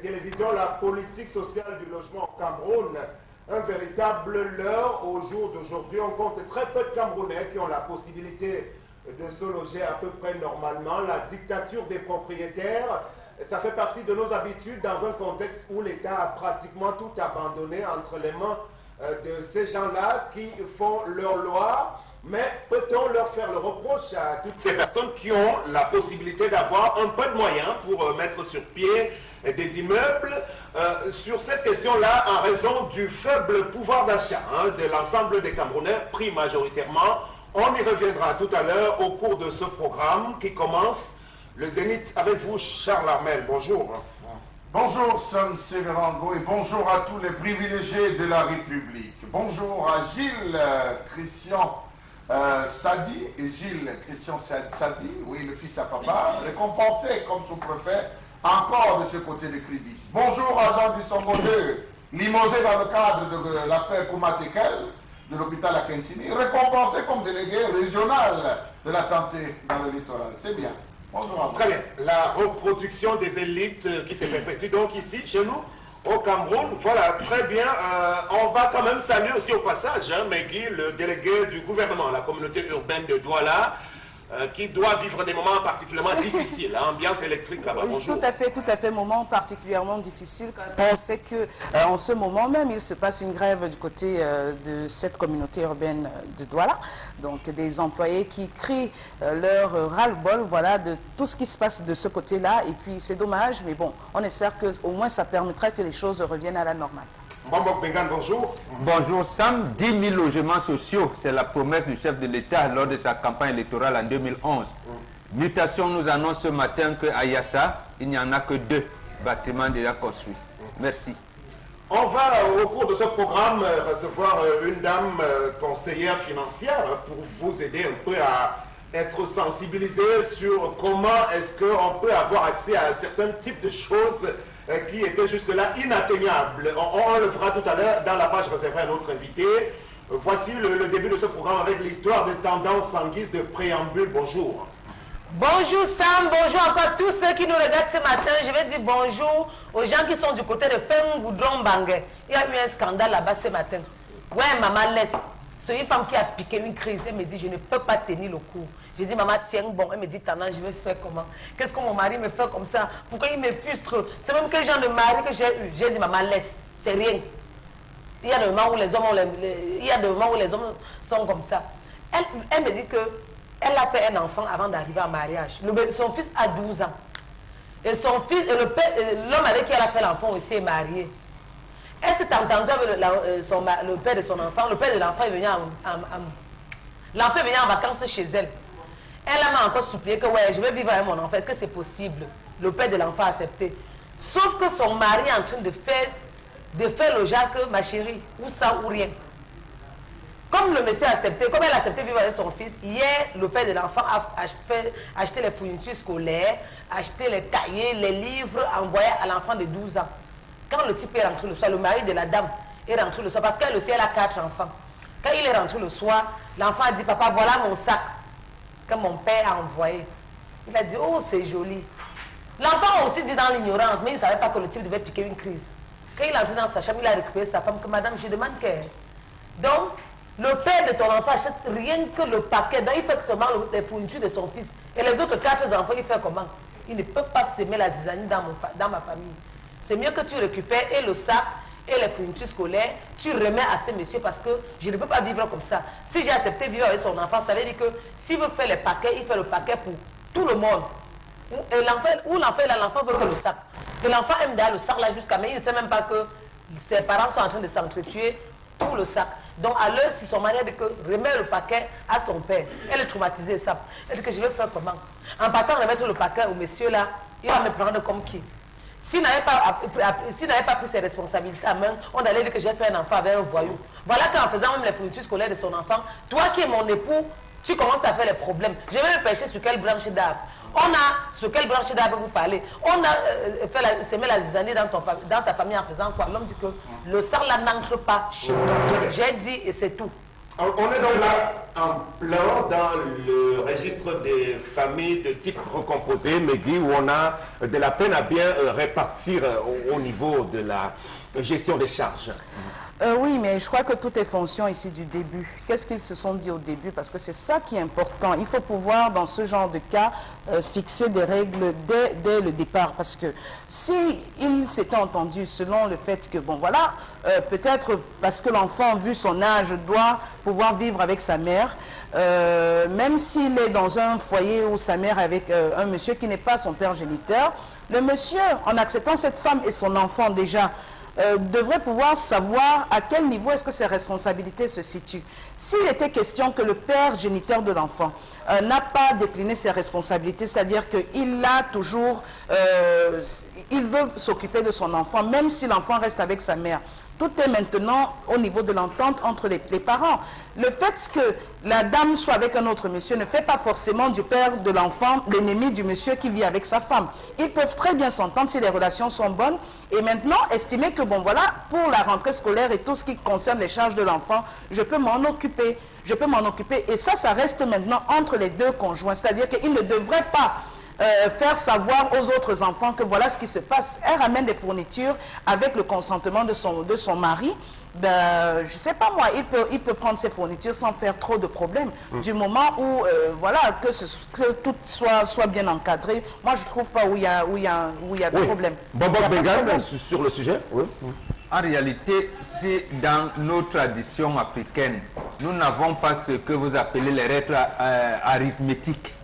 Télévision, la politique sociale du logement au Cameroun, un véritable leurre au jour d'aujourd'hui. On compte très peu de Camerounais qui ont la possibilité de se loger à peu près normalement. La dictature des propriétaires, ça fait partie de nos habitudes dans un contexte où l'État a pratiquement tout abandonné entre les mains de ces gens-là qui font leur loi. Mais peut-on leur faire le reproche à toutes ces personnes qui ont la possibilité d'avoir un peu de moyens pour mettre sur pied des immeubles sur cette question-là en raison du faible pouvoir d'achat de l'ensemble des Camerounais pris majoritairement? On y reviendra tout à l'heure au cours de ce programme qui commence. Le Zénith avec vous, Charles Armel. Bonjour. Bonjour, Sam Sévérango, et bonjour à tous les privilégiés de la République. Bonjour à Gilles Christian Sadi et Gilles Christian Sadi, oui, le fils à papa, récompensé comme sous-préfet encore de ce côté de Kribi. Bonjour à Jean Dissongo 2, limogé dans le cadre de l'affaire Koumatekel de l'hôpital à Kentini, récompensé comme délégué régional de la santé dans le littoral. C'est bien. Bonjour à vous. Très bien. La reproduction des élites qui s'est perpétue donc ici, chez nous, au Cameroun. Voilà, très bien. On va quand même saluer aussi au passage Megui, le délégué du gouvernement, la communauté urbaine de Douala, qui doit vivre des moments particulièrement difficiles. Ambiance électrique là-bas. Oui, bonjour. tout à fait, moment particulièrement difficile. On sait que en ce moment même, il se passe une grève du côté de cette communauté urbaine de Douala. Donc des employés qui crient leur ras-le-bol, voilà, de tout ce qui se passe de ce côté-là. Et puis c'est dommage, mais bon, on espère que au moins ça permettra que les choses reviennent à la normale. Bambok Bengan, bonjour. Bonjour Sam, 10 000 logements sociaux, c'est la promesse du chef de l'État lors de sa campagne électorale en 2011. Mutation nous annonce ce matin qu'à Yassa, il n'y en a que 2 bâtiments déjà construits. Merci. On va au cours de ce programme recevoir une dame conseillère financière pour vous aider un peu à être sensibilisé sur comment est-ce qu'on peut avoir accès à certains types de choses qui étaient jusque-là inatteignables. On le fera tout à l'heure dans la page réservée à notre invité. Voici le début de ce programme avec l'histoire de tendance en guise de préambule. Bonjour. Bonjour Sam, bonjour encore tous ceux qui nous regardent ce matin. Je vais dire bonjour aux gens qui sont du côté de Feng Goudron Bangé. Il y a eu un scandale là-bas ce matin. Ouais, maman laisse. C'est une femme qui a piqué une crise. Elle me dit, je ne peux pas tenir le coup. J'ai dit, maman, tiens bon. Elle me dit, Tana, je vais faire comment? Qu'est-ce que mon mari me fait comme ça? Pourquoi il me frustre? C'est même quel genre de mari que j'ai eu. J'ai dit, maman, laisse. C'est rien. Il y a des moments où les hommes, il y a des moments où les hommes sont comme ça. Elle me dit que elle a fait un enfant avant d'arriver en mariage. Son fils a 12 ans. Et son fils, l'homme avec qui elle a fait l'enfant aussi est marié. Elle s'est entendue avec le père de son enfant. Le père de l'enfant est venu l'enfant est venu en vacances chez elle. Elle m'a encore supplié que ouais, je vais vivre avec mon enfant. Est-ce que c'est possible? Le père de l'enfant a accepté. Sauf que son mari est en train de faire le genre que ma chérie, ou ça ou rien. Comme le monsieur a accepté, comme elle a accepté vivre avec son fils, hier, le père de l'enfant a acheté les fournitures scolaires, acheté les cahiers, les livres, envoyé à l'enfant de 12 ans. Quand le type est rentré le soir, le mari de la dame est rentré le soir, parce qu'elle aussi, elle a 4 enfants. Quand il est rentré le soir, l'enfant a dit, papa, voilà mon sac que mon père a envoyé. Il a dit, oh, c'est joli. L'enfant a aussi dit dans l'ignorance, mais il ne savait pas que le type devait piquer une crise. Quand il est entré dans sa chambre, il a récupéré sa femme, que madame, je demande qu'elle. Donc, le père de ton enfant achète rien que le paquet. Donc, il fait seulement les fournitures de son fils. Et les autres 4 enfants, il fait comment? Il ne peut pas s'aimer la zizanie dans ma famille. C'est mieux que tu récupères et le sac et les fournitures scolaires, tu remets à ces messieurs parce que je ne peux pas vivre comme ça. Si j'ai accepté de vivre avec son enfant, ça veut dire que s'il veut faire les paquets, il fait le paquet pour tout le monde. Et l'enfant veut que le sac. Et l'enfant aime d'ailleurs le sac là jusqu'à mais il ne sait même pas que ses parents sont en train de s'entretuer pour le sac. Donc à l'heure, si son mari dit que remet le paquet à son père, elle est traumatisée ça. Elle dit que je vais faire comment? En partant remettre le paquet au monsieur là, il va me prendre comme qui? S'il n'avait pas pris ses responsabilités à main, on allait dire que j'ai fait un enfant avec un voyou. Voilà qu'en faisant même les fournitures scolaires de son enfant, toi qui es mon époux, tu commences à faire les problèmes. Je vais me pêcher sur quelle branche d'arbre? Sur quelle branche d'arbre vous parlez? On a semé la zizanie dans ta famille en faisant quoi? L'homme dit que le sang là n'entre pas chez moi. J'ai dit et c'est tout. On est donc là en plein dans le registre des familles de type recomposé, Megui, où on a de la peine à bien répartir au niveau de la gestion des charges. Oui, mais je crois que tout est fonction ici du début. Qu'est-ce qu'ils se sont dit au début? Parce que c'est ça qui est important. Il faut pouvoir, dans ce genre de cas, fixer des règles dès le départ. Parce que s'ils s'étaient entendus selon le fait que, bon voilà, peut-être parce que l'enfant, vu son âge, doit pouvoir vivre avec sa mère, même s'il est dans un foyer où sa mère est avec un monsieur qui n'est pas son père géniteur, le monsieur, en acceptant cette femme et son enfant déjà, devrait pouvoir savoir à quel niveau est-ce que ses responsabilités se situent. S'il était question que le père géniteur de l'enfant n'a pas décliné ses responsabilités, c'est-à-dire qu'il a toujours, il veut s'occuper de son enfant, même si l'enfant reste avec sa mère. Tout est maintenant au niveau de l'entente entre les parents. Le fait que la dame soit avec un autre monsieur ne fait pas forcément du père de l'enfant l'ennemi du monsieur qui vit avec sa femme. Ils peuvent très bien s'entendre si les relations sont bonnes et maintenant estimer que, bon voilà, pour la rentrée scolaire et tout ce qui concerne les charges de l'enfant, je peux m'en occuper. Je peux m'en occuper. Et ça reste maintenant entre les deux conjoints. C'est-à-dire qu'ils ne devraient pas faire savoir aux autres enfants que voilà ce qui se passe. Elle ramène des fournitures avec le consentement de son mari. Ben, je ne sais pas moi, il peut prendre ses fournitures sans faire trop de problèmes. Du moment où, voilà, que tout soit bien encadré, moi je ne trouve pas où il y a de problème. Bob Bengal, sur le sujet. Oui. En réalité, c'est dans nos traditions africaines. Nous n'avons pas ce que vous appelez les règles arithmétiques.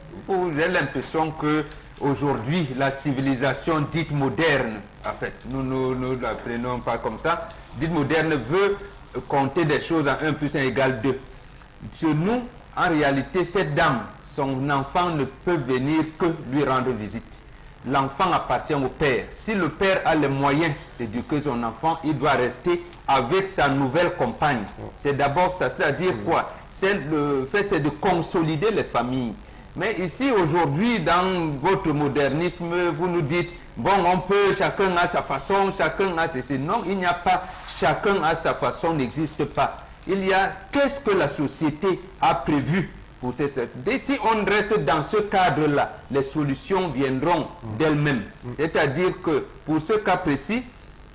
J'ai l'impression que aujourd'hui, la civilisation dite moderne, en fait, nous ne la prenons pas comme ça, dite moderne veut compter des choses en 1 plus 1 égale 2. Chez nous, en réalité, cette dame, son enfant ne peut venir que lui rendre visite. L'enfant appartient au père. Si le père a les moyens d'éduquer son enfant, il doit rester avec sa nouvelle compagne. C'est d'abord ça, c'est-à-dire quoi? Le fait, c'est de consolider les familles. Mais ici, aujourd'hui, dans votre modernisme, vous nous dites, bon, on peut, chacun a sa façon, chacun a ses... Non, il n'y a pas, chacun a sa façon, n'existe pas. Il y a, qu'est-ce que la société a prévu pour ces... Et si on reste dans ce cadre-là, les solutions viendront d'elles-mêmes. C'est-à-dire que, pour ce cas précis,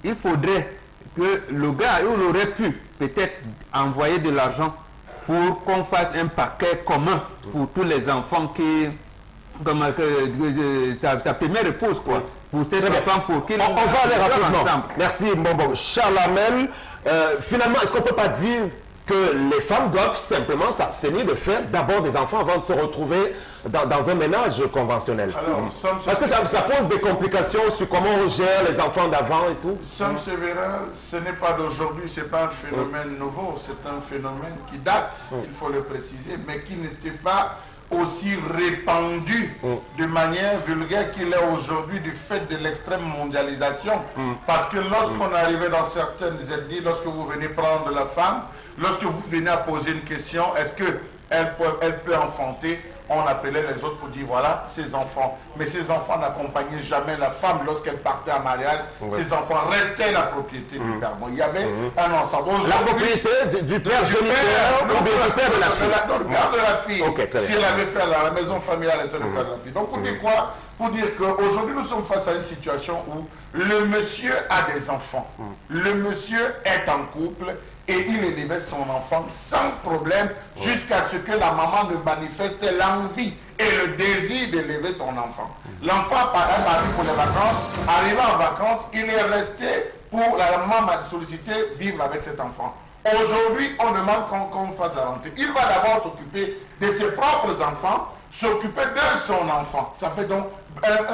il faudrait que le gars, il aurait pu peut-être envoyer de l'argent pour qu'on fasse un paquet commun pour tous les enfants qui, ça permet repose quoi. Pour ces enfants pour qu'ils... On va aller rapidement. Ensemble. Merci Mbombo. Charles Hamel, finalement, est-ce qu'on ne peut pas dire que les femmes doivent simplement s'abstenir de faire d'abord des enfants avant de se retrouver dans un ménage conventionnel? Alors, parce que ça pose des complications sur comment on gère les enfants d'avant et tout. Sam Sévérin, ce n'est pas d'aujourd'hui, ce n'est pas un phénomène nouveau, c'est un phénomène qui date, il faut le préciser, mais qui n'était pas aussi répandu de manière vulgaire qu'il est aujourd'hui du fait de l'extrême mondialisation. Parce que lorsqu'on arrivait dans certaines ethnies, lorsque vous venez prendre la femme, lorsque vous venez à poser une question, est-ce qu'elle peut enfanter? On appelait les autres pour dire voilà, ses enfants. Mais ces enfants n'accompagnaient jamais la femme lorsqu'elle partait en mariage. Ces enfants restaient la propriété du père. Bon, il y avait un ensemble. La propriété du père géniteur ou du père de la fille? Le père de la fille. Okay, s'il avait fait la maison familiale, c'est le père de la fille. Donc pour dire quoi? Pour dire qu'aujourd'hui nous sommes face à une situation où le monsieur a des enfants. Le monsieur est en couple. Et il élevait son enfant sans problème jusqu'à ce que la maman ne manifeste l'envie et le désir d'élever son enfant. L'enfant parti pour les vacances, arrivé en vacances, il est resté pour la maman m'a sollicité vivre avec cet enfant. Aujourd'hui, on demande qu'on fasse la rentrée. Il va d'abord s'occuper de ses propres enfants, s'occuper de son enfant. Ça fait donc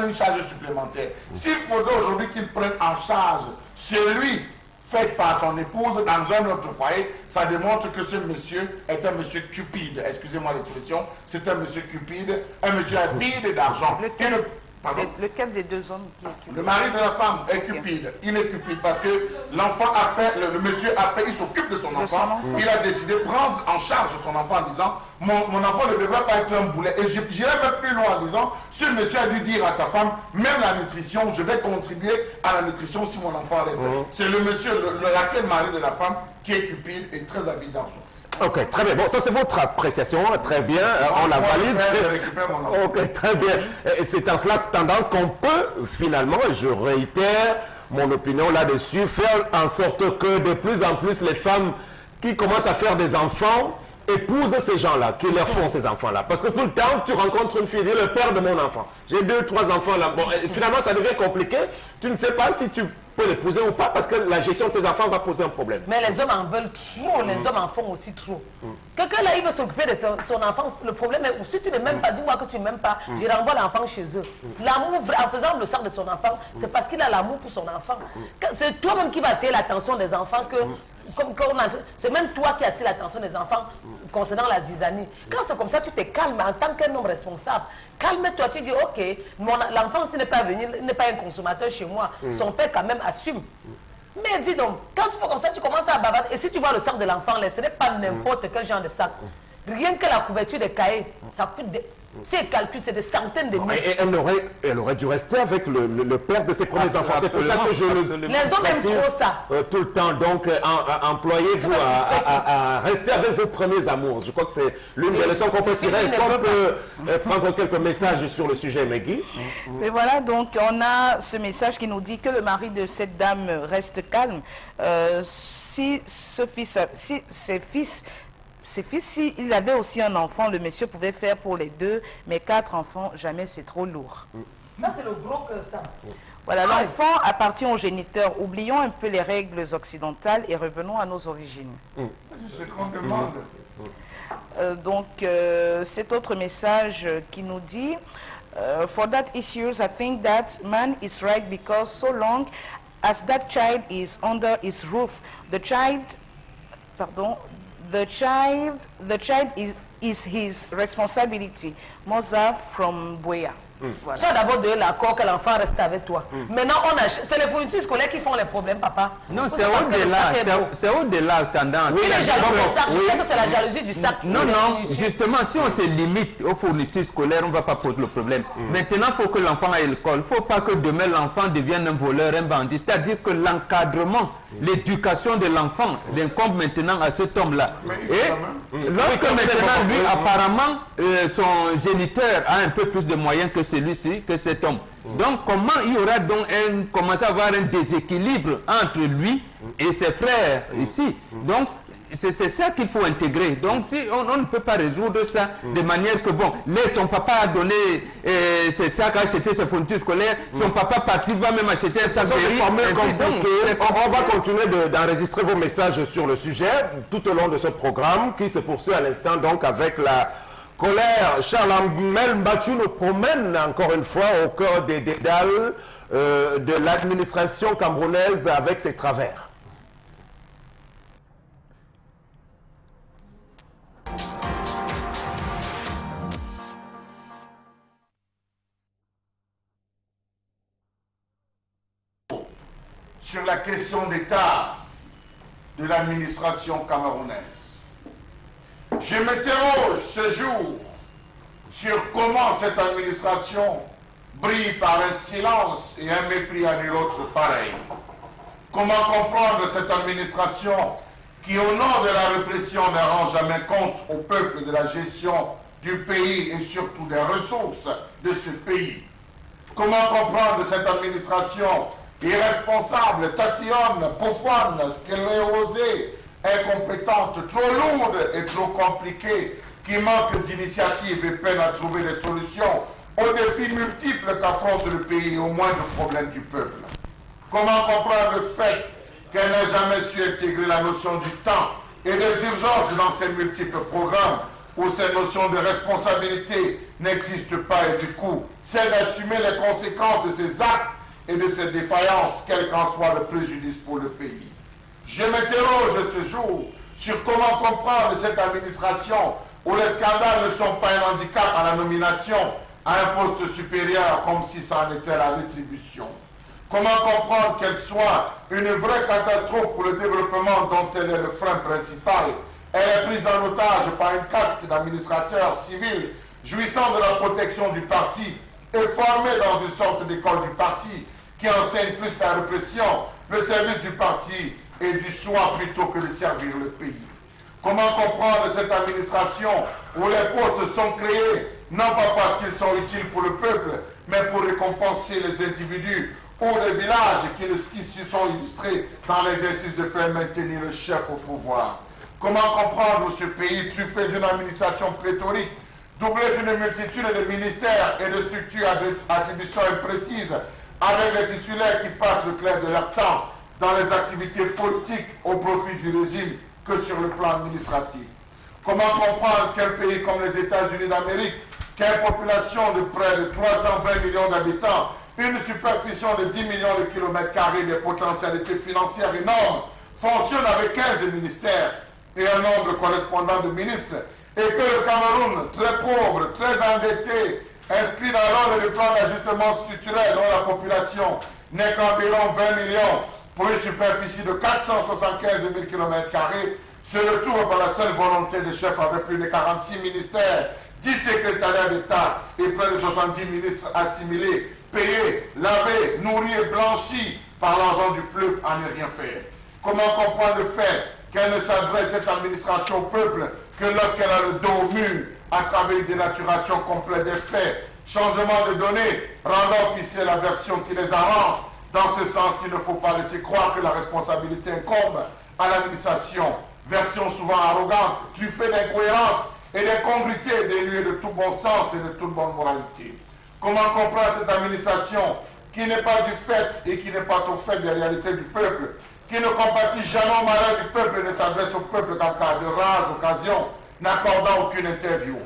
une charge supplémentaire. S'il faudrait aujourd'hui qu'il prenne en charge celui faite par son épouse dans un autre foyer, ça démontre que ce monsieur est un monsieur cupide. Excusez-moi l'expression, c'est un monsieur cupide, un monsieur avide d'argent. Lequel des deux hommes qui est cupide? Le mari de la femme est cupide. Il est cupide parce que l'enfant a fait, le monsieur a fait, il s'occupe de son enfant. Il a décidé de prendre en charge son enfant en disant mon enfant ne devrait pas être un boulet. Et j'irai même plus loin en disant ce monsieur a dû dire à sa femme, même la nutrition, je vais contribuer à la nutrition si mon enfant reste. C'est le monsieur, l'actuel mari de la femme qui est cupide et très avide d'argent. Ok, très bien. Bon, ça c'est votre appréciation, très bien, on la valide. Ok, très bien. C'est en cela tendance qu'on peut finalement, je réitère mon opinion là-dessus, faire en sorte que de plus en plus les femmes qui commencent à faire des enfants épousent ces gens-là, qui leur font ces enfants-là. Parce que tout le temps, tu rencontres une fille, dis le père de mon enfant. J'ai 2, 3 enfants là. Bon, finalement, ça devient compliqué. Tu ne sais pas si tu peux l'épouser ou pas, parce que la gestion de tes enfants va poser un problème. Mais les hommes en veulent trop, les hommes en font aussi trop. Quelqu'un là, il veut s'occuper de son enfant. Le problème est, si tu ne m'aimes pas, dis-moi que tu ne m'aimes pas, je renvoie l'enfant chez eux. L'amour, en faisant le sang de son enfant, c'est parce qu'il a l'amour pour son enfant. C'est toi-même qui vas attirer l'attention des enfants que... C'est même toi qui attires l'attention des enfants concernant la zizanie. Quand c'est comme ça, tu te calmes en tant qu'un homme responsable. Calme-toi, tu dis, ok, l'enfant s'il n'est pas venu, il n'est pas un consommateur chez moi. Son père quand même assume. Mais dis donc, quand tu fais comme ça, tu commences à bavarder. Et si tu vois le sac de l'enfant, ce n'est pas n'importe quel genre de sac. Rien que la couverture des cahiers, ça coûte des... Si elle calcule, c'est des centaines de mille. Et elle aurait dû rester avec le père de ses premiers enfants. C'est pour ça que je le... Les hommes aiment trop ça. Tout le temps, donc, employez-vous à rester avec vos premiers amours. Je crois que c'est l'une des leçons qu'on peut tirer. Est-ce qu'on peut prendre quelques messages sur le sujet, Meggy? Mais voilà, donc, on a ce message qui nous dit que le mari de cette dame reste calme. Si s'il avait aussi un enfant, le monsieur pouvait faire pour les 2, mais 4 enfants, jamais, c'est trop lourd. Ça, c'est le gros que ça. Voilà, l'enfant appartient au géniteur. Oublions un peu les règles occidentales et revenons à nos origines. C'est ce qu'on demande. Donc, cet autre message qui nous dit, for that issues, I think that man is right because so long as that child is under his roof, the child is his responsibility. Mozart from Boya. Voilà. Tu as d'abord donné l'accord que l'enfant reste avec toi. Maintenant, c'est les fournitures scolaires qui font les problèmes, papa. Non, c'est au-delà, tendance. Oui, c'est la jalousie du sac. Non, justement, si on se limite aux fournitures scolaires, on ne va pas poser le problème. Maintenant, il faut que l'enfant aille à l'école. Il ne faut pas que demain l'enfant devienne un voleur, un bandit. C'est-à-dire que l'encadrement, l'éducation de l'enfant incombe maintenant à cet homme-là. Et lorsque maintenant, lui, apparemment, son géniteur a un peu plus de moyens que celui-ci, que cet homme. Donc, comment il y aura donc commencé à avoir un déséquilibre entre lui et ses frères ici? Donc, c'est ça qu'il faut intégrer. Donc, si on ne peut pas résoudre ça de manière que, bon, son papa a donné ses sacs, a acheté ses fournitures scolaires, son papa parti va même acheter un sac de riz. On va continuer d'enregistrer vos messages sur le sujet tout au long de ce programme qui se poursuit à l'instant donc avec la colère. Charles Amel Mbachu nous promène encore une fois au cœur des dédales de l'administration camerounaise avec ses travers. Sur la question d'état de l'administration camerounaise. Je m'interroge ce jour sur comment cette administration brille par un silence et un mépris à nul autre pareil. Comment comprendre cette administration qui, au nom de la répression, ne rend jamais compte au peuple de la gestion du pays et surtout des ressources de ce pays? Comment comprendre cette administration irresponsable, tatillonne, profane, sclérosée, incompétente, trop lourde et trop compliquée, qui manque d'initiative et peine à trouver des solutions aux défis multiples qu'affronte le pays et aux moindres problèmes du peuple? Comment comprendre le fait qu'elle n'a jamais su intégrer la notion du temps et des urgences dans ses multiples programmes, où cette notion de responsabilité n'existe pas et du coup, c'est d'assumer les conséquences de ses actes et de ses défaillances, quel qu'en soit le préjudice pour le pays? Je m'interroge ce jour sur comment comprendre cette administration où les scandales ne sont pas un handicap à la nomination à un poste supérieur comme si ça en était la rétribution. Comment comprendre qu'elle soit une vraie catastrophe pour le développement dont elle est le frein principal? Elle est prise en otage par une caste d'administrateurs civils jouissant de la protection du parti et formés dans une sorte d'école du parti qui enseigne plus la répression, le service du parti et du soi plutôt que de servir le pays. Comment comprendre cette administration où les postes sont créés, non pas parce qu'ils sont utiles pour le peuple, mais pour récompenser les individus ou les villages qui se sont illustrés dans l'exercice de faire maintenir le chef au pouvoir? Comment comprendre ce pays truffé d'une administration pléthorique, doublé d'une multitude de ministères et de structures à attributions imprécises, avec les titulaires qui passent le clair de leur temps dans les activités politiques au profit du régime que sur le plan administratif? Comment comprendre qu'un pays comme les États-Unis d'Amérique, qui a une population de près de 320 millions d'habitants, une superficie de 10 millions de kilomètres carrés, des potentialités financières énormes, fonctionne avec 15 ministères et un nombre correspondant de ministres, et que le Cameroun, très pauvre, très endetté, inscrit dans l'ordre du plan d'ajustement structurel dont la population n'est qu'environ 20 millions pour une superficie de 475 000 km², se retrouve par la seule volonté des chefs avec plus de 46 ministères, 10 secrétariats d'État et près de 70 ministres assimilés, payés, lavés, nourris et blanchis par l'argent du peuple à ne rien faire? Comment comprendre le fait qu'elle ne s'adresse cette administration au peuple que lorsqu'elle a le dos au mur à travers une dénaturation complète des faits, changement de données, rendant officielle la version qui les arrange, dans ce sens qu'il ne faut pas laisser croire que la responsabilité incombe à l'administration, version souvent arrogante, truffée d'incohérences et d'incongruités dénuées de tout bon sens et de toute bonne moralité? Comment comprendre cette administration qui n'est pas du fait et qui n'est pas au fait des réalités du peuple, qui ne compatit jamais au malheur du peuple et ne s'adresse au peuple qu'en cas de rares occasions, n'accordant aucune interview?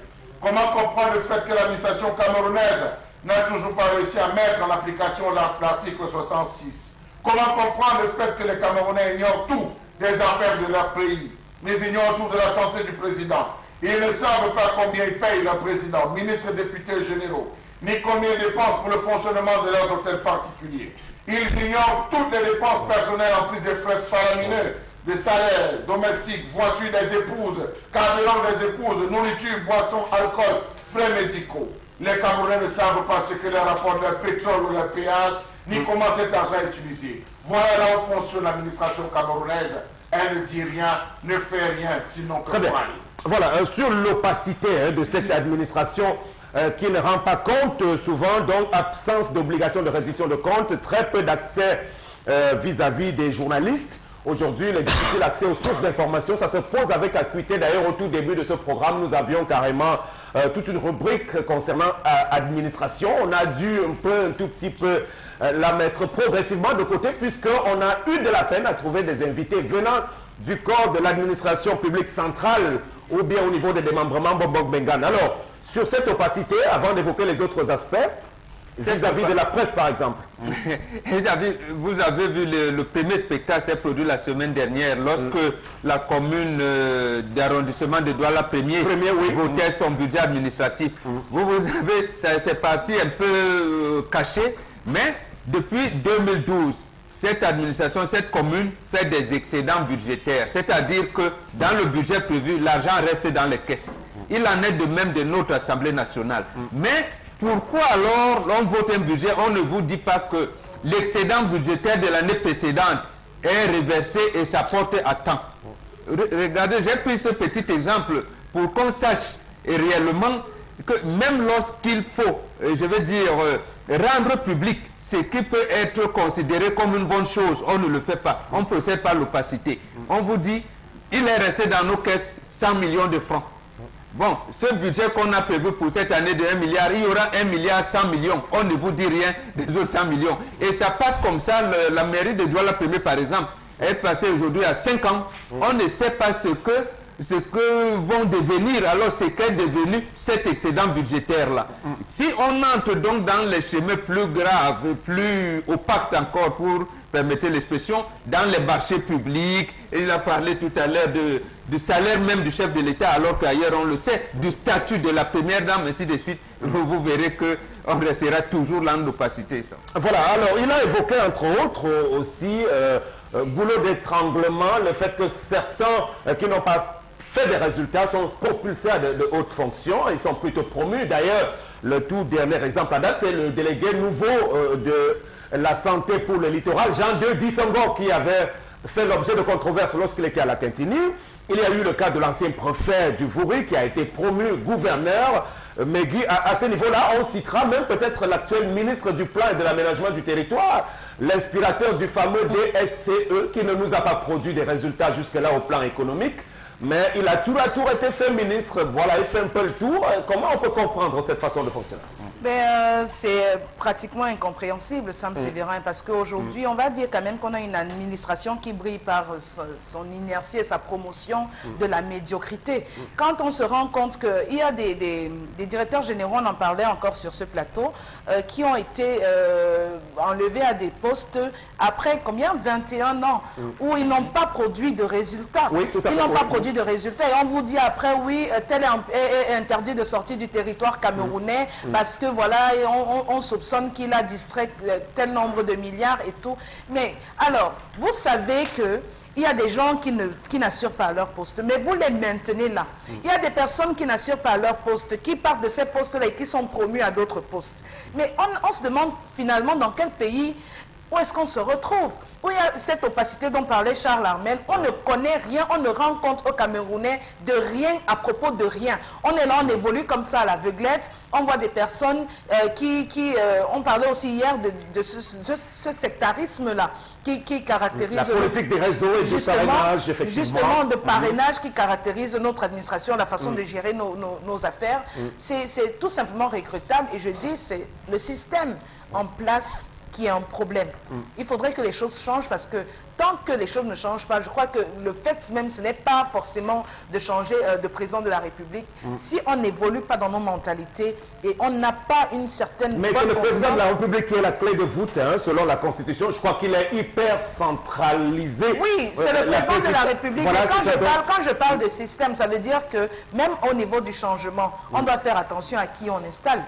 Comment comprendre le fait que l'administration camerounaise n'a toujours pas réussi à mettre en application l'article 66? Comment comprendre le fait que les Camerounais ignorent tout des affaires de leur pays, mais ignorent tout de la santé du président? Ils ne savent pas combien ils payent leur président, ministres, députés généraux, ni combien ils dépensent pour le fonctionnement de leurs hôtels particuliers. Ils ignorent toutes les dépenses personnelles en plus des frais faramineux, des salaires domestiques, voitures des épouses, carburant des épouses, nourriture, boissons, alcool, frais médicaux. Les Camerounais ne savent pas ce que les rapports de pétrole ou le péage, ni comment cet argent est utilisé. Voilà là où fonctionne l'administration camerounaise. Elle ne dit rien, ne fait rien, sinon que parler. Voilà, sur l'opacité de cette administration qui ne rend pas compte souvent, donc absence d'obligation de reddition de comptes, très peu d'accès vis-à-vis des journalistes. Aujourd'hui, le difficile accès aux sources d'information, ça se pose avec acuité. D'ailleurs, au tout début de ce programme, nous avions carrément toute une rubrique concernant administration. On a dû un tout petit peu la mettre progressivement de côté, puisqu'on a eu de la peine à trouver des invités venant du corps de l'administration publique centrale ou bien au niveau des démembrements Bobok Bengan. Alors, sur cette opacité, avant d'évoquer les autres aspects, vis-à-vis de la presse par exemple. Vous avez vu le premier spectacle s'est produit la semaine dernière lorsque la commune d'arrondissement de Douala Premier votait son budget administratif. Vous avez, c'est parti un peu caché, mais depuis 2012, cette administration, cette commune fait des excédents budgétaires. C'est-à-dire que dans le budget prévu, l'argent reste dans les caisses. Il en est de même de notre Assemblée nationale. Mais pourquoi alors on vote un budget, on ne vous dit pas que l'excédent budgétaire de l'année précédente est reversé et s'apporte à temps? Regardez, j'ai pris ce petit exemple pour qu'on sache réellement que même lorsqu'il faut, je veux dire, rendre public ce qui peut être considéré comme une bonne chose, on ne le fait pas. On procède par l'opacité. On vous dit, il est resté dans nos caisses 100 millions de francs. Bon, ce budget qu'on a prévu pour cette année de 1 milliard, il y aura 1 milliard 100 millions. On ne vous dit rien des autres 100 millions. Et ça passe comme ça. La mairie de Douala Premier, par exemple, est passée aujourd'hui à 5 ans. On ne sait pas ce que vont devenir, alors ce qu'est devenu cet excédent budgétaire-là. Si on entre donc dans les chemins plus graves, plus opaques encore, pour permettre l'expression, dans les marchés publics, et il a parlé tout à l'heure du salaire même du chef de l'État, alors qu'ailleurs on le sait, du statut de la première dame, ainsi de suite, vous verrez qu'on restera toujours dans l'opacité. Voilà, alors il a évoqué entre autres aussi goulot d'étranglement, le fait que certains qui n'ont pas fait des résultats sont propulsés à de hautes fonctions, ils sont plutôt promus. D'ailleurs, le tout dernier exemple à date, c'est le délégué nouveau de la santé pour le littoral, Jean-De Dissongo, qui avait fait l'objet de controverses lorsqu'il était à la Tintini. Il y a eu le cas de l'ancien préfet du Vouri qui a été promu gouverneur. Mais Guy, à ce niveau-là, on citera même peut-être l'actuel ministre du Plan et de l'Aménagement du Territoire, l'inspirateur du fameux DSCE qui ne nous a pas produit des résultats jusque-là au plan économique. Mais il a tour à tour été fait ministre. Voilà, il fait un peu le tour. Comment on peut comprendre cette façon de fonctionner? C'est pratiquement incompréhensible, Sam Sévérin, parce qu'aujourd'hui, on va dire quand même qu'on a une administration qui brille par son inertie et sa promotion de la médiocrité. Quand on se rend compte qu'il y a des directeurs généraux, on en parlait encore sur ce plateau, qui ont été enlevés à des postes après combien? 21 ans, où ils n'ont pas produit de résultats. Oui, tout à fait, ils n'ont pas produit de résultats. Et on vous dit après, oui, tel est interdit de sortir du territoire camerounais parce que voilà, et on soupçonne qu'il a distrait tel nombre de milliards et tout. Mais alors, vous savez que il y a des gens qui n'assurent pas leur poste, mais vous les maintenez là. Il y a des personnes qui n'assurent pas leur poste, qui partent de ces postes-là et qui sont promus à d'autres postes. Mais on se demande finalement dans quel pays, où est-ce qu'on se retrouve? Où il y a cette opacité dont parlait Charles Armel, on ne connaît rien, on ne rend compte aux Camerounais de rien à propos de rien. On est là, on évolue comme ça à l'aveuglette, on voit des personnes on parlait aussi hier de ce sectarisme-là qui caractérise... La politique des réseaux et du parrainage, effectivement. Justement, de parrainage qui caractérise notre administration, la façon de gérer nos affaires. C'est tout simplement regrettable et je dis, c'est le système en place qui est un problème. Il faudrait que les choses changent parce que tant que les choses ne changent pas, je crois que le fait même, ce n'est pas forcément de changer de président de la République. Si on n'évolue pas dans nos mentalités et on n'a pas une certaine... Mais c'est le président de la République qui est la clé de voûte, hein, selon la Constitution. Je crois qu'il est hyper centralisé. Oui, c'est le président de la République. Voilà, quand je parle de système, ça veut dire que même au niveau du changement, on doit faire attention à qui on installe.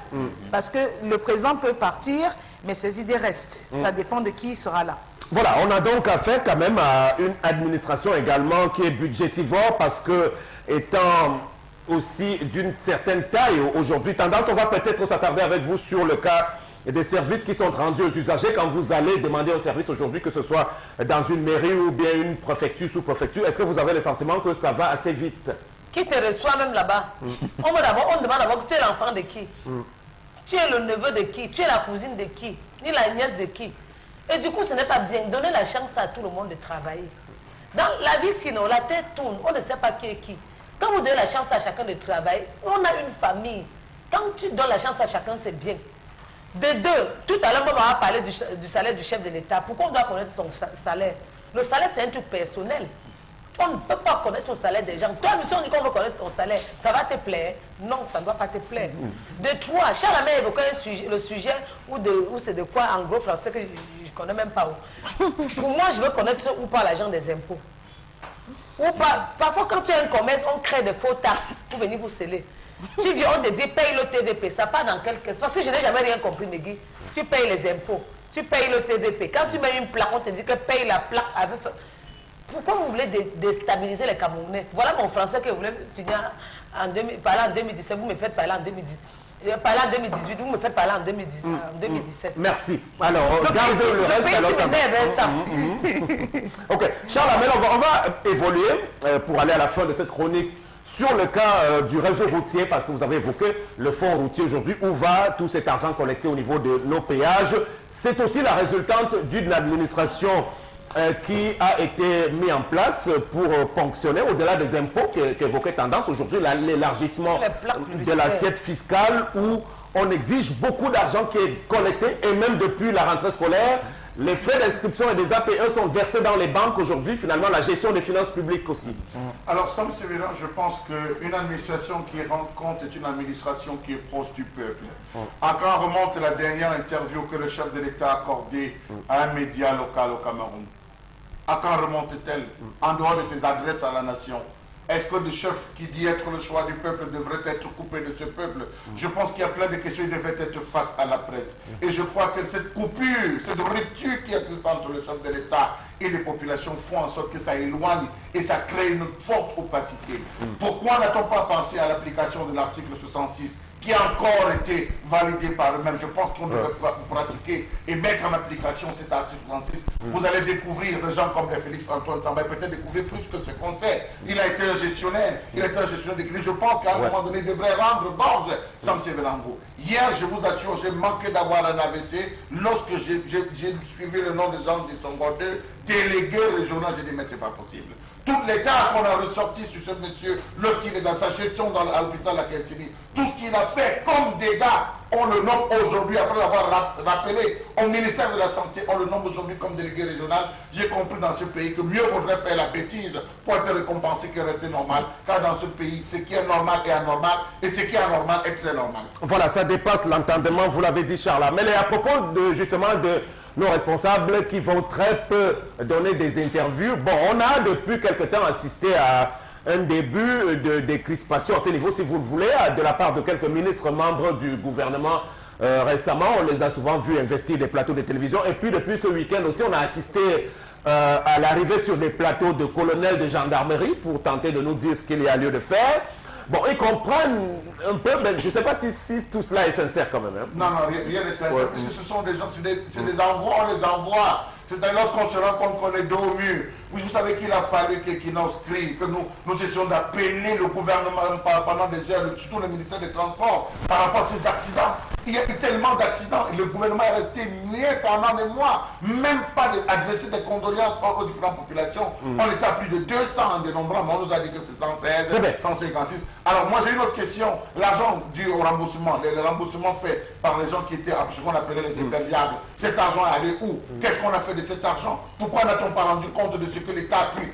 Parce que le président peut partir, mais ses idées restent. Ça dépend de qui sera là. Voilà, on a donc affaire quand même à une administration également qui est budgétivore parce que, étant aussi d'une certaine taille aujourd'hui, tendance, on va peut-être s'attarder avec vous sur le cas des services qui sont rendus aux usagers quand vous allez demander un service aujourd'hui, que ce soit dans une mairie ou bien une préfecture, sous-préfecture. Est-ce que vous avez le sentiment que ça va assez vite? Qui te reçoit même là-bas? On demande d'abord, tu es l'enfant de qui? Tu es le neveu de qui? Tu es la cousine de qui? Ni la nièce de qui? Et du coup, ce n'est pas bien. Donner la chance à tout le monde de travailler. Dans la vie, sinon, la tête tourne. On ne sait pas qui est qui. Quand vous donnez la chance à chacun de travailler, on a une famille. Quand tu donnes la chance à chacun, c'est bien. De deux, tout à l'heure, on va parler du salaire du chef de l'État. Pourquoi on doit connaître son salaire? Le salaire, c'est un truc personnel. On ne peut pas connaître le salaire des gens. Toi, si on dit qu'on veut connaître ton salaire, ça va te plaire? Non, ça ne doit pas te plaire. De trois, Charles a évoqué le sujet où c'est de quoi en gros français que je ne connais même pas où. Pour moi, je veux connaître où part l'argent des impôts. Ou pas. Parfois, quand tu as un commerce, on crée de faux taxes pour venir vous sceller. Tu viens, on te dit paye le TVP. Ça part dans quelle caisse? Parce que je n'ai jamais rien compris, Megui. Tu payes les impôts, tu payes le TVP. Quand tu mets une plaque, on te dit que paye la plaque avec... Pourquoi vous voulez déstabiliser les Camerounais? Voilà mon français que vous voulez finir parler en 2017. Vous me faites parler en 2010. Parler en 2018, vous me faites parler en 2017. Merci. Alors, gardez le reste à l'autre. Ok. Charles Armel, on va évoluer pour aller à la fin de cette chronique sur le cas du réseau routier, parce que vous avez évoqué le fonds routier aujourd'hui. Où va tout cet argent collecté au niveau de nos péages? C'est aussi la résultante d'une administration qui a été mis en place pour ponctionner au-delà des impôts qu'évoquait Tendance aujourd'hui, l'élargissement de l'assiette fiscale où on exige beaucoup d'argent qui est collecté et même depuis la rentrée scolaire, les frais d'inscription et des APE sont versés dans les banques aujourd'hui, finalement la gestion des finances publiques aussi. Alors Sam Sévérin, je pense qu'une administration qui rend compte est une administration qui est proche du peuple. À quand remonte la dernière interview que le chef de l'État a accordée à un média local au Cameroun? À quand remonte-t-elle en dehors de ses adresses à la nation? Est-ce que le chef qui dit être le choix du peuple devrait être coupé de ce peuple? Je pense qu'il y a plein de questions qui devraient être face à la presse. Et je crois que cette coupure, cette rupture qui existe entre le chef de l'État et les populations font en sorte que ça éloigne et ça crée une forte opacité. Pourquoi n'a-t-on pas pensé à l'application de l'article 66 qui a encore été validé par eux-mêmes. Je pense qu'on devrait pratiquer et mettre en application cet article 36. Vous allez découvrir des gens comme Félix Antoine Samba, peut-être découvrir plus que ce qu'on sait. Il a été un gestionnaire, il a été un gestionnaire de crise. Je pense qu'à un moment donné, il devrait rendre gorge Sam Sevelango. Hier, je vous assure, j'ai manqué d'avoir un AVC. Lorsque j'ai suivi le nom de Jean Dissongo, délégué régional, j'ai dit mais c'est pas possible. Tout l'état qu'on a ressorti sur ce monsieur lorsqu'il est dans sa gestion dans l'hôpital à Keltini, tout ce qu'il a fait comme dégâts, on le nomme aujourd'hui, après l'avoir rappelé au ministère de la Santé, on le nomme aujourd'hui comme délégué régional. J'ai compris dans ce pays que mieux vaudrait faire la bêtise pour être récompensé que rester normal, car dans ce pays, ce qui est normal est anormal, et ce qui est anormal est très normal. Voilà, ça dépasse l'entendement, vous l'avez dit Charles. Mais à propos justement de nos responsables qui vont très peu donner des interviews. Bon, on a depuis quelque temps assisté à un début de décrispation à ce niveau, si vous le voulez, de la part de quelques ministres membres du gouvernement récemment. On les a souvent vus investir des plateaux de télévision. Et puis depuis ce week-end aussi, on a assisté à l'arrivée sur des plateaux de colonels de gendarmerie pour tenter de nous dire ce qu'il y a lieu de faire. Bon, ils comprennent un peu, mais je ne sais pas si tout cela est sincère quand même. Hein. Non, rien n'est sincère, parce que ce sont des gens, c'est des envois, on les envoie. C'est lorsqu'on se rend compte qu'on est dos au mur. Oui, vous savez qu'il a fallu qu'Equinox crie, que nous essayons d'appeler le gouvernement pendant des heures, surtout le ministère des Transports, par rapport à ces accidents. Il y a eu tellement d'accidents et le gouvernement est resté muet pendant des mois, même pas adresser des condoléances aux différentes populations. On était à plus de 200 en dénombrant, mais on nous a dit que c'est 116, 156. Alors moi j'ai une autre question. L'argent dû au remboursement, le remboursement fait par les gens qui étaient ce qu'on appelait les imperviables, cet argent est allé où? Qu'est-ce qu'on a fait de cet argent? Pourquoi n'a-t-on pas rendu compte de ce que l'État a pu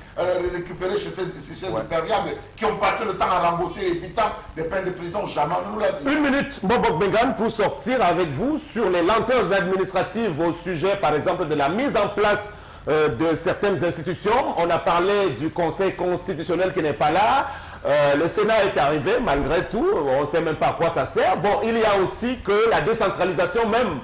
récupérer chez ces imperviables qui ont passé le temps à rembourser, évitant des peines de prison? Jamais on nous l'a dit. Une minute, Bobok Bengan, pour sortir avec vous sur les lenteurs administratives au sujet, par exemple, de la mise en place de certaines institutions. On a parlé du Conseil constitutionnel qui n'est pas là. Le Sénat est arrivé, malgré tout. On ne sait même pas à quoi ça sert. Bon, il y a aussi que la décentralisation même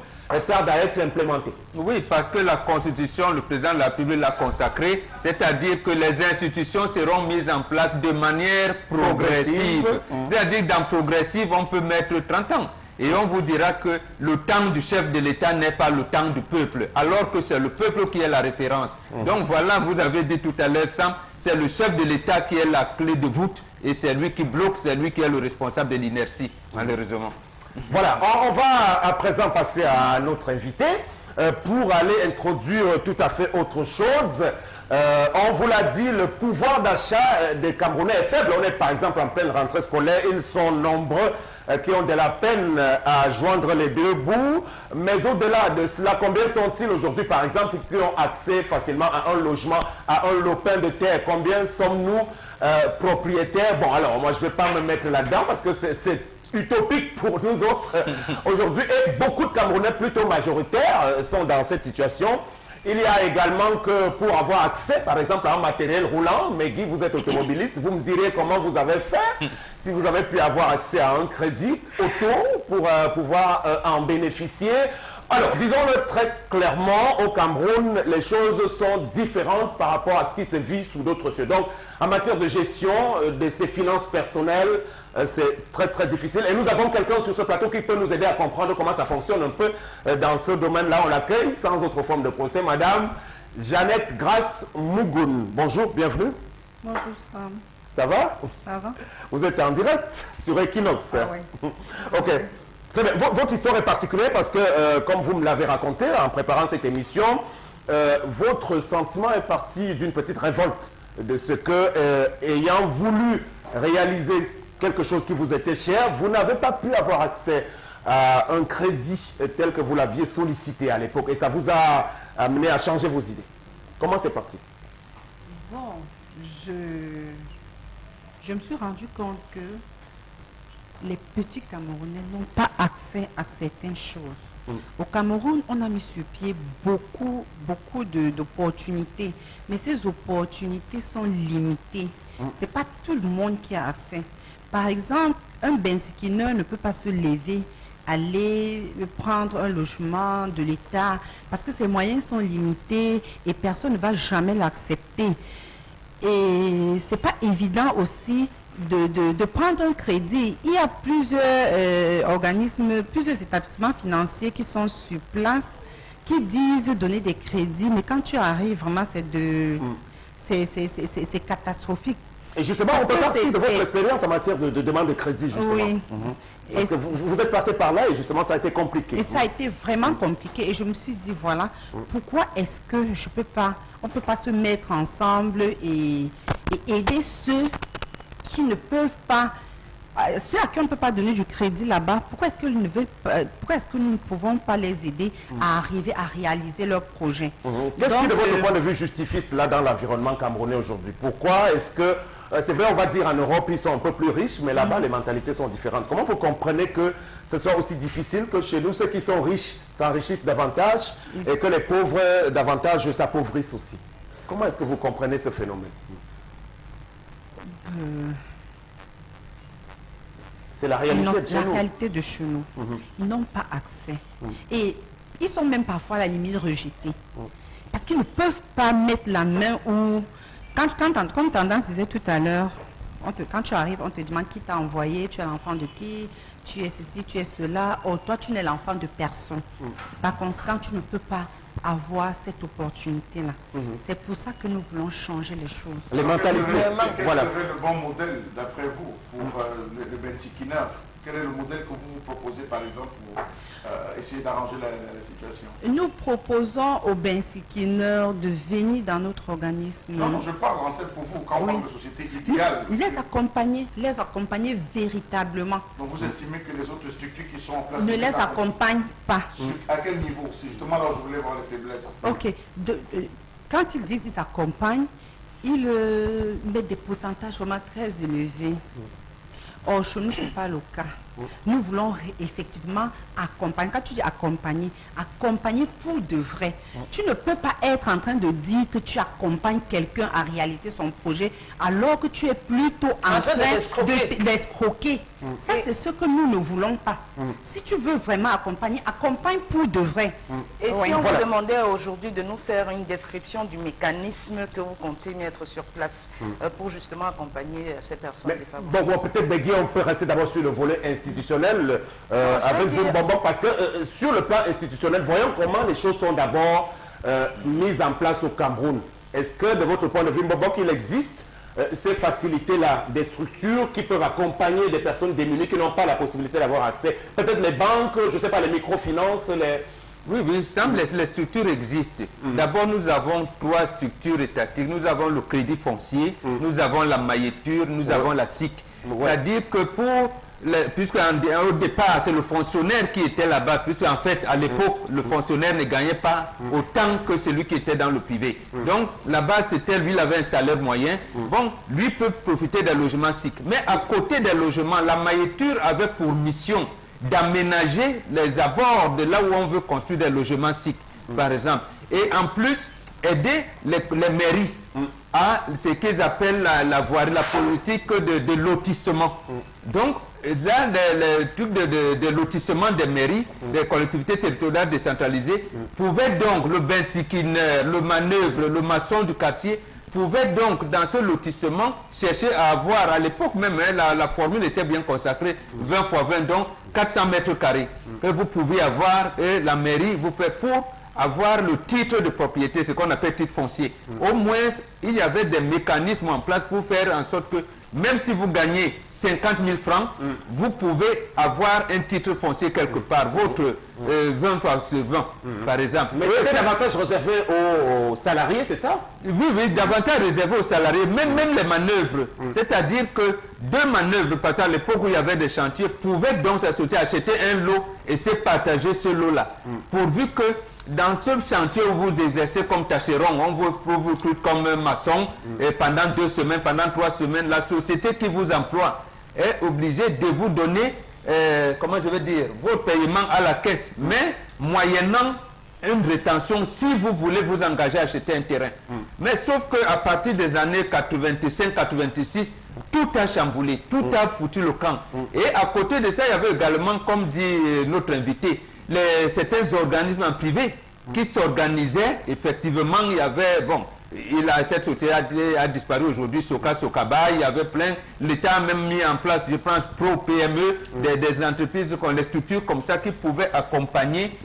tarde à être implémentée. Oui, parce que la Constitution, le président de la République l'a consacré, c'est-à-dire que les institutions seront mises en place de manière progressive. C'est-à-dire que dans progressive, on peut mettre 30 ans. Et on vous dira que le temps du chef de l'État n'est pas le temps du peuple, alors que c'est le peuple qui est la référence. Donc voilà, vous avez dit tout à l'heure, Sam, c'est le chef de l'État qui est la clé de voûte et c'est lui qui bloque, c'est lui qui est le responsable de l'inertie, malheureusement. Voilà, on va à présent passer à notre invité pour aller introduire tout à fait autre chose. On vous l'a dit, le pouvoir d'achat des Camerounais est faible. On est par exemple en pleine rentrée scolaire, ils sont nombreux qui ont de la peine à joindre les deux bouts. Mais au-delà de cela, combien sont-ils aujourd'hui par exemple qui ont accès facilement à un logement, à un lopin de terre? Combien sommes-nous propriétaires? Bon alors, moi je ne vais pas me mettre là-dedans parce que c'est utopique pour nous autres aujourd'hui. Et beaucoup de Camerounais plutôt majoritaires sont dans cette situation. Il y a également que pour avoir accès, par exemple, à un matériel roulant, mais Guy, vous êtes automobiliste, vous me direz comment vous avez fait, si vous avez pu avoir accès à un crédit auto pour pouvoir en bénéficier. Alors, disons-le très clairement, au Cameroun, les choses sont différentes par rapport à ce qui se vit sous d'autres cieux. Donc, en matière de gestion de ses finances personnelles, c'est très très difficile. Et nous avons quelqu'un sur ce plateau qui peut nous aider à comprendre comment ça fonctionne un peu dans ce domaine-là. On l'accueille sans autre forme de procès. Madame Jeannette Grace Mougoun. Bonjour, bienvenue. Bonjour Sam. Ça va? Ça va. Vous êtes en direct sur Equinox. Ah oui. Ok. Très bien. Votre histoire est particulière parce que, comme vous me l'avez raconté en préparant cette émission, votre sentiment est parti d'une petite révolte de ce que, ayant voulu réaliser quelque chose qui vous était cher, vous n'avez pas pu avoir accès à un crédit tel que vous l'aviez sollicité à l'époque et ça vous a amené à changer vos idées. Comment c'est parti? Bon, je me suis rendu compte que les petits Camerounais n'ont pas accès à certaines choses. Au Cameroun, on a mis sur pied beaucoup d'opportunités, mais ces opportunités sont limitées. C'est pas tout le monde qui a accès. Par exemple, un benzikineur ne peut pas se lever, aller prendre un logement de l'État parce que ses moyens sont limités et personne ne va jamais l'accepter. Et c'est pas évident aussi de prendre un crédit. Il y a plusieurs organismes, plusieurs établissements financiers qui sont sur place, qui disent donner des crédits, mais quand tu arrives, vraiment, c'est catastrophique. Et justement, on peut partir de votre expérience en matière de demande de crédit, justement. Oui. Parce que vous êtes passé par là et justement, ça a été compliqué. Et ça a été vraiment compliqué. Et je me suis dit, voilà, pourquoi est-ce que on ne peut pas se mettre ensemble et aider ceux qui ne peuvent pas, ceux à qui on ne peut pas donner du crédit là-bas, pourquoi est-ce que nous ne pouvons pas les aider à arriver à réaliser leurs projets? Qu'est-ce qui, de votre point de vue, justifie cela dans l'environnement camerounais aujourd'hui? Pourquoi est-ce que, c'est vrai, on va dire en Europe, ils sont un peu plus riches, mais là-bas, les mentalités sont différentes. Comment vous comprenez que ce soit aussi difficile que chez nous, ceux qui sont riches s'enrichissent davantage et que les pauvres, davantage, s'appauvrissent aussi? Comment est-ce que vous comprenez ce phénomène? C'est la réalité de chez nous. La réalité de chez nous. Ils n'ont pas accès. Et ils sont même parfois à la limite rejetés. Parce qu'ils ne peuvent pas mettre la main où... Comme Tendance disait tout à l'heure, quand tu arrives, on te demande qui t'a envoyé, tu es l'enfant de qui, tu es ceci, tu es cela. Oh, toi, tu n'es l'enfant de personne. Par conséquent, tu ne peux pas avoir cette opportunité-là. C'est pour ça que nous voulons changer les choses. Les mentalités. Quel serait le bon modèle, d'après vous, pour le Bensikineur? Quel est le modèle que vous proposez, par exemple, pour essayer d'arranger la situation? Nous proposons aux Bensikineurs de venir dans notre organisme. Non, je parle en tête pour vous, quand on parle de société idéale. Les accompagner véritablement. Donc vous estimez que les autres structures qui sont en place... Ne les accompagnent pas. À quel niveau? C'est justement là où je voulais voir les faiblesses. Ok. Quand ils disent qu'ils accompagnent, ils mettent des pourcentages vraiment très élevés. Or, chez nous, ce n'est pas le cas. Nous voulons effectivement accompagner. Quand tu dis accompagner, accompagner pour de vrai. Tu ne peux pas être en train de dire que tu accompagnes quelqu'un à réaliser son projet alors que tu es plutôt en train de l'escroquer. Ça, c'est ce que nous ne voulons pas. Si tu veux vraiment accompagner, accompagne pour de vrai. Et si on vous demandait aujourd'hui de nous faire une description du mécanisme que vous comptez mettre sur place pour justement accompagner ces personnes défavorisées. Bon, peut-être, Begui, on peut rester d'abord sur le volet institutionnel avec Zoom Bonbon, parce que sur le plan institutionnel, voyons comment les choses sont d'abord mises en place au Cameroun. Est-ce que, de votre point de vue, Bonbon, qu'il existe ces facilités-là, des structures qui peuvent accompagner des personnes démunies qui n'ont pas la possibilité d'avoir accès? Peut-être les banques, je ne sais pas, les microfinances, les... Oui, il semble que les structures existent. D'abord, nous avons 3 structures étatiques. Nous avons le crédit foncier, nous avons la mailletture, nous avons la SIC. C'est-à-dire que puisqu'au départ, c'est le fonctionnaire qui était là-bas, puisqu'en fait, à l'époque, le fonctionnaire ne gagnait pas autant que celui qui était dans le privé. Donc, là-bas, c'était lui, il avait un salaire moyen. Bon, lui peut profiter des logements SIC. Mais à côté des logements, la mailletture avait pour mission d'aménager les abords de là où on veut construire des logements SIC, par exemple. Et en plus, aider les mairies à ce qu'ils appellent la voirie, la politique de lotissement. Donc, là, le truc de lotissement des mairies, des collectivités territoriales décentralisées, pouvait donc, le bensikineur, le manœuvre, le maçon du quartier, pouvait donc, dans ce lotissement, chercher à avoir, à l'époque même, la formule était bien consacrée, 20 x 20, donc 400 mètres carrés, que vous pouvez avoir, et la mairie vous fait pour avoir le titre de propriété, ce qu'on appelle titre foncier. Au moins, il y avait des mécanismes en place pour faire en sorte que, même si vous gagnez 50 000 francs, vous pouvez avoir un titre foncier quelque part, votre 20 fois sur 20, par exemple. Mais c'est davantage réservé aux salariés, c'est ça? Oui, davantage réservé aux salariés, même les manœuvres. C'est-à-dire que 2 manœuvres, parce qu'à l'époque où il y avait des chantiers, pouvaient donc s'associer, acheter un lot et se partager ce lot-là. Pourvu que dans ce chantier où vous exercez comme tâcheron, on vous recrute comme maçon, et pendant 2 semaines, pendant 3 semaines, la société qui vous emploie est obligée de vous donner, comment je vais dire, vos paiements à la caisse, mais moyennant une rétention si vous voulez vous engager à acheter un terrain. Mais sauf qu'à partir des années 85-86, tout a chamboulé, tout a foutu le camp. Et à côté de ça, il y avait également, comme dit notre invité, certains organismes en privé qui s'organisaient. Effectivement, il y avait, bon, cette société a disparu aujourd'hui, Soka Sokaba, il y avait plein, l'État a même mis en place, je pense, pro-PME, des entreprises, des structures comme ça qui pouvaient accompagner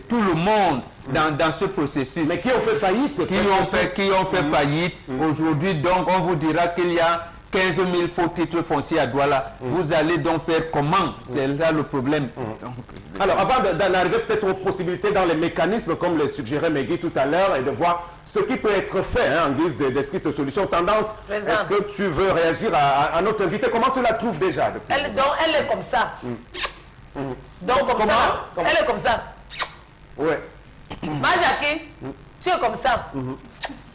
tout le monde dans ce processus. Mais qui ont fait faillite. Qui ont fait faillite. Aujourd'hui, donc, on vous dira qu'il y a 15 000 faux titres fonciers à Douala. Vous allez donc faire comment? C'est là le problème. Alors, avant d'en arriver peut-être aux possibilités dans les mécanismes, comme le suggérait Megui tout à l'heure, et de voir ce qui peut être fait en guise d'esquisse de solution. Tendance, est-ce que tu veux réagir à notre invité? Comment tu la trouves déjà elle est comme ça. Donc, comme ça, elle est comme ça. Ouais. Ma Jackie, tu es comme ça.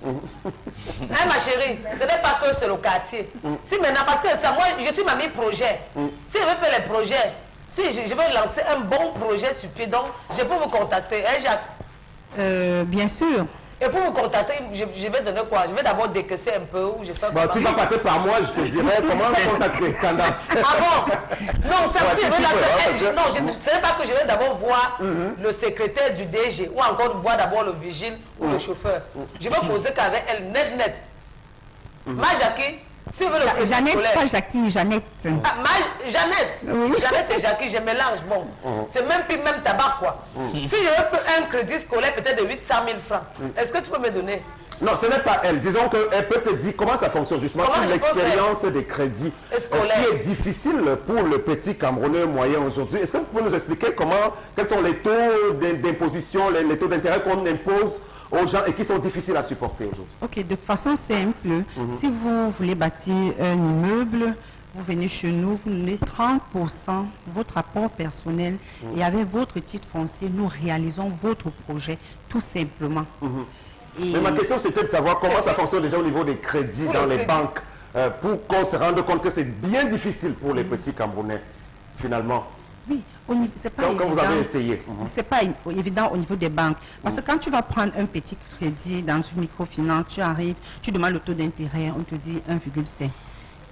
Hein, ma chérie, ce n'est pas que c'est le quartier. Si maintenant, parce que ça, moi, je suis mamie projet. Si je veux faire les projets, si je veux lancer un bon projet sur pied, donc je peux vous contacter. Hein, Jacques? Bien sûr. Et pour vous contacter, je vais donner quoi? Je vais d'abord décaisser un peu. Ou je fais bon, tu vas passer par moi, je te dirai comment contacter. Ah bon? Non, ça aussi, non, ce n'est pas que je vais d'abord voir le secrétaire du DG ou encore voir d'abord le vigile ou le chauffeur. Je vais poser qu'avec elle, net. Ma Jackie, si vous le Jeannette, pas Jackie, Jeannette. Ah, Jeannette. Oui. Jeannette et Jackie, je mélange. Bon, c'est même tabac, quoi. Si je veux un crédit scolaire peut-être de 800 000 francs, est-ce que tu peux me donner? Non, ce n'est pas elle. Disons qu'elle peut te dire comment ça fonctionne justement sur l'expérience des crédits qui est difficile pour le petit Camerounais moyen aujourd'hui. Est-ce que vous pouvez nous expliquer quels sont les taux d'imposition, les taux d'intérêt qu'on impose aux gens et qui sont difficiles à supporter aujourd'hui? Ok, de façon simple, si vous voulez bâtir un immeuble, vous venez chez nous, vous donnez 30% votre apport personnel et avec votre titre foncier, nous réalisons votre projet tout simplement. Mais ma question c'était de savoir comment ça fonctionne déjà au niveau des crédits dans les banques pour qu'on se rende compte que c'est bien difficile pour les petits Camerounais finalement. Oui, c'est pas évident. Quand vous avez essayé. C'est pas évident au niveau des banques. Parce que quand tu vas prendre un petit crédit dans une microfinance, tu arrives, tu demandes le taux d'intérêt, on te dit 1,5.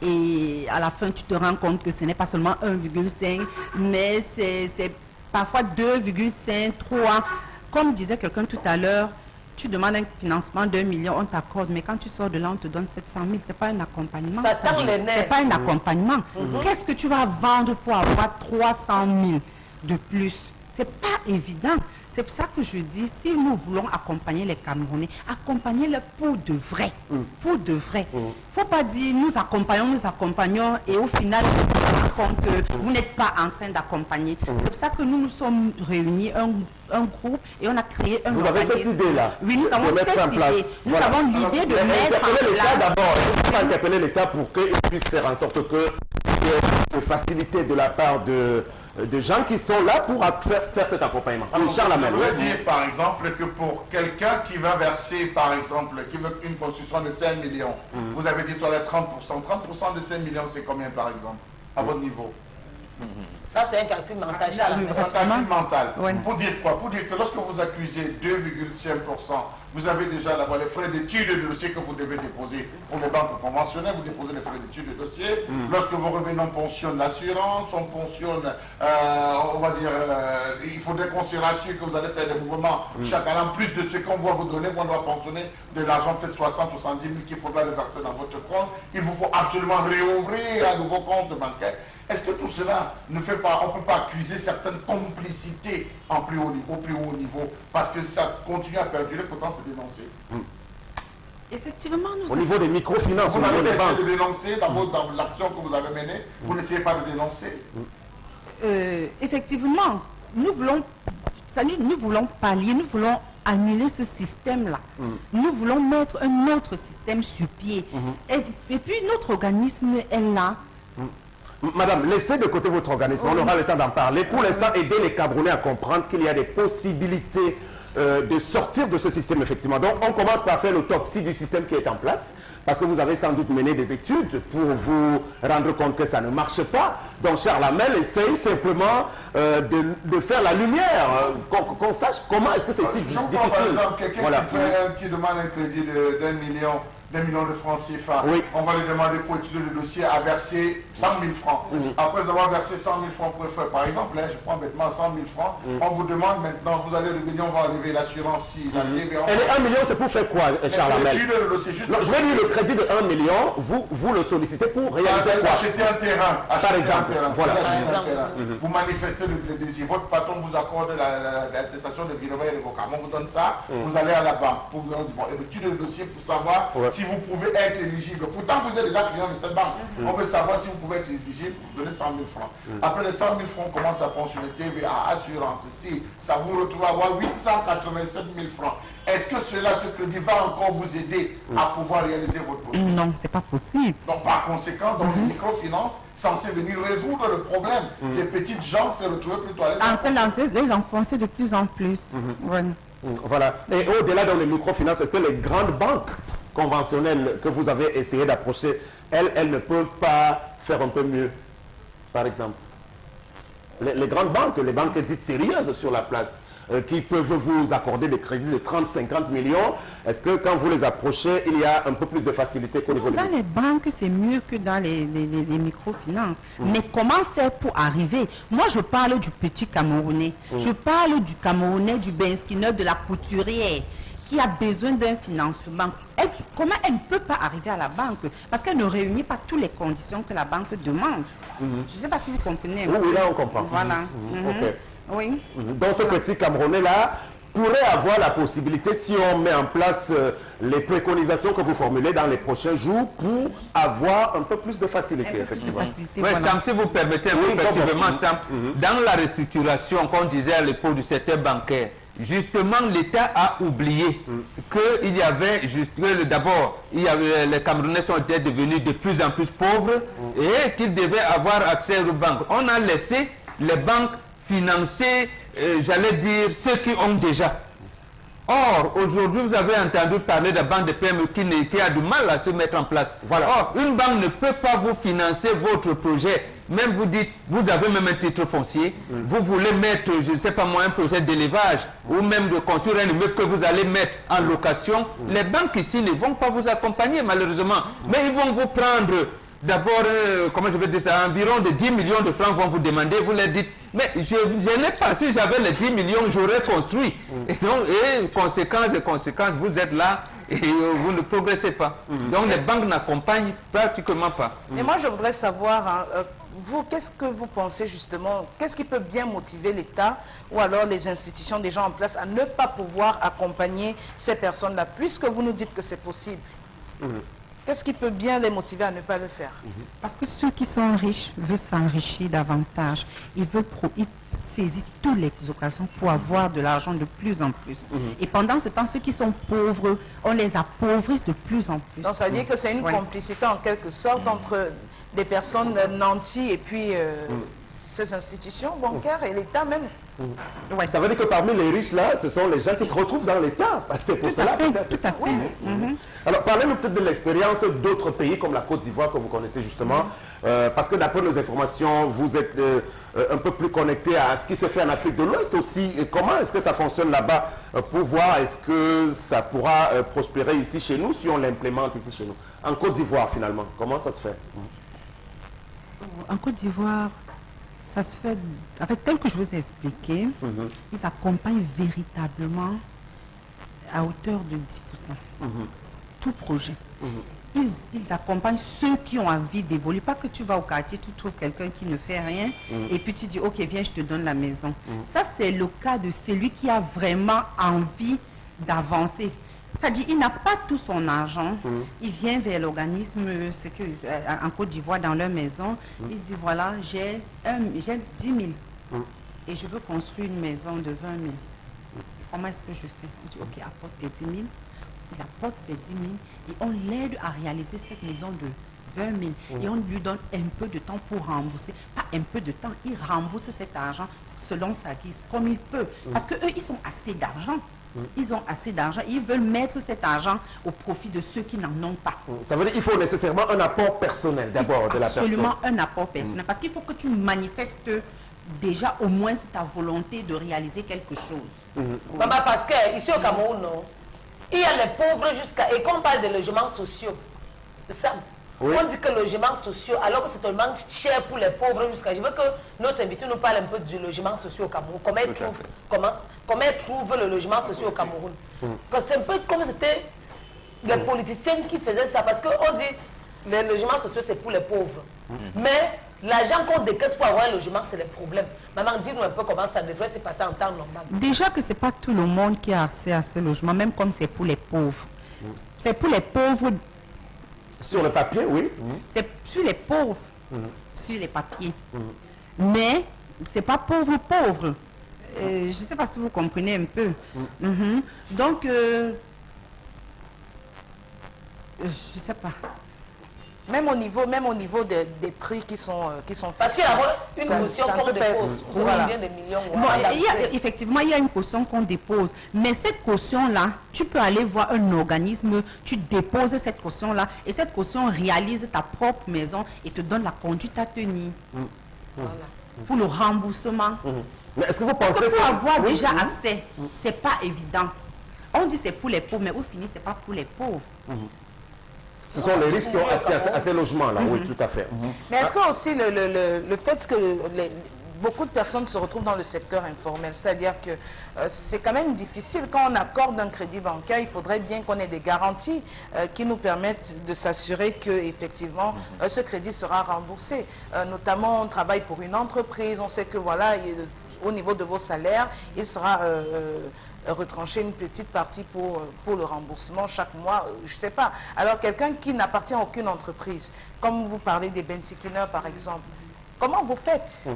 Et à la fin, tu te rends compte que ce n'est pas seulement 1,5, mais c'est parfois 2,5, 3. Comme disait quelqu'un tout à l'heure, tu demandes un financement d'1 million, on t'accorde, mais quand tu sors de là, on te donne 700 000. Ce n'est pas un accompagnement. Ça tend les nerfs. Ce n'est pas un accompagnement. Qu'est-ce que tu vas vendre pour avoir 300 000 de plus? Ce n'est pas évident. C'est pour ça que je dis, si nous voulons accompagner les Camerounais, accompagnez-les pour de vrai. Pour de vrai. Il ne faut pas dire nous accompagnons et au final, vous vous rendez compte que vous n'êtes pas en train d'accompagner. C'est pour ça que nous nous sommes réunis, un groupe, et on a créé un organisme. Vous avez cette idée-là? Oui, nous avons cette idée. Nous avons l'idée de mettre en place. D'abord, il faut interpeller l'État pour qu'il puisse faire en sorte que de faciliter de la part de gens qui sont là pour faire cet accompagnement. Charles Amel, je veux dire par exemple que pour quelqu'un qui va verser, par exemple, qui veut une construction de 5 millions, vous avez dit toi les 30%. 30% de 5 millions, c'est combien par exemple, à votre niveau? Ça, c'est un calcul mental. Un calcul mental. Ouais. Pour dire quoi? Pour dire que lorsque vous accusez 2,5%, vous avez déjà là-bas les frais d'études de dossier que vous devez déposer. Pour les banques conventionnelles, vous déposez les frais d'études de dossier. Lorsque vos revenus, on pensionne l'assurance, on pensionne, on va dire, il faudrait qu'on se rassure que vous allez faire des mouvements chaque année. En plus de ce qu'on va vous donner, on doit pensionner de l'argent, peut-être 60, 70 000 qu'il faudra le verser dans votre compte. Il vous faut absolument réouvrir un nouveau compte bancaire. Est-ce que tout cela ne fait pas, on ne peut pas accuser certaines complicités au plus haut niveau, parce que ça continue à perdurer, pourtant c'est dénoncé. Effectivement, au niveau des microfinances, vous avez essayé de dénoncer dans l'action que vous avez menée, vous n'essayez pas de dénoncer. Effectivement, nous voulons pallier, nous voulons annuler ce système-là. Nous voulons mettre un autre système sur pied. Et puis notre organisme est là. Madame, laissez de côté votre organisme, on aura le temps d'en parler. Pour l'instant, aider les Camerounais à comprendre qu'il y a des possibilités de sortir de ce système, effectivement. Donc, on commence par faire l'autopsie du système qui est en place, parce que vous avez sans doute mené des études pour vous rendre compte que ça ne marche pas. Donc Charles Hamel essaye simplement de faire la lumière, qu'on sache comment est-ce que c'est si difficile. Je prends par exemple quelqu'un qui demande un crédit d'1 million. D'un million de francs CFA, oui. On va lui demander pour étudier le dossier à verser 100 000 francs. Après avoir versé 100 000 francs pour faire, par exemple, je prends maintenant 100 000 francs, on vous demande maintenant, vous allez revenir, on va enlever l'assurance si, la TVA. Et les 1 million, c'est pour faire quoi, Charles Hamel? Le dossier, juste non, je vais dire le crédit de 1 million, vous le sollicitez pour réaliser quoi? Acheter un terrain. Par exemple, voilà. Vous manifestez le désir. Votre patron vous accorde l'attestation de virement irrévocable. On vous donne ça, vous allez à la banque pour vous dire, bon, étudier le dossier pour savoir si vous pouvez être éligible. Pourtant, vous êtes déjà client de cette banque. On veut savoir si vous pouvez être éligible pour donner 100 000 francs. Après les 100 000 francs, on commence à pensionner TVA, assurance. Si ça vous retrouve à avoir 887 000 francs, est-ce que ce crédit va encore vous aider à pouvoir réaliser votre projet? Non, c'est pas possible. Donc, par conséquent, dans les microfinances, censées venir résoudre le problème, les petites gens se retrouvent plutôt à l'aise. Les enfoncer de plus en plus. Voilà. Et au-delà dans les microfinances, est-ce que les grandes banques conventionnelles que vous avez essayé d'approcher, elles ne peuvent pas faire un peu mieux, par exemple? Les grandes banques, les banques dites sérieuses sur la place, qui peuvent vous accorder des crédits de 30-50 millions, est-ce que quand vous les approchez, il y a un peu plus de facilité qu'au niveau des banques? Dans les banques, c'est mieux que dans les microfinances. Mais comment faire pour arriver? Moi, je parle du petit Camerounais. Je parle du Camerounais, du Benskineur, de la couturière, qui a besoin d'un financement. Comment elle ne peut pas arriver à la banque? Parce qu'elle ne réunit pas toutes les conditions que la banque demande. Je ne sais pas si vous comprenez. Oui, là, on comprend. Voilà. Ok. Oui. Donc, ce petit Camerounais-là pourrait avoir la possibilité, si on met en place les préconisations que vous formulez dans les prochains jours, pour avoir un peu plus de facilité, effectivement. Oui, Sam, si vous permettez, effectivement, Sam, dans la restructuration, qu'on disait à l'époque du secteur bancaire, justement, l'État a oublié qu'il y avait, d'abord, les Camerounais sont devenus de plus en plus pauvres et qu'ils devaient avoir accès aux banques. On a laissé les banques financer, j'allais dire, ceux qui ont déjà. Or, aujourd'hui, vous avez entendu parler de la banque de PME qui a du mal à se mettre en place. Voilà. Or, une banque ne peut pas vous financer votre projet. Même vous dites, vous avez même un titre foncier, vous voulez mettre, je ne sais pas moi, un projet d'élevage, ou même de construire un immeuble que vous allez mettre en location. Les banques ici ne vont pas vous accompagner, malheureusement. Mais ils vont vous prendre, d'abord, comment je vais dire ça, environ de 10 millions de francs vont vous demander, vous leur dites, mais je n'ai pas, si j'avais les 10 millions, j'aurais construit. Et donc, conséquences, vous êtes là et vous ne progressez pas. Donc les banques n'accompagnent pratiquement pas. Mais moi, je voudrais savoir, vous, qu'est-ce que vous pensez justement, qu'est-ce qui peut bien motiver l'État ou alors les institutions déjà en place à ne pas pouvoir accompagner ces personnes-là, puisque vous nous dites que c'est possible? Qu'est-ce qui peut bien les motiver à ne pas le faire? Parce que ceux qui sont riches veulent s'enrichir davantage. Ils saisissent toutes les occasions pour avoir de l'argent de plus en plus. Et pendant ce temps, ceux qui sont pauvres, on les appauvrit de plus en plus. Donc ça veut dire que c'est une complicité en quelque sorte entre des personnes nantis et puis ces institutions bancaires et l'État même. Ça veut dire que parmi les riches là, ce sont les gens qui se retrouvent dans l'État. C'est pour cela peut-être. Alors parlez-nous peut-être de l'expérience d'autres pays comme la Côte d'Ivoire que vous connaissez justement, parce que d'après nos informations, vous êtes un peu plus connecté à ce qui se fait en Afrique de l'Ouest aussi. Et comment est-ce que ça fonctionne là-bas pour voir est-ce que ça pourra prospérer ici chez nous si on l'implémente ici chez nous? En Côte d'Ivoire finalement, comment ça se fait? En Côte d'Ivoire, ça se fait, en fait, tel que je vous ai expliqué, ils accompagnent véritablement à hauteur de 10%. Tout projet. Ils accompagnent ceux qui ont envie d'évoluer. Pas que tu vas au quartier, tu trouves quelqu'un qui ne fait rien et puis tu dis, ok, viens, je te donne la maison. Ça, c'est le cas de celui qui a vraiment envie d'avancer. C'est-à-dire, il n'a pas tout son argent. Il vient vers l'organisme en Côte d'Ivoire, dans leur maison. Il dit, voilà, j'ai 10 000 et je veux construire une maison de 20 000. Comment est-ce que je fais? Il dit, ok, apporte tes 10 000. Il apporte ses 10 000 et on l'aide à réaliser cette maison de 20 000. Et on lui donne un peu de temps pour rembourser. Pas un peu de temps, il rembourse cet argent selon sa guise, comme il peut. Parce qu'eux, ils ont assez d'argent. Ils ont assez d'argent. Ils veulent mettre cet argent au profit de ceux qui n'en ont pas. Ça veut dire qu'il faut nécessairement un apport personnel d'abord de la personne. Absolument un apport personnel. Parce qu'il faut que tu manifestes déjà au moins ta volonté de réaliser quelque chose. Maman, parce que ici au Cameroun, non, il y a les pauvres jusqu'à... Et quand on parle de logements sociaux, ça, on dit que logements sociaux, alors que c'est tellement cher pour les pauvres jusqu'à... Je veux que notre invité nous parle un peu du logement social au Cameroun. Comment ils trouvent le logement social au Cameroun. C'est un peu comme c'était les politiciens qui faisaient ça. Parce qu'on dit les logements sociaux, c'est pour les pauvres. Mais l'argent qu'on décaisse pour avoir un logement, c'est le problème. Maman, dis-nous un peu comment ça devrait se passer en temps normal. Déjà que ce n'est pas tout le monde qui a accès à ce logement, même comme c'est pour les pauvres. C'est pour les pauvres. Sur le papier, oui. C'est sur les pauvres, sur les papiers. Mais ce n'est pas pauvre. Je ne sais pas si vous comprenez un peu. Donc, je ne sais pas. Même au niveau des prix qui sont parce qu'il y a une caution qu'on dépose. Combien de millions effectivement, il y a une caution qu'on dépose. Mais cette caution-là, tu peux aller voir un organisme, tu déposes cette caution-là et cette caution réalise ta propre maison et te donne la conduite à tenir. Voilà. Pour le remboursement. Mais est-ce que vous pensez que pour avoir déjà accès, c'est pas évident. On dit c'est pour les pauvres, mais au final, c'est pas pour les pauvres. Ce sont les risques qui ont accès à ces logements-là, oui, tout à fait. Mais est-ce que aussi le fait que beaucoup de personnes se retrouvent dans le secteur informel, c'est-à-dire que c'est quand même difficile, quand on accorde un crédit bancaire, il faudrait bien qu'on ait des garanties qui nous permettent de s'assurer que effectivement ce crédit sera remboursé. Notamment, on travaille pour une entreprise, on sait que voilà, au niveau de vos salaires, il sera retrancher une petite partie pour le remboursement chaque mois, je ne sais pas. Alors quelqu'un qui n'appartient à aucune entreprise, comme vous parlez des bensikineurs par exemple, comment vous faites?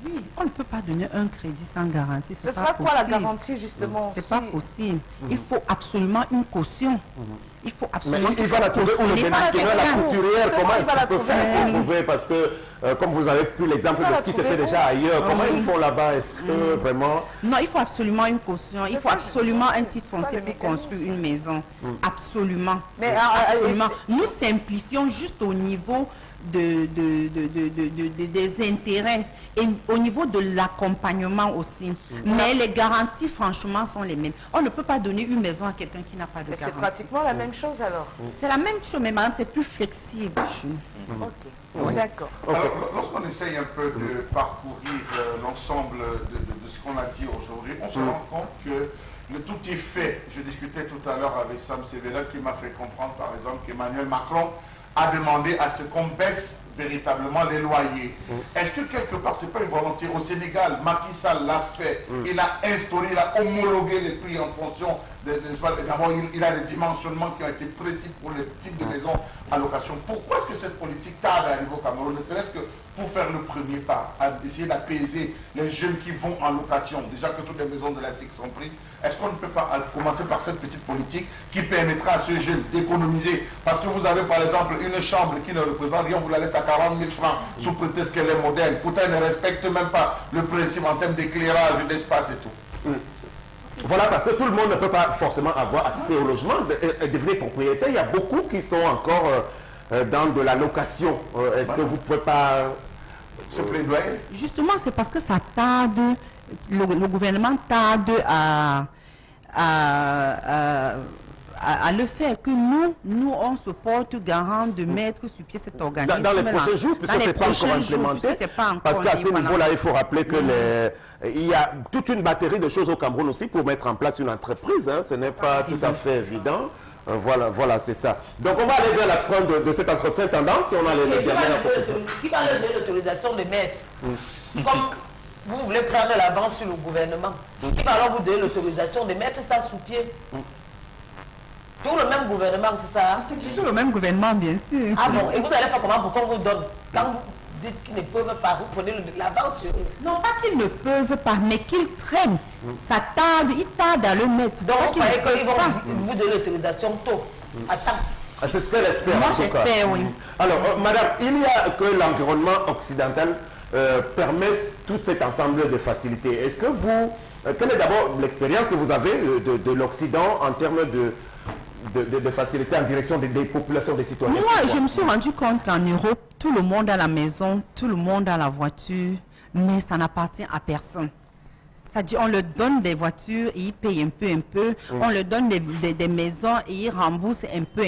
Oui, on ne peut pas donner un crédit sans garantie. Ce sera quoi la garantie justement? C'est pas possible. Il faut absolument une caution. Il faut absolument. Mais il va la trouver où le bensikineur, la couturière, comment est-ce qu'il peut faire pour trouver? Parce que comme vous avez pris l'exemple de ce qui se fait déjà ailleurs, comment ils font là-bas? Est-ce que vraiment... Non, il faut absolument une caution. Il faut absolument un titre foncier pour construire une maison. Absolument. Mais absolument. Nous simplifions juste au niveau des intérêts et au niveau de l'accompagnement aussi. Mais les garanties, franchement, sont les mêmes. On ne peut pas donner une maison à quelqu'un qui n'a pas de garantie. C'est pratiquement la même chose alors. C'est la même chose, mais madame, c'est plus flexible. Ok, d'accord. Lorsqu'on essaye un peu de parcourir l'ensemble de ce qu'on a dit aujourd'hui, on se rend compte que le tout est fait. Je discutais tout à l'heure avec Sam Severa qui m'a fait comprendre, par exemple, qu'Emmanuel Macron a demandé à ce qu'on baisse véritablement les loyers. Est-ce que quelque part, c'est pas une volonté? Au Sénégal, Macky Sall l'a fait. Il a instauré, il a homologué les prix en fonction d'abord, il a des dimensionnements qui ont été précis pour les types de maisons à location. Pourquoi est-ce que cette politique tarde à arriver au Cameroun? Ne serait-ce que pour faire le premier pas, à essayer d'apaiser les jeunes qui vont en location. Déjà que toutes les maisons de la SIC sont prises. Est-ce qu'on ne peut pas commencer par cette petite politique qui permettra à ce jeune d'économiser? Parce que vous avez par exemple une chambre qui ne représente rien, vous la laissez à 40 000 francs sous prétexte qu'elle est moderne. Pourtant, elle ne respecte même pas le principe en termes d'éclairage, d'espace et tout. Voilà, parce que tout le monde ne peut pas forcément avoir accès au logement, devenir propriétaire. Il y a beaucoup qui sont encore dans de la location. Est-ce que vous ne pouvez pas se plaidoyer? Justement, c'est parce que ça tarde, le gouvernement tarde à le faire, que nous, on se porte garant de mettre sur pied cet organisme. Dans les prochains jours, puisque ce n'est pas encore implémenté. Parce qu'à ce niveau-là, il faut rappeler que il y a toute une batterie de choses au Cameroun aussi pour mettre en place une entreprise. Hein. Ce n'est pas tout à fait évident. Voilà, c'est ça. Donc on va aller vers la fin de cet entretien tendance et on a les dernières propositions. Qui va leur donner l'autorisation de mettre comme vous voulez prendre l'avance sur le gouvernement, qui va alors vous donner l'autorisation de mettre ça sous pied? Tout le même gouvernement, c'est ça? Toujours le même gouvernement, bien sûr. Ah bon, et vous allez faire comment pour qu'on vous donne? Quand vous dites qu'ils ne peuvent pas, vous prenez l'avance sur eux. Non, pas qu'ils ne peuvent pas, mais qu'ils traînent. Ça tarde, ils tardent à le mettre. Donc vous croyez qu'ils vont vous donner l'autorisation tôt? Attends. C'est ce qu'elle espère. Moi, j'espère, oui. Alors, madame, il y a que l'environnement occidental permet tout cet ensemble de facilités. Est-ce que vous Quelle est d'abord l'expérience que vous avez de l'Occident en termes de facilité en direction des populations, des citoyens? Moi, je me suis rendu compte qu'en Europe, tout le monde a la maison, tout le monde a la voiture, mais ça n'appartient à personne. C'est-à-dire, on leur donne des voitures et ils payent un peu. On leur donne des maisons et ils remboursent un peu.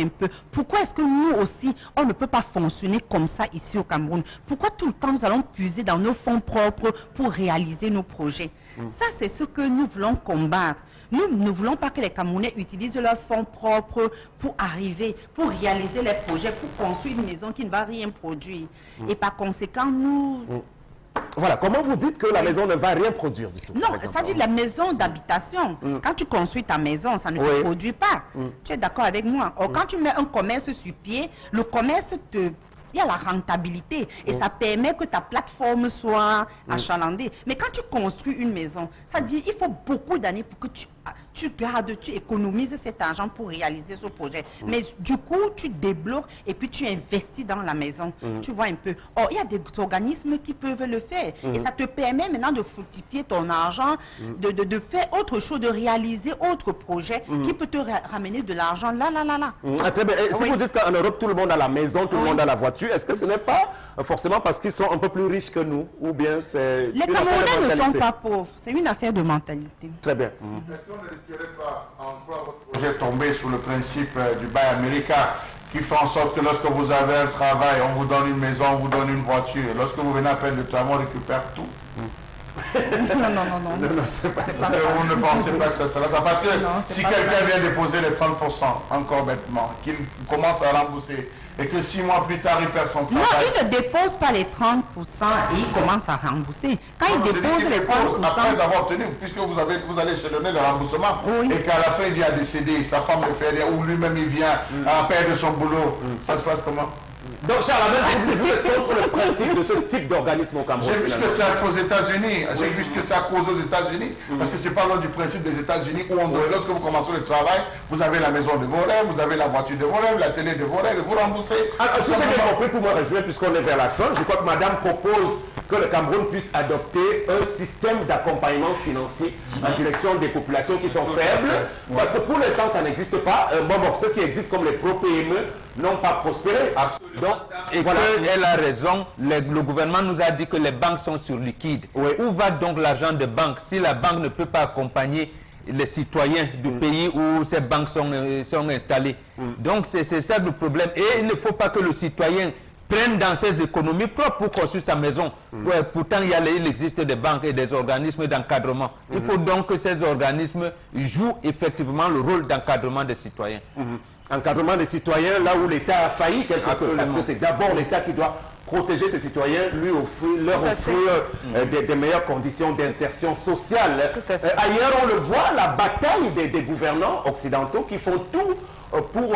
Pourquoi est-ce que nous aussi, on ne peut pas fonctionner comme ça ici au Cameroun? Pourquoi tout le temps nous allons puiser dans nos fonds propres pour réaliser nos projets? Ça, c'est ce que nous voulons combattre. Nous ne voulons pas que les Camerounais utilisent leurs fonds propres pour arriver, pour réaliser les projets, pour construire une maison qui ne va rien produire. Et par conséquent, nous... Voilà, comment vous dites que la maison ne va rien produire du tout? Non, ça dit la maison d'habitation. Quand tu construis ta maison, ça ne te produit pas. Tu es d'accord avec moi? Or, quand tu mets un commerce sur pied, le commerce il y a la rentabilité et ça permet que ta plateforme soit achalandée. Mais quand tu construis une maison, ça dit il faut beaucoup d'années pour que tu gardes, tu économises cet argent pour réaliser ce projet. Mais du coup, tu débloques et puis tu investis dans la maison. Tu vois un peu. Or, il y a des organismes qui peuvent le faire. Et ça te permet maintenant de fructifier ton argent, de faire autre chose, de réaliser autre projet qui peut te ramener de l'argent là. Très bien. Et si vous dites qu'en Europe, tout le monde a la maison, tout le monde a la voiture, est-ce que ce n'est pas forcément parce qu'ils sont un peu plus riches que nous? Ou bien c'est... Les Camerounais ne sont pas pauvres. C'est une affaire de mentalité. Très bien. Est-ce qu'on ne risquerait pas, en quoi votre projet tomber sous le principe du Buy America, qui fait en sorte que lorsque vous avez un travail, on vous donne une maison, on vous donne une voiture, et lorsque vous venez à peine de travail, on récupère tout? Non, c'est pas ça. Vous ne pensez pas que ça sera ça? Parce que si quelqu'un vient déposer les 30%, encore bêtement, qu'il commence à rembourser, et que 6 mois plus tard, il perd son travail. Non, il ne dépose pas les 30% et il commence à rembourser. Quand il dépose les 30%... Après avoir obtenu, puisque vous allez échelonner le remboursement, et qu'à la fin, il vient décéder, sa femme le fait, ou lui-même, il vient à perdre son boulot, ça se passe comment? Donc, Charles, vous êtes contre le principe de ce type d'organisme au Cameroun? J'ai vu ce que ça aux États-Unis. J'ai vu ce que ça cause aux États-Unis. Parce que c'est pas loin du principe des États-Unis où lorsque vous commencez le travail, vous avez la maison de vos rêves, vous avez la voiture de vos rêves, la télé de vos rêves, et vous remboursez. Alors, si j'ai bien compris, pour me résumer, puisqu'on est vers la fin, je crois que Madame propose que le Cameroun puisse adopter un système d'accompagnement financier en direction des populations qui sont faibles. Parce que pour l'instant, ça n'existe pas. Bon, ceux qui existent comme les pro-PME n'ont pas prospéré. Absolument. Donc, et voilà. Elle a raison. Le gouvernement nous a dit que les banques sont sur liquide. Où va donc l'argent de banque si la banque ne peut pas accompagner les citoyens du pays où ces banques sont installées? Donc, c'est ça le problème. Et il ne faut pas que le citoyen prenne dans ses économies propres pour construire sa maison. Pourtant, il existe des banques et des organismes d'encadrement. Il faut donc que ces organismes jouent effectivement le rôle d'encadrement des citoyens. Encadrement des citoyens là où l'État a failli quelque peu. Parce que c'est d'abord l'État qui doit protéger ses citoyens, leur offrir des meilleures conditions d'insertion sociale. Ailleurs, on le voit, la bataille des gouvernants occidentaux qui font tout pour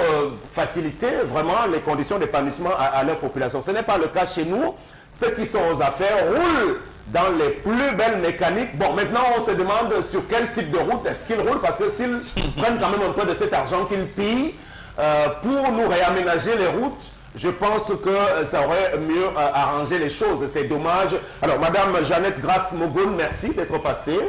faciliter vraiment les conditions d'épanouissement à leur population. Ce n'est pas le cas chez nous. Ceux qui sont aux affaires roulent dans les plus belles mécaniques. Bon, maintenant, on se demande sur quel type de route est-ce qu'ils roulent, parce que s'ils prennent quand même un peu de cet argent qu'ils pillent pour nous réaménager les routes, je pense que ça aurait mieux arrangé les choses. C'est dommage. Alors, Madame Jeannette Grasse-Mogoun, merci d'être passée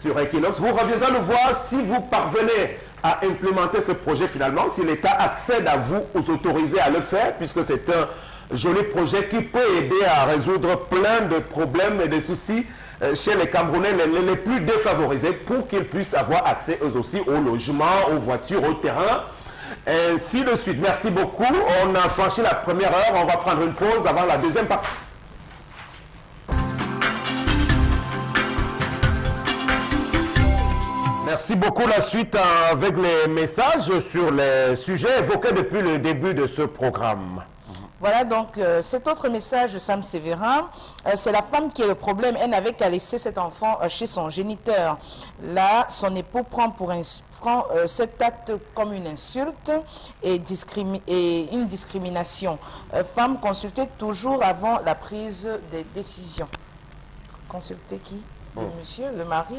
sur Equinox. Vous reviendrez le voir si vous parvenez à implémenter ce projet finalement, si l'État accède à vous ou t'autoriser à le faire, puisque c'est un joli projet qui peut aider à résoudre plein de problèmes et de soucis chez les Camerounais les plus défavorisés pour qu'ils puissent avoir accès eux aussi au logement, aux voitures, au terrain. Ainsi de suite. Merci beaucoup. On a franchi la première heure. On va prendre une pause avant la deuxième partie. Merci beaucoup. La suite avec les messages sur les sujets évoqués depuis le début de ce programme. Voilà donc cet autre message de Sam Sévérin, c'est la femme qui est le problème. Elle n'avait qu'à laisser cet enfant chez son géniteur. Là, son époux prend cet acte comme une insulte et une discrimination. Femme, consultez toujours avant la prise des décisions. Consultez qui? Le monsieur, le mari?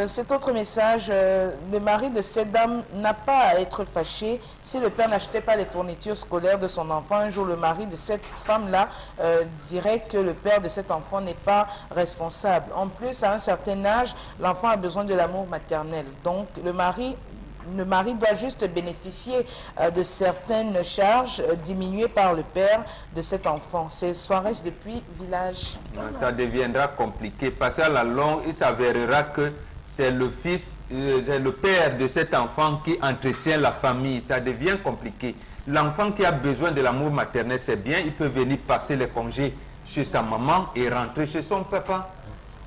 Cet autre message, le mari de cette dame n'a pas à être fâché si le père n'achetait pas les fournitures scolaires de son enfant. Un jour, le mari de cette femme-là dirait que le père de cet enfant n'est pas responsable. En plus, à un certain âge, l'enfant a besoin de l'amour maternel. Donc, le mari doit juste bénéficier de certaines charges diminuées par le père de cet enfant. C'est Suarez depuis Village. Ça deviendra compliqué parce qu'à la longue, il s'avérera que c'est le fils, c'est le père de cet enfant qui entretient la famille. Ça devient compliqué. L'enfant qui a besoin de l'amour maternel, c'est bien, il peut venir passer les congés chez sa maman et rentrer chez son papa.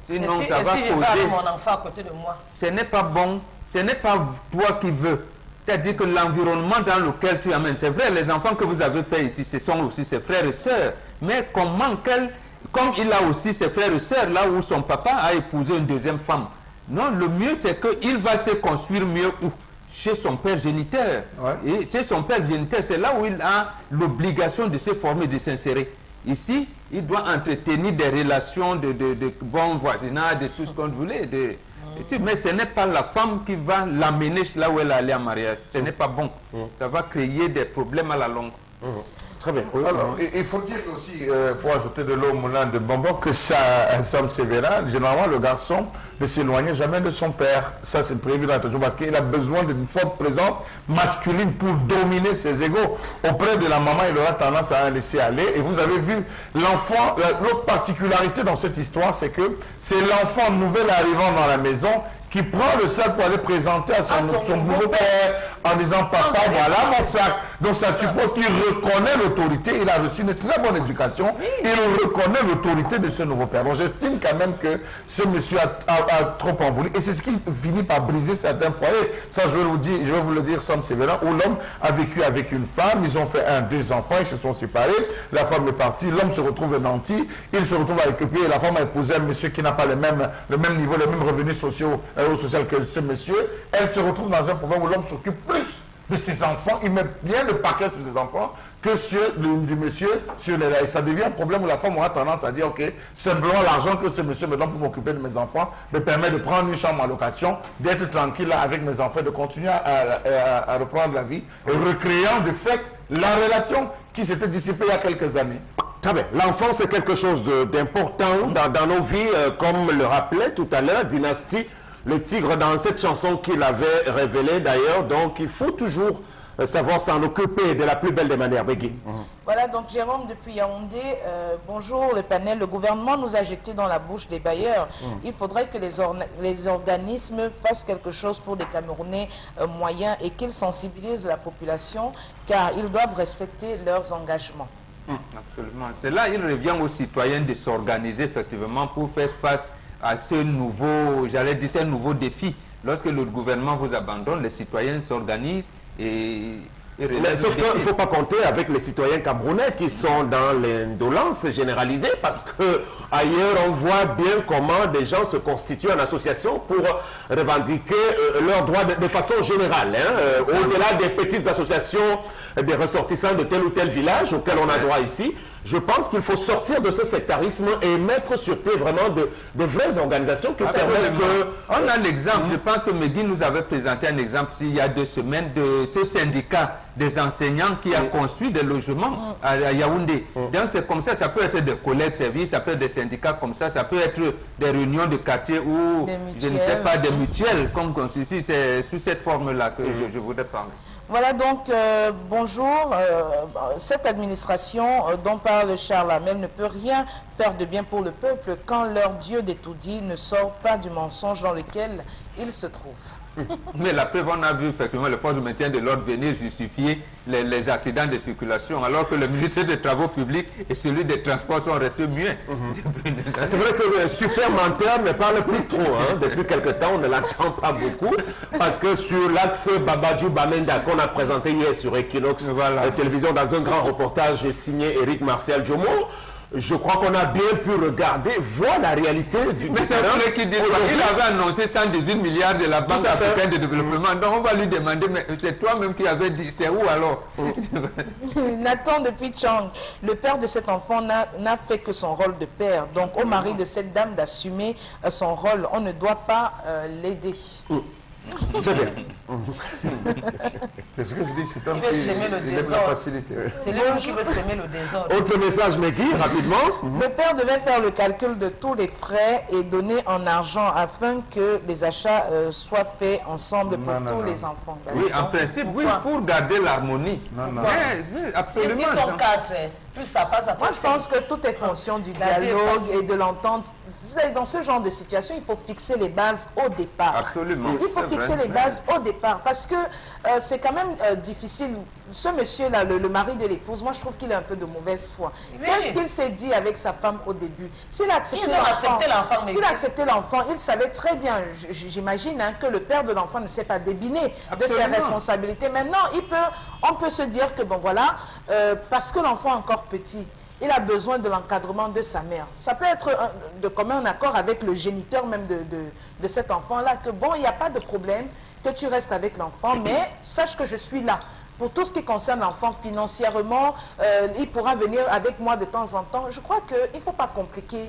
Sinon, ça va causer. Si mon enfant à côté de moi. Ce n'est pas bon. Ce n'est pas toi qui veux. C'est-à-dire que l'environnement dans lequel tu amènes, c'est vrai, les enfants que vous avez fait ici, ce sont aussi ses frères et sœurs. Mais comme il a aussi ses frères et sœurs, là où son papa a épousé une deuxième femme. Non, le mieux c'est qu'il va se construire mieux où? Chez son père géniteur. Ouais. Et chez son père géniteur, c'est là où il a l'obligation de se former, de s'insérer. Ici, il doit entretenir des relations de bon voisinage, de tout ce qu'on voulait. Mais ce n'est pas la femme qui va l'amener là où elle est allée en mariage. Ce n'est pas bon. Ça va créer des problèmes à la longue. Très bien. Alors, il faut dire aussi, pour ajouter de l'eau au moulin de bonbon, que ça, un somme sévère, généralement, le garçon ne s'éloigne jamais de son père. Ça, c'est prévu dans la tradition parce qu'il a besoin d'une forte présence masculine pour dominer ses égaux. Auprès de la maman, il aura tendance à laisser aller. Et vous avez vu, l'enfant, l'autre particularité dans cette histoire, c'est que c'est l'enfant nouvel arrivant dans la maison qui prend le sac pour aller présenter à son nouveau père en disant « Papa, voilà mon sac ». Donc ça suppose qu'il reconnaît l'autorité, il a reçu une très bonne éducation, il reconnaît l'autorité de ce nouveau père. Donc j'estime quand même que ce monsieur a trop en voulu. Et c'est ce qui finit par briser certains foyers. Ça, je vais vous le dire sans sévère, où l'homme a vécu avec une femme, ils ont fait deux enfants, ils se sont séparés, la femme est partie, l'homme se retrouve nanti, il se retrouve avec le pied, et la femme a épousé un monsieur qui n'a pas le même niveau, les mêmes revenus sociaux social que ce monsieur, elle se retrouve dans un problème où l'homme s'occupe plus de ses enfants, il met bien le paquet sur ses enfants que sur du monsieur sur les et ça devient un problème où la femme aura tendance à dire ok, simplement l'argent que ce monsieur me donne pour m'occuper de mes enfants me permet de prendre une chambre en location, d'être tranquille là avec mes enfants, de continuer à reprendre la vie et recréant de fait la relation qui s'était dissipée il y a quelques années. Très bien. L'enfant, c'est quelque chose d'important dans nos vies, comme le rappelait tout à l'heure Dynastie, le tigre dans cette chanson qu'il avait révélée d'ailleurs. Donc il faut toujours savoir s'en occuper de la plus belle des manières. Begui. Voilà, donc Jérôme depuis Yaoundé, bonjour le panel. Le gouvernement nous a jeté dans la bouche des bailleurs. Il faudrait que les organismes fassent quelque chose pour des Camerounais moyens et qu'ils sensibilisent la population car ils doivent respecter leurs engagements. Absolument. C'est là il revient aux citoyens de s'organiser effectivement pour faire face à ce nouveau, j'allais dire, ce nouveau défi. Lorsque le gouvernement vous abandonne, les citoyens s'organisent et mais sauf qu'il ne faut pas compter avec les citoyens camerounais qui sont dans l'indolence généralisée parce que ailleurs on voit bien comment des gens se constituent en association pour revendiquer leurs droits de façon générale. Au-delà des petites associations des ressortissants de tel ou tel village auquel on a droit ici, je pense qu'il faut sortir de ce sectarisme et mettre sur pied vraiment de vraies organisations qui permettent de... On a l'exemple, je pense que Megui nous avait présenté un exemple il y a 2 semaines de ce syndicat des enseignants qui a construit des logements à Yaoundé. Donc c'est comme ça peut être des collègues de service, ça peut être des syndicats comme ça peut être des réunions de quartier ou je ne sais pas, des mutuelles comme on suffit. C'est sous cette forme-là que je voudrais parler. Voilà donc, bonjour, cette administration dont parle Charles Hamel ne peut rien faire de bien pour le peuple quand leur Dieu d'étoudie ne sort pas du mensonge dans lequel il se trouve. Mais la preuve, on a vu effectivement les forces de maintien de l'ordre venir justifier les accidents de circulation, alors que le ministère des Travaux publics et celui des Transports sont restés muets. C'est vrai que le super menteur ne parle plus trop. Depuis quelque temps, on ne l'entend pas beaucoup. Parce que sur l'axe Babadjou-Bamenda qu'on a présenté hier sur Equinox Télévision dans un grand reportage signé Éric Martial Jomo, je crois qu'on a bien pu regarder, voir la réalité du Mais c'est vrai qu'il dit qu'il avait annoncé 118 milliards de la Banque africaine de développement. Donc on va lui demander, mais c'est toi-même qui avais dit, c'est où alors? Nathan depuis Chang, le père de cet enfant n'a fait que son rôle de père. Donc au mari de cette dame d'assumer son rôle. On ne doit pas l'aider. C'est bien. C'est ce que je dis, c'est un Il veut s'aimer le il aime la désordre. facilité. C'est lui qui veut s'aimer le désordre. Autre message, Megui, rapidement. Le père devait faire le calcul de tous les frais et donner en argent afin que les achats soient faits ensemble pour tous les enfants. Oui, en principe, oui, pour garder l'harmonie. Non, non. Absolument. Ils sont 4. Plus ça passe, ça Moi, passe. je pense que tout est fonction du dialogue et de l'entente. Dans ce genre de situation, il faut fixer les bases au départ. Absolument. Il faut C'est fixer vrai. les bases au départ parce que c'est quand même difficile. Ce monsieur-là, le mari de l'épouse, moi je trouve qu'il est un peu de mauvaise foi. Oui. Qu'est-ce qu'il s'est dit avec sa femme au début? S'il a accepté Ils ont accepté l'enfant, mais- s'il a accepté l'enfant, il savait très bien, j'imagine, hein, que le père de l'enfant ne s'est pas débiné de ses Absolument. responsabilités. Maintenant, on peut se dire que bon voilà, parce que l'enfant est encore petit, il a besoin de l'encadrement de sa mère. Ça peut être de commun accord avec le géniteur même de cet enfant-là, que bon, il n'y a pas de problème, que tu restes avec l'enfant, mais sache que je suis là. Pour tout ce qui concerne l'enfant financièrement, il pourra venir avec moi de temps en temps. Je crois qu'il ne faut pas compliquer,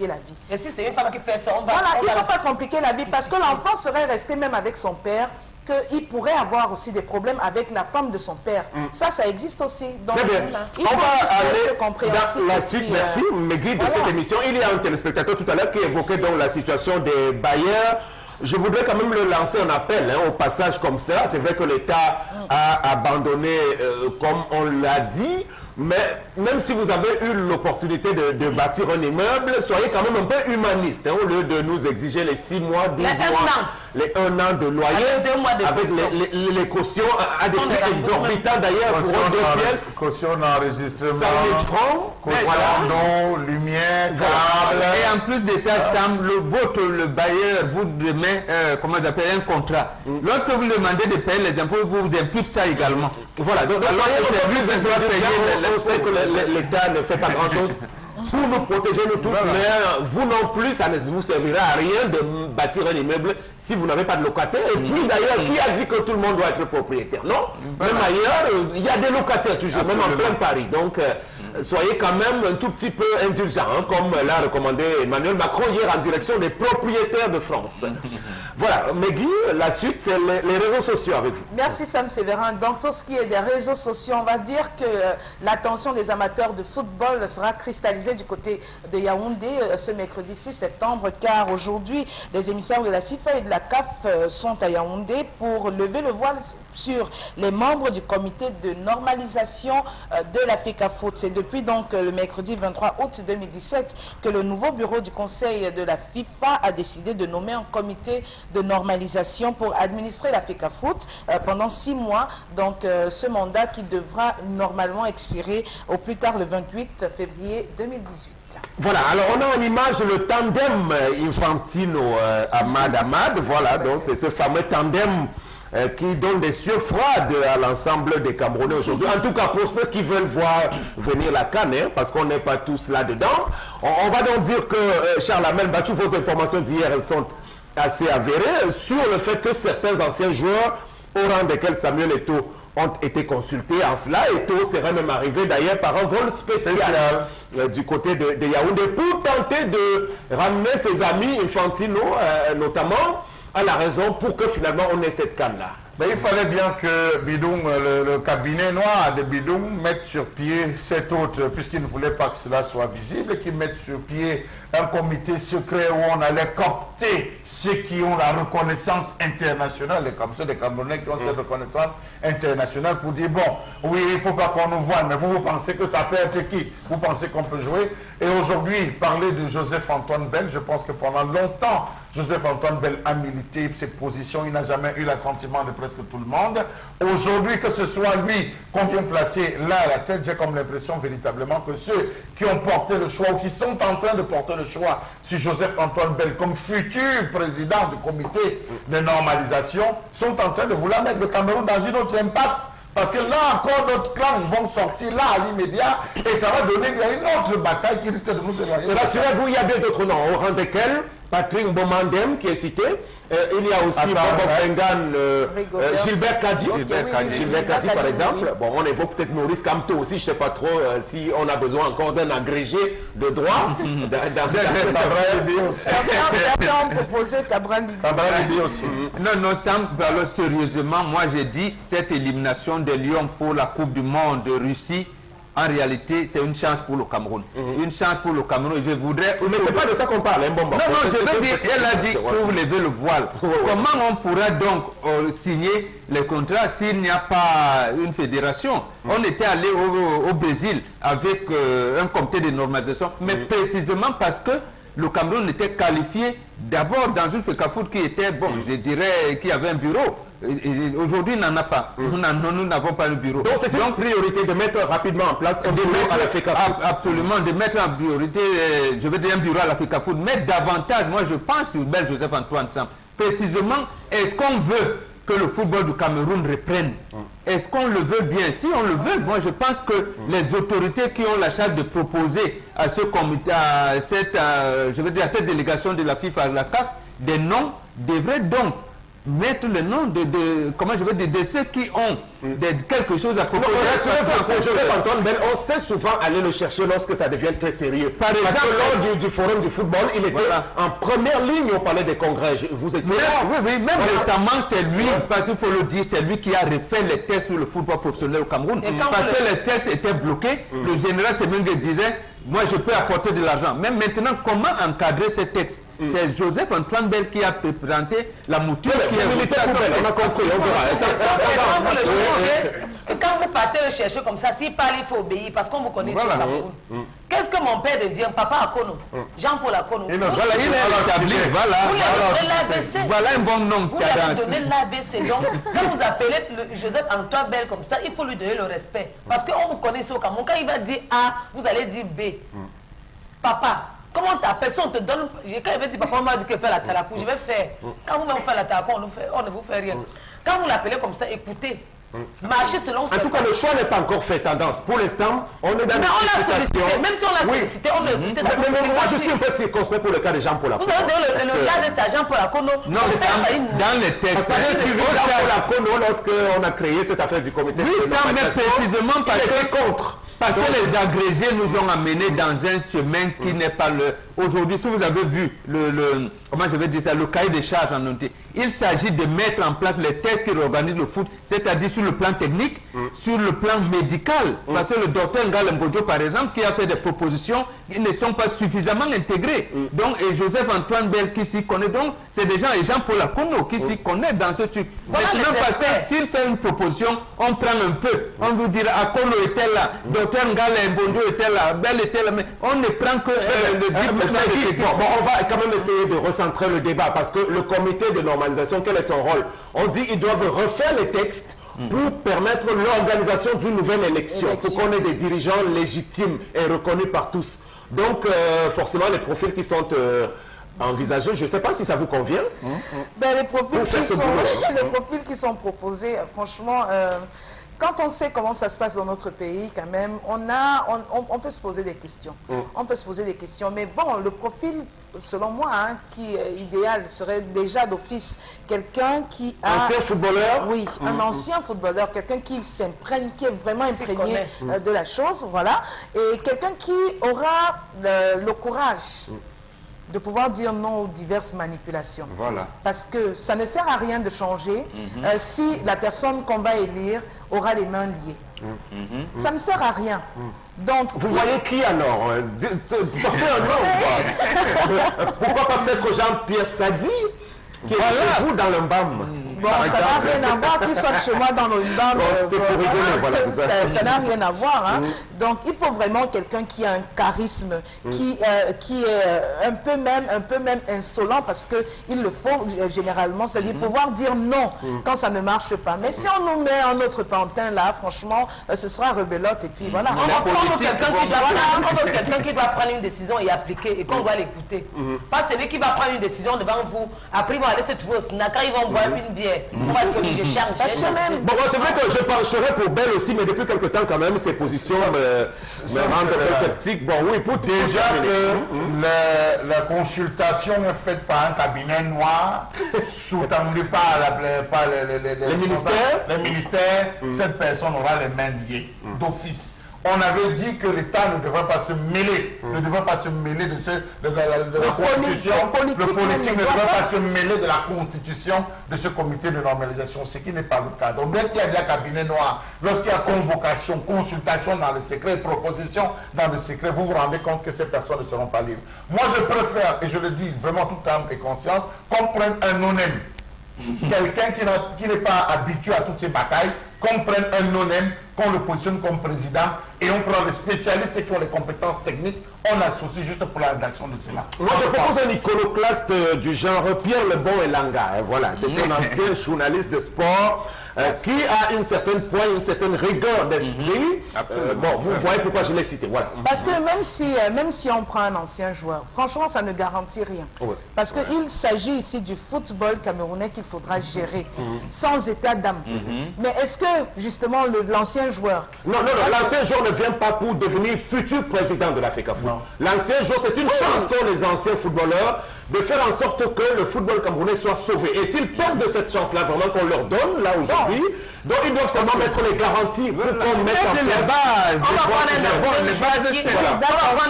la vie. Et si c'est une femme qui fait ça, on va... Voilà, on il ne va faut pas compliquer la vie parce que l'enfant serait resté même avec son père, qu'il pourrait avoir aussi des problèmes avec la femme de son père. Ça existe aussi. Donc, Très bien. il On faut va juste être aller compréhensif dans la et suite. puis, Merci, Megui, de voilà. cette émission. Il y a un téléspectateur tout à l'heure qui évoquait donc la situation des bailleurs. Je voudrais quand même le lancer en appel, hein, au passage comme ça. C'est vrai que l'État a abandonné, comme on l'a dit, mais même si vous avez eu l'opportunité de bâtir un immeuble, soyez quand même un peu humaniste, hein, au lieu de nous exiger les 6 mois, 12 Les un mois, an. les 1 an de loyer, Avec 2 mois de avec caution. les cautions à des On prix est remboursé. exorbitants d'ailleurs pour deux pièces. Caution d'enregistrement, 100 000 francs, caution voilà. d'eau, lumière, câble. Et en plus de ça, Sam, le bailleur vous remet, comment j'appelle, un contrat. Lorsque vous demandez de payer les impôts, vous impute ça également. Voilà, donc Alors que c'est lui qui doit payer on sait que l'État ne fait pas grand-chose pour nous protéger nous tous, mais vous non plus, ça ne vous servira à rien de bâtir un immeuble si vous n'avez pas de locataire. Et puis d'ailleurs, qui a dit que tout le monde doit être propriétaire? Non, même ailleurs, il y a des locataires toujours, même en plein Paris. Donc, soyez quand même un tout petit peu indulgents, hein, comme l'a recommandé Emmanuel Macron hier en direction des propriétaires de France. Voilà, Megui, la suite, c'est les réseaux sociaux avec vous. Merci Sam Séverin. Donc pour ce qui est des réseaux sociaux, on va dire que l'attention des amateurs de football sera cristallisée du côté de Yaoundé ce mercredi 6 septembre, car aujourd'hui, les émissaires de la FIFA et de la CAF sont à Yaoundé pour lever le voile sur les membres du comité de normalisation de la FECAFOOT. C'est depuis donc le mercredi 23 août 2017 que le nouveau bureau du conseil de la FIFA a décidé de nommer un comité de normalisation pour administrer la FECAFOOT pendant 6 mois. Donc ce mandat qui devra normalement expirer au plus tard le 28 février 2018. Voilà, alors on a en image le tandem Infantino-Ahmad, voilà, donc c'est ce fameux tandem qui donne des cieux froides à l'ensemble des Camerounais aujourd'hui. En tout cas, pour ceux qui veulent voir venir la CAN, hein, parce qu'on n'est pas tous là-dedans. On va donc dire que, Charles Amel Bachou, vos informations d'hier sont assez avérées sur le fait que certains anciens joueurs, au rang desquels Samuel Eto'o, ont été consultés en cela. Eto'o serait même arrivé d'ailleurs par un vol spécial du côté de Yaoundé pour tenter de ramener ses amis Infantino, notamment, à la raison pour que finalement on ait cette canne-là. Mais il fallait bien que Bidoum, le cabinet noir de Bidoum, mette sur pied cet autre, puisqu'il ne voulait pas que cela soit visible, et qu'il mette sur pied un comité secret où on allait capter ceux qui ont la reconnaissance internationale, comme ceux des Camerounais qui ont cette reconnaissance internationale, pour dire, bon, oui, il ne faut pas qu'on nous voie, mais vous pensez que ça peut être qui? Vous pensez qu'on peut jouer? Et aujourd'hui, parler de Joseph-Antoine Bell, je pense que pendant longtemps, Joseph-Antoine Bell a milité ses positions, il n'a jamais eu l'assentiment de presque tout le monde. Aujourd'hui, que ce soit lui qu'on vient placer là à la tête, j'ai comme l'impression véritablement que ceux qui ont porté le choix ou qui sont en train de porter le choix sur Joseph-Antoine Bell comme futur président du comité de normalisation sont en train de vouloir mettre le Cameroun dans une autre impasse Parce que là encore, notre clan vont sortir là à l'immédiat et ça va donner une autre bataille qui risque de nous éloigner. Rassurez-vous, il y a bien d'autres noms, au rang desquels Patrick Bomandem qui est cité. Il y a aussi Bobo Pengan, Gilbert Kadji. Gilbert Kadji, par exemple. Bon, on évoque peut-être Maurice Kamto aussi. Je ne sais pas trop si on a besoin encore d'un agrégé de droit. On proposait Cabral Libi aussi. Non, alors sérieusement, moi j'ai dit cette élimination des Lions pour la Coupe du Monde de Russie. En réalité, c'est une chance pour le Cameroun. Une chance pour le Cameroun. Je voudrais... Mais c'est pas de ça qu'on parle, hein, bon. Non, je veux dire, elle a dit pour lever le voile. Comment on pourra donc signer les contrats s'il n'y a pas une fédération? On était allé au Brésil avec un comité de normalisation, mais précisément parce que le Cameroun était qualifié d'abord dans une FECAFOOT qui était, bon, je dirais, qui avait un bureau. Aujourd'hui, il n'en a pas. Nous n'avons pas de bureau. Donc, c'est une priorité de mettre rapidement en place un bureau à la FECAFOOT. Absolument, de mettre en priorité, je veux dire un bureau à la FECAFOOT, mais davantage, moi je pense sur Bel Joseph-Antoine Sam. Précisément, est-ce qu'on veut que le football du Cameroun reprenne? Est-ce qu'on le veut bien? Si on le veut, moi je pense que les autorités qui ont la charge de proposer à ce comité, à cette, je veux dire à cette délégation de la FIFA, à la CAF, des noms, devraient donc mettre le nom comment je veux dire, de ceux qui ont quelque chose à proposer. Antoine Bell, on sait souvent aller le chercher lorsque ça devient très sérieux. Par exemple, lors du forum du football, il était en première ligne au palais des congrès. Vous étiez là. Oui, même récemment, c'est lui, parce qu'il faut le dire, c'est lui qui a refait les tests sur le football professionnel au Cameroun. Parce que les tests étaient bloqués, le général Semengue disait, moi je peux apporter de l'argent. Mais maintenant, comment encadrer ces textes? C'est Joseph-Antoine Bell qui a présenté la mouture qui est militaire. On a compris, on verra. Et quand vous partez le chercher comme ça, s'il parle, il faut obéir parce qu'on vous connaît sur le Cameroun. Qu'est-ce que mon père devient? Papa Akono, Jean-Paul Akono. Voilà, il est établi. Voilà un bon nom. Vous lui avez donné l'ABC. Donc, quand vous appelez Joseph-Antoine Bell comme ça, il faut lui donner le respect. Parce qu'on vous connaît sur le Cameroun. Quand il va dire A, vous allez dire B. Papa. Comment t'appelles? Si on te donne... Quand il veut dire, papa, on m'a dit que faire la tarapou, je vais faire. Quand vous même faites la tarapou, on ne vous fait rien. Quand vous l'appelez comme ça, écoutez. Marchez selon ses... En tout cas, le choix n'est pas encore fait tendance. Pour l'instant, on est dans mais on l'a sollicité. Même si on l'a sollicité, on l'a écouté. Mais moi, je suis un peu circonspect pour le cas de Jean-Paul Akono. Vous avez donné le cas de ça, Jean-Paul Akono. Non, dans les textes. Parce que j'ai suivi Jean-Paul Akono lorsqu'on a créé cette affaire du comité. Oui, ça, mais précisément parce que contre. Parce que les agrégés nous ont amenés dans un chemin qui n'est pas le... Aujourd'hui, si vous avez vu comment je vais dire ça, le cahier des charges en entier, il s'agit de mettre en place les tests qui organisent le foot, c'est-à-dire sur le plan technique, sur le plan médical. Parce que le docteur Ngalem Godjo, par exemple, qui a fait des propositions qui ne sont pas suffisamment intégrées. Donc, et Joseph-Antoine Bell qui s'y connaît, donc, c'est des gens, et Jean-Paul Akono qui s'y connaît dans ce truc. Maintenant, parce que s'il fait une proposition, on prend un peu. On vous dira, Akono était là, docteur Ngalem Godjo était là, Bell était là, mais on ne prend que le 10%. On va quand même essayer de recentrer le débat parce que le comité de normalisation, quel est son rôle? On dit qu'ils doivent refaire les textes pour permettre l'organisation d'une nouvelle élection, pour qu'on ait des dirigeants légitimes et reconnus par tous. Donc, forcément, les profils qui sont envisagés, je ne sais pas si ça vous convient. Les profils qui sont proposés, franchement... Quand on sait comment ça se passe dans notre pays, quand même, on peut se poser des questions. On peut se poser des questions. Mais bon, le profil, selon moi, qui est idéal, serait déjà d'office quelqu'un qui a... Ancien footballeur? Oui, un ancien footballeur, quelqu'un qui s'imprègne, qui est vraiment imprégné de la chose, voilà. Et quelqu'un qui aura le courage de pouvoir dire non aux diverses manipulations. Voilà. Parce que ça ne sert à rien de changer si la personne qu'on va élire aura les mains liées. Ça ne sert à rien. Donc, vous voyez qui alors? Sortez un nom. Pourquoi pas peut-être Jean-Pierre Sadi qui est chez vous dans le BAM? Bon, ça n'a rien à voir qu'il soit chez moi dans le BAM. Ça n'a rien à voir. Donc, il faut vraiment quelqu'un qui a un charisme, qui est un peu même insolent parce qu'ils le font généralement, c'est-à-dire pouvoir dire non quand ça ne marche pas. Mais si on nous met un autre pantin là, franchement, ce sera rebelote et puis voilà. On veut quelqu'un qui doit prendre une décision et appliquer et qu'on doit l'écouter. Pas celui qui va prendre une décision devant vous, après ils vont aller se trouver au Snaka, ils vont boire une bière. On va que je change. Parce que même... Bon, c'est vrai que je pencherai pour Belle aussi, mais depuis quelque temps, quand même, ses positions me rendent sceptique. Bon, oui, pour déjà que la consultation est faite par un cabinet noir, sous-tendu par les ministères, cette personne aura les mains liées d'office. On avait dit que l'État ne devrait pas se mêler, de la Constitution, le politique ne devrait pas se mêler de la Constitution de ce comité de normalisation, ce qui n'est pas le cas. Donc, dès qu'il y a un cabinet noir, lorsqu'il y a convocation, consultation dans le secret, proposition dans le secret, vous vous rendez compte que ces personnes ne seront pas libres. Moi, je préfère, et je le dis vraiment toute âme et conscience, qu'on prenne un non-aime. Quelqu'un qui n'est pas habitué à toutes ces batailles, qu'on prenne un non-aime, qu'on le positionne comme président et on prend les spécialistes qui ont les compétences techniques, on associe juste pour la rédaction de cela. Moi je propose un iconoclaste du genre Pierre Lebon et Langa. Voilà, c'est un ancien journaliste de sport qui a une certaine poigne, une certaine rigueur d'esprit. Bon, vous voyez pourquoi je l'ai cité. Voilà. Parce que même si on prend un ancien joueur, franchement, ça ne garantit rien. Ouais. Parce qu'il s'agit ici du football camerounais qu'il faudra gérer sans état d'âme. Mais est-ce que, justement, l'ancien joueur... Non, l'ancien joueur ne vient pas pour devenir futur président de la FECAFOOT. L'ancien joueur, c'est une chance qu'ont les anciens footballeurs de faire en sorte que le football camerounais soit sauvé. Et s'ils perdent cette chance-là, vraiment qu'on leur donne, là aujourd'hui, donc ils doivent seulement mettre les garanties pour qu'on mette en place les bases. On va prendre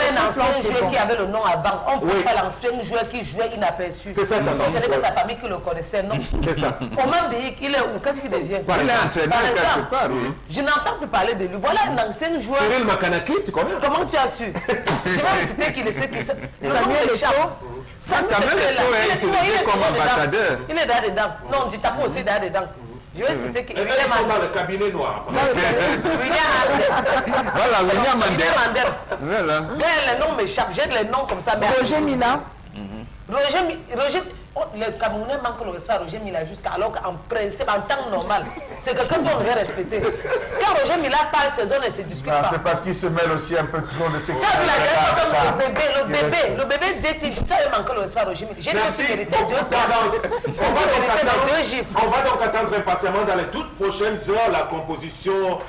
un ancien joueur qui avait le nom avant. On ne peut pas l'ancien joueur qui jouait inaperçu. C'est ça, ce n'est que sa famille qui le connaissait, non? C'est ça. Comment dire qu'il est où? Qu'est-ce qu'il devient? Il est entraîneur quelque part. Je n'entends plus parler de lui. Voilà un ancien joueur. Cyril Makanaki, tu connais? Comment tu as su? Je vais vous citer qu'il sait qui c'est. Samuel Eto'o. Comme ambassadeur. Il est là-dedans. Non, je tape aussi là-dedans. Je vais citer qu'il est dans le cabinet noir. Voilà, William Mandel. Voilà. Les noms m'échappent. J'ai les noms comme ça. Roger Mila. Roger, le Camerounais manque le respect à Roger Mila alors qu'en principe, en temps normal, c'est quelqu'un qu'on devait respecter. Quand Roger Mila parle, ces zones ne se discutent pas. C'est parce qu'il se mêle aussi un peu trop de ses... Tu as vu la dernière fois comme le bébé disait que tu avais manqué le respect à Roger Mila. J'ai dit que tu méritais deux gifles. On va donc attendre impatiemment dans les toutes prochaines heures la composition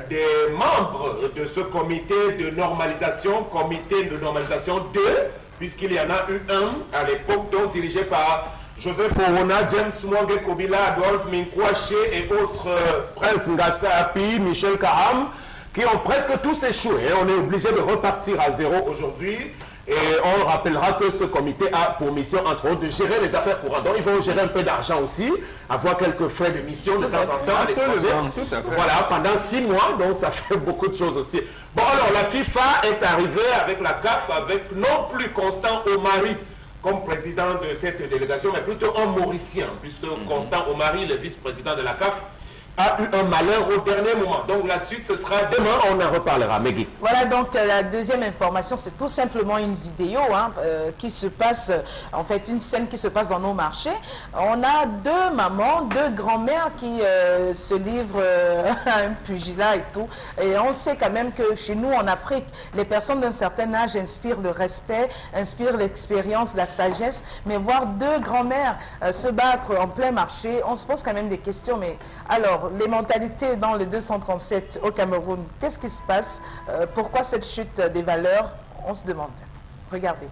des membres de ce comité de normalisation, 2, puisqu'il y en a eu un à l'époque, donc dirigé par Joseph Orona, James Mwange Kobila, Adolphe Minkwache et autres Prince Ngassa Api, Michel Kaham, qui ont presque tous échoué. On est obligé de repartir à zéro aujourd'hui. Et on rappellera que ce comité a pour mission, entre autres, de gérer les affaires courantes. Donc, ils vont gérer un peu d'argent aussi, avoir quelques frais de mission de temps en temps à l'étranger. Voilà, pendant 6 mois, donc ça fait beaucoup de choses aussi. Bon, alors, la FIFA est arrivée avec la CAF, avec non plus Constant Omari comme président de cette délégation, mais plutôt un Mauricien, puisque Constant Omari, le vice-président de la CAF, a eu un malheur au dernier moment. Donc la suite, ce sera demain, on en reparlera. Meggy. Voilà, donc la deuxième information, c'est tout simplement une vidéo qui se passe, en fait, une scène qui se passe dans nos marchés. On a 2 mamans, 2 grands-mères qui se livrent à un pugilat et tout. Et on sait quand même que chez nous, en Afrique, les personnes d'un certain âge inspirent le respect, inspirent l'expérience, la sagesse. Mais voir 2 grands-mères se battre en plein marché, on se pose quand même des questions. Mais alors, les mentalités dans le 237 au Cameroun, qu'est-ce qui se passe? Pourquoi cette chute des valeurs? On se demande. Regardez.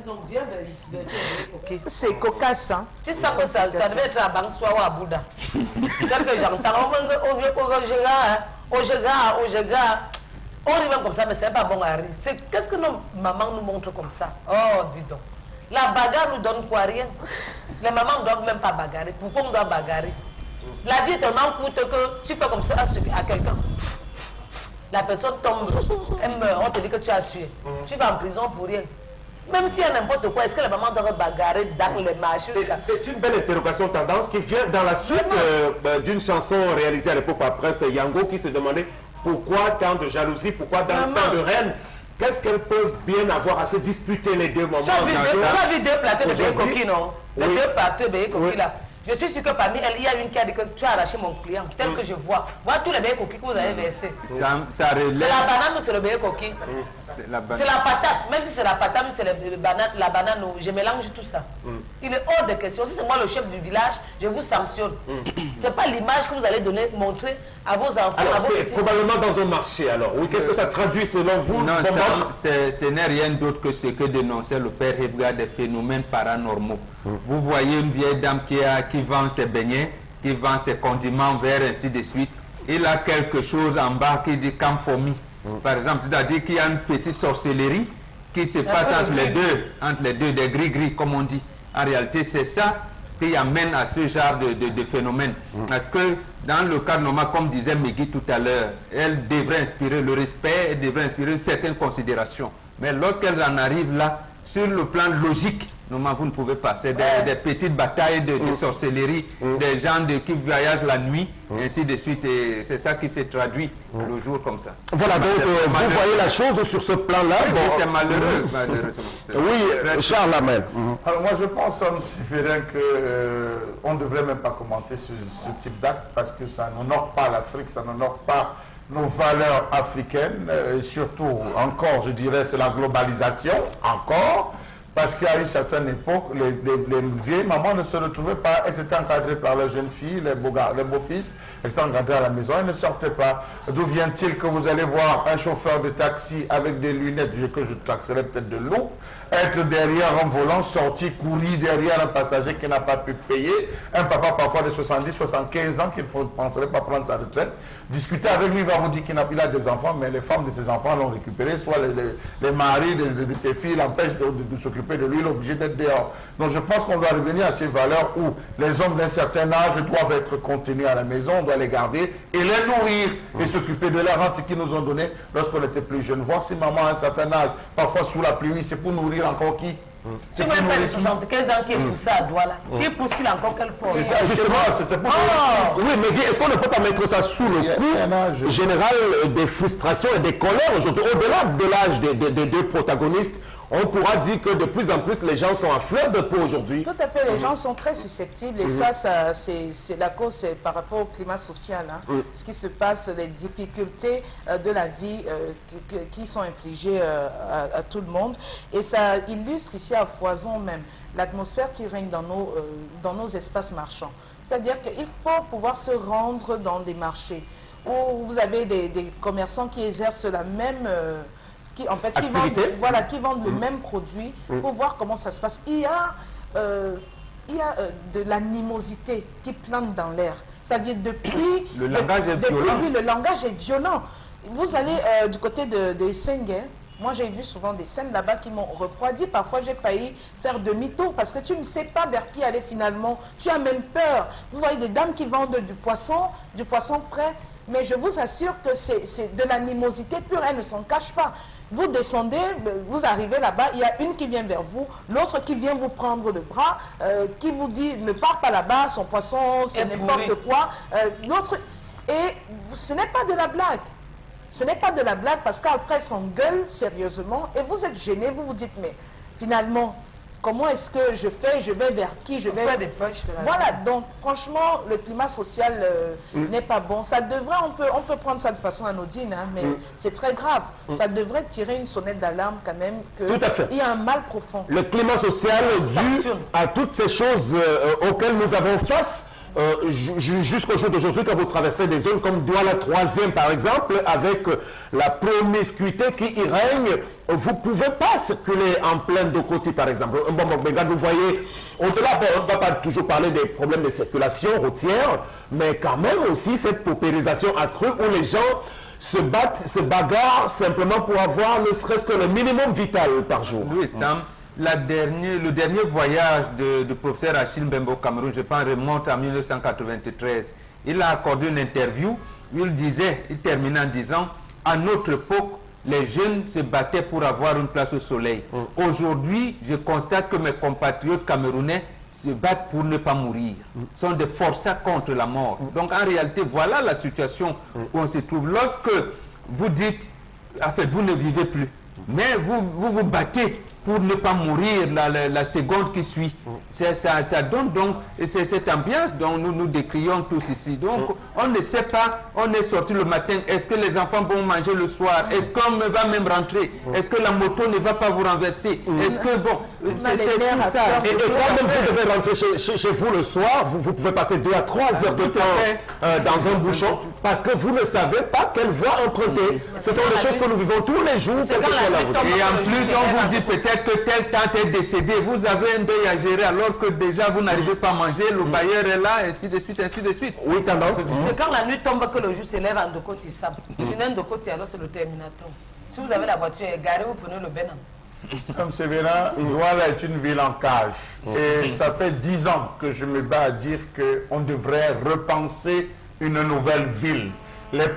ils ont bien versé. C'est cocasse, hein. Tu sais que ça devait être à Bangswa ou à Bouddha. Tel que j'entends, on dit même comme ça, mais c'est pas bon à rire. Qu'est-ce que nos mamans nous montrent comme ça? Oh, dis donc. La bagarre nous donne quoi? Rien. Les mamans ne doivent même pas bagarrer. Pourquoi on doit bagarrer? La vie est tellement courte que tu fais comme ça à quelqu'un. La personne tombe, elle meurt, on te dit que tu as tué. Tu vas en prison pour rien. Même s'il y a n'importe quoi, est-ce que les mamans doivent bagarrer dans les marchés? C'est une belle interrogation tendance qui vient dans la suite d'une chanson réalisée à l'époque par Prince Yango qui se demandait pourquoi tant de jalousie, pourquoi tant de reines. Qu'est-ce qu'elles peuvent bien avoir à se disputer les deux moments? Tu as vu deux plateaux de bébé coquille, non? Les deux plateaux de bébé coquille là. Je suis sûr que parmi elles, il y a une qui a dit que tu as arraché mon client, tel que je vois. Voilà tous les bébés coquilles que vous avez versés. C'est la banane ou c'est le bébé coquille? C'est la patate. Même si c'est la patate, c'est la banane, je mélange tout ça. Il est hors de question. Si c'est moi le chef du village, je vous sanctionne. C'est pas l'image que vous allez donner, montrer à vos enfants. Alors, c'est probablement dans un marché, alors. Oui, qu'est-ce que ça traduit selon vous? Non, ce n'est rien d'autre que ce que dénonçait le père Hebga des phénomènes paranormaux. Vous voyez une vieille dame qui vend ses beignets, qui vend ses condiments verts, ainsi de suite. Il a quelque chose en bas qui dit camphomie. Par exemple, c'est-à-dire qu'il y a une petite sorcellerie qui se passe entre les deux, des gris-gris, comme on dit. En réalité, c'est ça qui amène à ce genre de phénomène. Parce que dans le cadre normal, comme disait Megui tout à l'heure, elle devrait inspirer le respect, elle devrait inspirer certaines considérations. Mais lorsqu'elle en arrive là, sur le plan logique, normalement vous ne pouvez pas. C'est des petites batailles de sorcellerie, des gens qui voyagent la nuit, et ainsi de suite. Et c'est ça qui se traduit le jour comme ça. Voilà, donc vous voyez la chose sur ce plan-là. Oui, c'est malheureux, malheureusement. Oui, Charles Amel. Alors moi je pense, Séverin, qu'on ne devrait même pas commenter ce type d'acte parce que ça n'honore pas l'Afrique, ça n'honore pas nos valeurs africaines, et surtout, encore, je dirais, c'est la globalisation, encore, parce qu'à une certaine époque, les vieilles mamans ne se retrouvaient pas, elles étaient encadrées par leurs jeunes filles, les beaux-fils, elles étaient encadrées à la maison, elles ne sortaient pas. D'où vient-il que vous allez voir un chauffeur de taxi avec des lunettes, que je taxerais peut-être de loup, être derrière un volant, sortir, courir derrière un passager qui n'a pas pu payer, un papa parfois de 70, 75 ans qui ne penserait pas prendre sa retraite, discuter avec lui, il va vous dire qu'il a des enfants, mais les femmes de ses enfants l'ont récupéré, soit les maris de ses filles l'empêchent de s'occuper de lui, il est obligé d'être dehors. Donc je pense qu'on doit revenir à ces valeurs où les hommes d'un certain âge doivent être contenus à la maison, on doit les garder et les nourrir et s'occuper de leur rente, ce qu'ils nous ont donné lorsqu'on était plus jeunes. Voir si maman a un certain âge, parfois sous la pluie, c'est pour nourrir encore qui? C'est même pas de 75 ans qui est poussé à doigt là. Qui pousse qu'il a encore quelle forme? Justement, c'est pour oui, mais est-ce qu'on ne peut pas mettre ça sous le coup général des frustrations et des colères aujourd'hui? Au-delà de l'âge des deux protagonistes, on pourra dire que de plus en plus les gens sont à fleur de peau aujourd'hui. Tout à fait, les gens sont très susceptibles et ça c'est la cause, c'est par rapport au climat social. Hein. Ce qui se passe, les difficultés de la vie qui sont infligées à tout le monde. Et ça illustre ici à foison même l'atmosphère qui règne dans nos espaces marchands. C'est-à-dire qu'il faut pouvoir se rendre dans des marchés où vous avez des commerçants qui exercent la même... qui vendent le même produit pour voir comment ça se passe. Il y a de l'animosité qui plante dans l'air. C'est-à-dire depuis... Le langage est violent. Oui, le langage est violent. Vous allez du côté de Senghel. Moi, j'ai vu souvent des scènes là-bas qui m'ont refroidi. Parfois, j'ai failli faire demi-tour parce que tu ne sais pas vers qui aller finalement. Tu as même peur. Vous voyez des dames qui vendent du poisson frais. Mais je vous assure que c'est de l'animosité pure. Elle ne s'en cache pas. Vous descendez, vous arrivez là-bas, il y a une qui vient vers vous, l'autre qui vient vous prendre le bras, qui vous dit ne pars pas là-bas, son poisson, c'est n'importe quoi. L'autre, et ce n'est pas de la blague. Ce n'est pas de la blague parce qu'après, elle s'engueule sérieusement et vous êtes gêné, vous vous dites, mais finalement, comment est-ce que je fais, je vais vers qui, je vais... Voilà, donc franchement, le climat social n'est pas bon. Ça devrait, on peut prendre ça de façon anodine, hein, mais c'est très grave. Ça devrait tirer une sonnette d'alarme quand même, qu'il y a un mal profond. Le climat social dû à toutes ces choses auxquelles nous avons face jusqu'au jour d'aujourd'hui, quand vous traversez des zones comme Douala 3e par exemple, avec la promiscuité qui y règne, vous ne pouvez pas circuler en plein Dokoti par exemple. Bon, vous voyez, au-delà, on ne va pas toujours parler des problèmes de circulation routière, mais quand même aussi cette paupérisation accrue où les gens se battent, se bagarrent simplement pour avoir ne serait-ce que le minimum vital par jour. Oui, Sam. Le dernier voyage du professeur Achille Mbembe au Cameroun, je pense, remonte en 1993. Il a accordé une interview où il terminait en disant, à notre époque, les jeunes se battaient pour avoir une place au soleil. Aujourd'hui, je constate que mes compatriotes camerounais se battent pour ne pas mourir. Ce sont des forçats contre la mort. Donc en réalité, voilà la situation où on se trouve. Lorsque vous dites, en fait, vous ne vivez plus, mais vous battez pour ne pas mourir la seconde qui suit. Ça donne donc cette ambiance dont nous décrions tous ici. Donc on ne sait pas, on est sorti le matin, est-ce que les enfants vont manger le soir? Est-ce qu'on va même rentrer? Est-ce que la moto ne va pas vous renverser? Est-ce que bon, c'est tout ça. Et quand même vous devez rentrer chez vous le soir, vous pouvez passer 2 à 3 heures de temps dans un bouchon parce que vous ne savez pas quelle voie emprunter. Ce sont des choses que nous vivons tous les jours. Et en plus, on vous dit peut-être que tel temps est décédé, vous avez un deuil à gérer alors que déjà vous n'arrivez pas à manger, le bailleur est là, ainsi de suite, ainsi de suite. Oui, tendance. C'est quand la nuit tombe que le jour s'élève en Dokoti Sam. Je suis en Dokoti, alors c'est le terminator. Si vous avez la voiture garée, vous prenez le Bénin. Sam Sévérin, Douala est une ville en cage. Et ça fait 10 ans que je me bats à dire qu'on devrait repenser une nouvelle ville. Les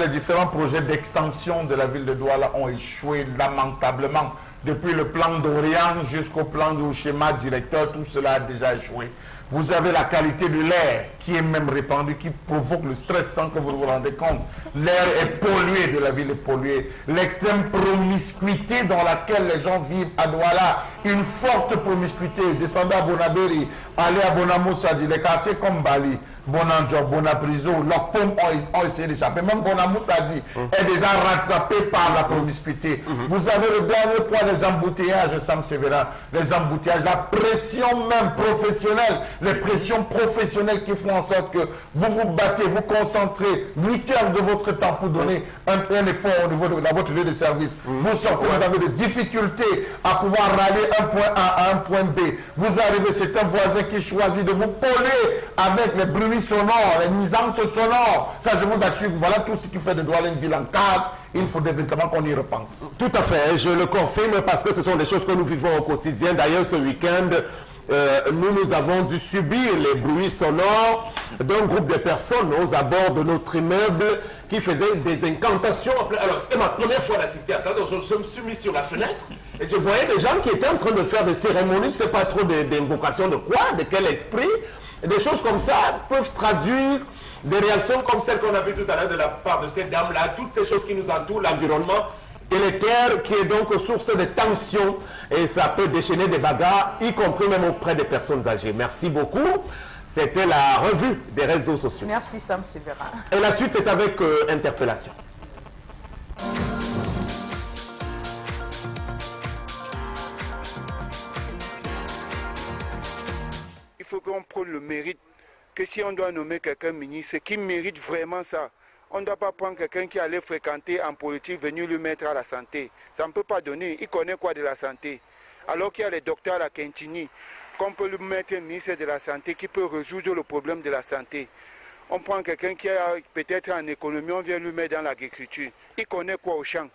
différents projets d'extension de la ville de Douala ont échoué lamentablement. Depuis le plan d'Orient jusqu'au plan du schéma directeur, tout cela a déjà échoué. Vous avez la qualité de l'air qui est même répandue, qui provoque le stress sans que vous vous rendez compte. L'air est pollué, de la ville est polluée. L'extrême promiscuité dans laquelle les gens vivent à Douala, une forte promiscuité. Descendez à Bonaberi, allez à Bonamoussa, les quartiers comme Bali, Bonanjo, Bonapriso, leurs pommes ont essayé d'échapper. Même Bonamoussa dit est déjà rattrapé par la promiscuité. Vous avez le dernier point des embouteillages, Sam Sévérin. Les embouteillages, la pression même professionnelle, les pressions professionnelles qui font en sorte que vous vous battez, vous concentrez 8 heures de votre temps pour donner un effort au niveau de votre lieu de service. Vous sortez, vous avez des difficultés à pouvoir rallier un point A à un point B. Vous arrivez, c'est un voisin qui choisit de vous polluer avec les bruits sonores, les nuisances sonores. Ça, je vous assure, voilà tout ce qui fait de Douala une ville en cage. Il faut véritablement qu'on y repense. Tout à fait, je le confirme parce que ce sont des choses que nous vivons au quotidien. D'ailleurs, ce week-end, nous avons dû subir les bruits sonores d'un groupe de personnes aux abords de notre immeuble qui faisaient des incantations. Alors, c'était ma première fois d'assister à ça, donc je me suis mis sur la fenêtre et je voyais des gens qui étaient en train de faire des cérémonies, je ne sais pas trop d'invocation de quoi, de quel esprit. Des choses comme ça peuvent traduire des réactions comme celles qu'on a vues tout à l'heure de la part de cette dame-là, toutes ces choses qui nous entourent, l'environnement délétère qui est donc source de tensions et ça peut déchaîner des bagarres, y compris même auprès des personnes âgées. Merci beaucoup. C'était la revue des réseaux sociaux. Merci Sam Sévérin. Et la suite, c'est avec interpellation. Il faut qu'on prenne le mérite, que si on doit nommer quelqu'un ministre, qui mérite vraiment ça. On ne doit pas prendre quelqu'un qui allait fréquenter en politique, venir lui mettre à la santé. Ça ne peut pas donner. Il connaît quoi de la santé? Alors qu'il y a les docteurs à la Kentini, qu'on peut lui mettre un ministre de la santé qui peut résoudre le problème de la santé. On prend quelqu'un qui est peut-être en économie, on vient lui mettre dans l'agriculture. Il connaît quoi au champ?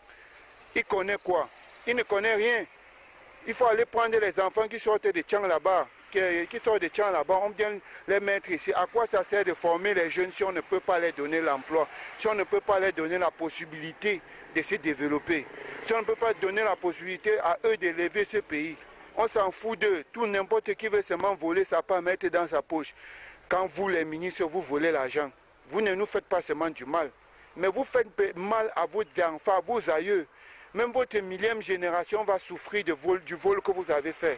Il connaît quoi? Il ne connaît rien. Il faut aller prendre les enfants qui sortent des champs là-bas, qui sortent des champs là-bas, on vient les mettre ici. À quoi ça sert de former les jeunes si on ne peut pas leur donner l'emploi, si on ne peut pas leur donner la possibilité de se développer, si on ne peut pas donner la possibilité à eux d'élever ce pays? On s'en fout d'eux. Tout n'importe qui veut seulement voler sa part, mettre dans sa poche. Quand vous, les ministres, vous volez l'argent, vous ne nous faites pas seulement du mal, mais vous faites mal à vos enfants, à vos aïeux. Même votre millième génération va souffrir du vol que vous avez fait.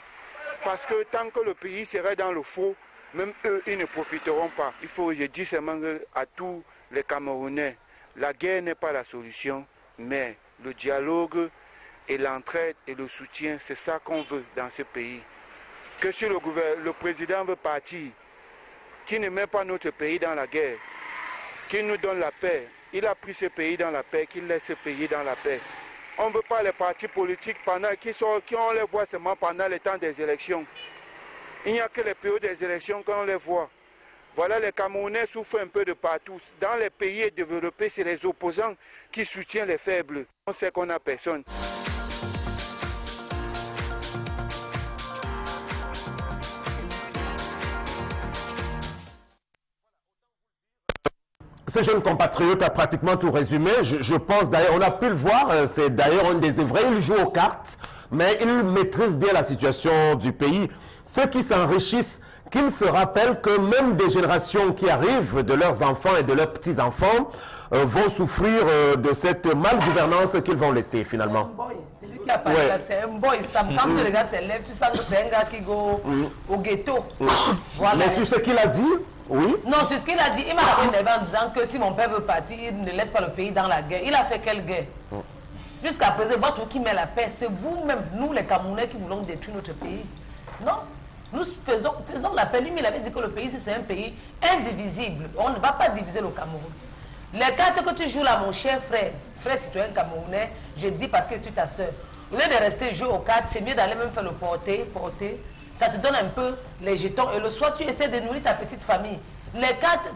Parce que tant que le pays serait dans le faux, même eux, ils ne profiteront pas. Il faut, je dis seulement à tous les Camerounais, la guerre n'est pas la solution, mais le dialogue et l'entraide et le soutien, c'est ça qu'on veut dans ce pays. Que si le président veut partir, qui ne met pas notre pays dans la guerre, qui nous donne la paix. Il a pris ce pays dans la paix, qu'il laisse ce pays dans la paix. On ne veut pas les partis politiques qui on les voit seulement pendant le temps des élections. Il n'y a que les périodes des élections qu'on les voit. Voilà, les Camerounais souffrent un peu de partout. Dans les pays développés, c'est les opposants qui soutiennent les faibles. On sait qu'on n'a personne. Ce jeune compatriote a pratiquement tout résumé. Je pense d'ailleurs, on a pu le voir, c'est d'ailleurs un des vrais, il joue aux cartes, mais il maîtrise bien la situation du pays. Ceux qui s'enrichissent, qu'ils se rappellent que même des générations qui arrivent, de leurs enfants et de leurs petits-enfants, vont souffrir de cette malgouvernance qu'ils vont laisser finalement. C'est lui qui a parlé là, c'est un boy. Quand tu regardes ses lèvres, tu sens que c'est un gars qui go au ghetto. Voilà. Mais sur ce qu'il a dit, oui. Non, c'est ce qu'il a dit. Il m'a énervé en disant que si mon père veut partir, il ne laisse pas le pays dans la guerre. Il a fait quelle guerre? Jusqu'à présent, votre qui met la paix, c'est vous-même, nous les Camerounais, qui voulons détruire notre pays. Non, nous faisons la paix. Lui, il avait dit que le pays, c'est un pays indivisible. On ne va pas diviser le Cameroun. Les cartes que tu joues là, mon cher frère citoyen camerounais, je dis parce que je suis ta soeur. Au lieu de rester jouer aux cartes, c'est mieux d'aller même faire le porter. Ça te donne un peu les jetons. Et le soir, tu essaies de nourrir ta petite famille. Les cartes,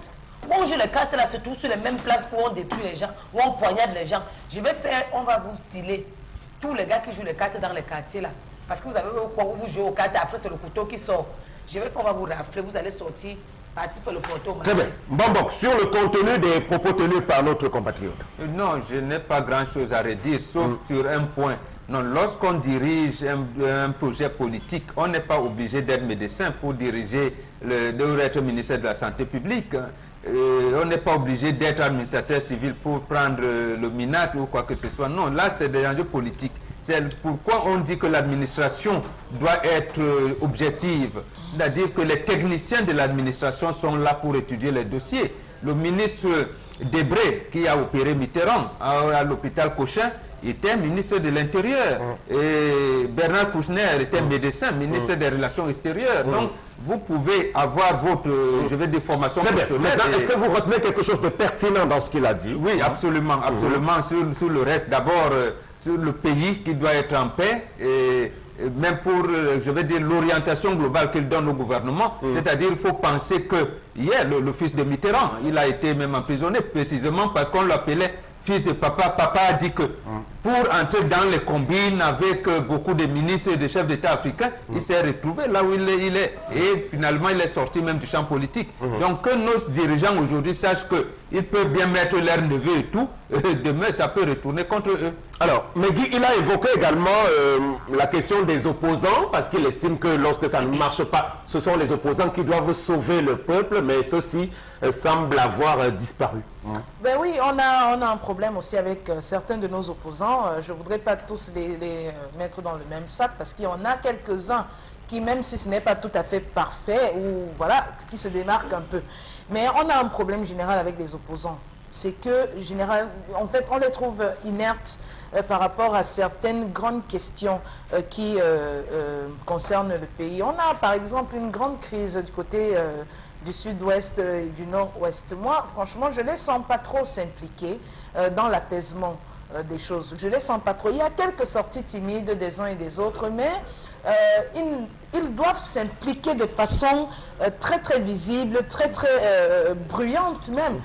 on joue les cartes là, c'est tout sur les mêmes places où on détruit les gens, où on poignarde les gens. On va vous filer tous les gars qui jouent les cartes dans les quartiers là. Parce que vous avez où vous jouez aux cartes, après c'est le couteau qui sort. On va vous rafler, vous allez sortir, partir pour le poteau. Très bien. Bon, sur le contenu des propos tenus par notre compatriote. Non, je n'ai pas grand-chose à redire, sauf sur un point. Non, lorsqu'on dirige un projet politique, on n'est pas obligé d'être médecin pour diriger, être ministère de la Santé publique. On n'est pas obligé d'être administrateur civil pour prendre le MINAC ou quoi que ce soit. Non, là, c'est des enjeux politiques. C'est pourquoi on dit que l'administration doit être objective. C'est-à-dire que les techniciens de l'administration sont là pour étudier les dossiers. Le ministre Debré, qui a opéré Mitterrand à l'hôpital Cochin, était ministre de l'Intérieur. Et Bernard Kouchner était médecin, ministre des Relations extérieures. Donc, vous pouvez avoir votre, formation professionnelle. Maintenant, est-ce que vous retenez quelque chose de pertinent dans ce qu'il a dit? Oui, absolument, absolument. Sur le reste, d'abord, sur le pays qui doit être en paix, et même pour, l'orientation globale qu'il donne au gouvernement, c'est-à-dire il faut penser que hier, le fils de Mitterrand, il a été même emprisonné, précisément parce qu'on l'appelait fils de papa. Papa a dit que pour entrer dans les combines avec beaucoup de ministres et de chefs d'État africains, il s'est retrouvé là où il est. Et finalement, il est sorti même du champ politique. Donc que nos dirigeants aujourd'hui sachent qu'ils peuvent bien mettre leur neveu et tout, demain ça peut retourner contre eux. Alors, Megui, il a évoqué également la question des opposants, parce qu'il estime que lorsque ça ne marche pas, ce sont les opposants qui doivent sauver le peuple, mais ceux-ci semblent avoir disparu. Ben oui, on a un problème aussi avec certains de nos opposants. Je ne voudrais pas tous les mettre dans le même sac, parce qu'il y en a quelques-uns qui, même si ce n'est pas tout à fait parfait, ou voilà, qui se démarquent un peu. Mais on a un problème général avec les opposants. C'est que, en fait, on les trouve inertes par rapport à certaines grandes questions qui concernent le pays. On a, par exemple, une grande crise du côté du sud-ouest et du nord-ouest. Moi, franchement, je ne les sens pas trop s'impliquer dans l'apaisement des choses. Je ne les sens pas trop. Il y a quelques sorties timides des uns et des autres, mais ils doivent s'impliquer de façon très très visible, très très bruyante même,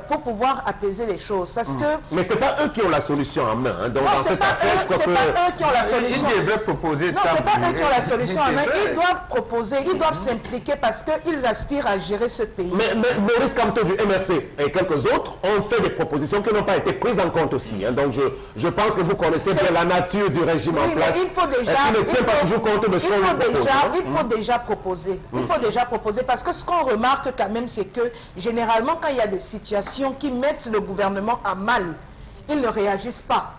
pour pouvoir apaiser les choses. Parce que... Mais ce n'est pas eux qui ont la solution en main. Hein. Donc, non, ce n'est pas eux qui ont la solution. Ils devraient proposer ça. Non, ce n'est pas eux qui ont la solution en main. Ils doivent proposer, ils doivent s'impliquer parce qu'ils aspirent à gérer ce pays. Mais Maurice Kamto du MRC et quelques autres ont fait des propositions qui n'ont pas été prises en compte aussi. Hein. Donc je pense que vous connaissez bien la nature du régime en place. Mais il faut déjà... Il faut déjà proposer. Il faut déjà proposer parce que ce qu'on remarque quand même, c'est que généralement, quand il y a des situations qui mettent le gouvernement à mal, ils ne réagissent pas.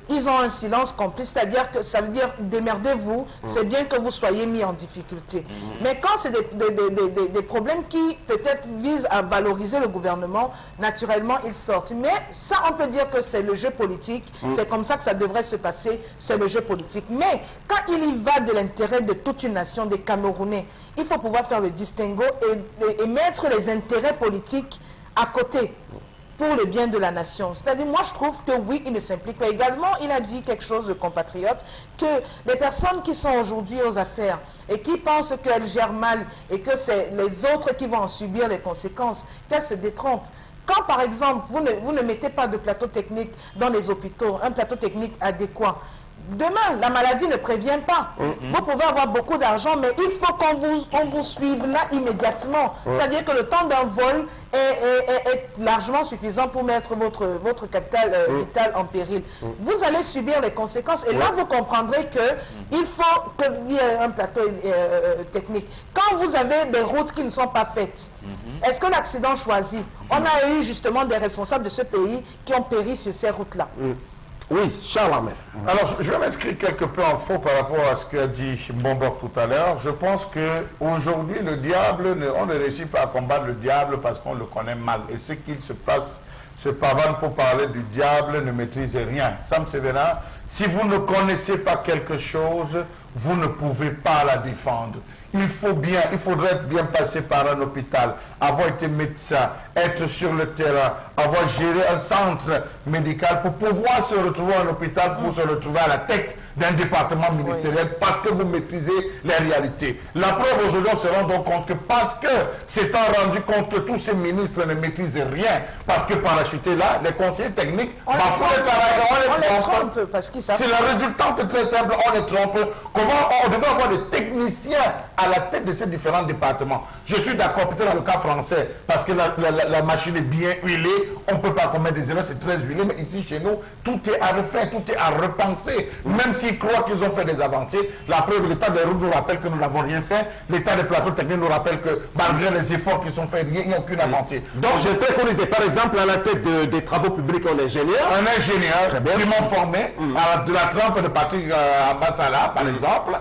ils ont un silence complice, c'est-à-dire que ça veut dire démerdez-vous, c'est bien que vous soyez mis en difficulté. Mais quand c'est des problèmes qui peut-être visent à valoriser le gouvernement, naturellement ils sortent. Mais ça, on peut dire que c'est le jeu politique, c'est comme ça que ça devrait se passer, c'est le jeu politique. Mais quand il y va de l'intérêt de toute une nation, des Camerounais, il faut pouvoir faire le distinguo et mettre les intérêts politiques à côté pour le bien de la nation. C'est-à-dire, moi je trouve que oui, il ne s'implique pas. Également, il a dit quelque chose de compatriote, que les personnes qui sont aujourd'hui aux affaires et qui pensent qu'elles gèrent mal et que c'est les autres qui vont en subir les conséquences, qu'elles se détrompent. Quand par exemple, vous ne mettez pas de plateau technique dans les hôpitaux, un plateau technique adéquat, demain, la maladie ne prévient pas. Vous pouvez avoir beaucoup d'argent, mais il faut qu'on vous suive là immédiatement. C'est-à-dire que le temps d'un vol est largement suffisant pour mettre votre capital vital en péril. Vous allez subir les conséquences. Et là, vous comprendrez qu'il faut qu'il y ait un plateau technique. Quand vous avez des routes qui ne sont pas faites, est-ce que l'accident choisi? On a eu justement des responsables de ce pays qui ont péri sur ces routes-là. Oui, Charles Ahmed. Alors, je vais m'inscrire quelque peu en faux par rapport à ce qu'a dit Mbombo tout à l'heure. Je pense qu'aujourd'hui, le diable, on ne réussit pas à combattre le diable parce qu'on le connaît mal. Et ce qu'il se passe, se pavane pour parler du diable, ne maîtrise rien. Sam Sévérin, si vous ne connaissez pas quelque chose, vous ne pouvez pas la défendre. Il faudrait bien passer par un hôpital, avoir été médecin, être sur le terrain, avoir géré un centre médical pour pouvoir se retrouver à un hôpital, pour se retrouver à la tête d'un département ministériel parce que vous maîtrisez les réalités. La preuve aujourd'hui, on se rend donc compte que parce que s'étant rendu compte que tous ces ministres ne maîtrisent rien, parce que parachutés là, les conseillers techniques, on les trompe parce qu'ils savent. C'est la résultante très simple, on les trompe. Comment on devait avoir des techniciens à la tête de ces différents départements? Je suis d'accord, peut-être dans le cas français, parce que la machine est bien huilée, on ne peut pas commettre des erreurs, c'est très huilé, mais ici chez nous, tout est à refaire, tout est à repenser. Même s'ils croient qu'ils ont fait des avancées, la preuve, l'état des routes nous rappelle que nous n'avons rien fait, l'état des plateaux techniques nous rappelle que malgré les efforts qui sont faits, il n'y a aucune avancée. Donc j'espère qu'on disait, par exemple, à la tête des travaux publics, un ingénieur. Un ingénieur, qui m'ont formé, de la trempe de Patrick Ambassala, par exemple.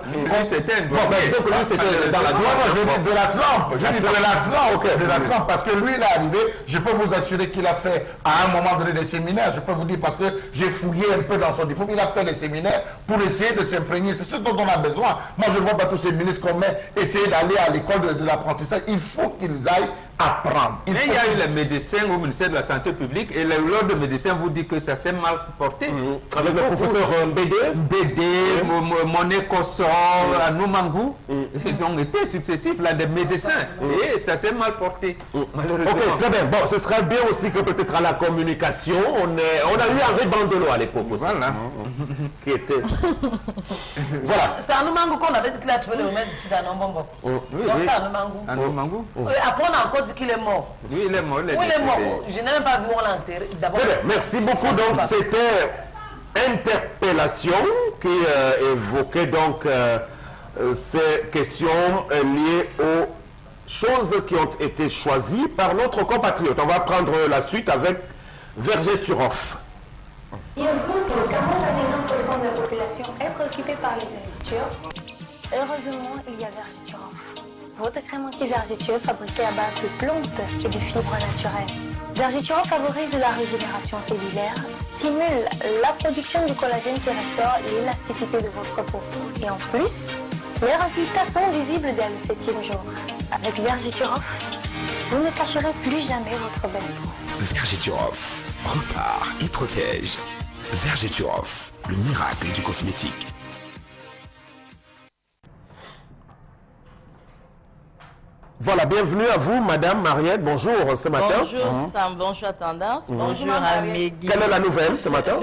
C'était bon, par exemple, lui, c'était dans la douane. Je dis de la trempe. Je dis de la trempe, de la trempe, parce que lui, il est arrivé, je peux vous assurer qu'il a fait à un moment donné des séminaires, je peux vous dire, parce que j'ai fouillé un peu dans son diplôme, il a fait des séminaires pour essayer de s'imprégner. C'est ce dont on a besoin. Moi, je ne vois pas tous ces ministres qu'on met essayer d'aller à l'école de l'apprentissage. Il faut qu'ils aillent apprendre. Il y a eu les médecins au ministère de la Santé publique et l'ordre de médecins vous dit que ça s'est mal porté. Avec le professeur BD, Monet Kossor, Anoumangou, ils ont été successifs là des médecins et ça s'est mal porté. Malheureusement. Ok, très bien. Bon, ce serait bien aussi que peut-être à la communication, on a eu Henri Bandelo à l'époque aussi. Voilà. Qui était... voilà. C'est Anoumangou qu'on avait dit qu'il a trouvé le remède d'ici d'Anombombo. Oui, Anoumangou. Après, on a encore dit qu'il est mort. Oui, il est mort. Il est mort. Je n'ai même pas vu où on l'a enterré. Très bien, merci beaucoup. Donc, c'était interpellation qui évoquait donc ces questions liées aux choses qui ont été choisies par notre compatriote. On va prendre la suite avec Vergé-Turoff. Dire-vous que le 41% de la population est préoccupée par les vergetures. Heureusement, il y a Vergituroff. Votre crème anti-vergetures fabriquée à base de plantes et de fibres naturelles. Vergituroff favorise la régénération cellulaire, stimule la production du collagène qui restaure l'élasticité de votre peau. Et en plus, les résultats sont visibles dès le 7e jour. Avec Vergituroff, vous ne cacherez plus jamais votre belle peau. Vergituroff repart et protège. Vergituroff, le miracle du cosmétique. Voilà, bienvenue à vous, Madame Mariette. Bonjour ce matin. Bonjour Sam, bonjour à Tendance, bonjour à Megui. Quelle est la nouvelle ce matin?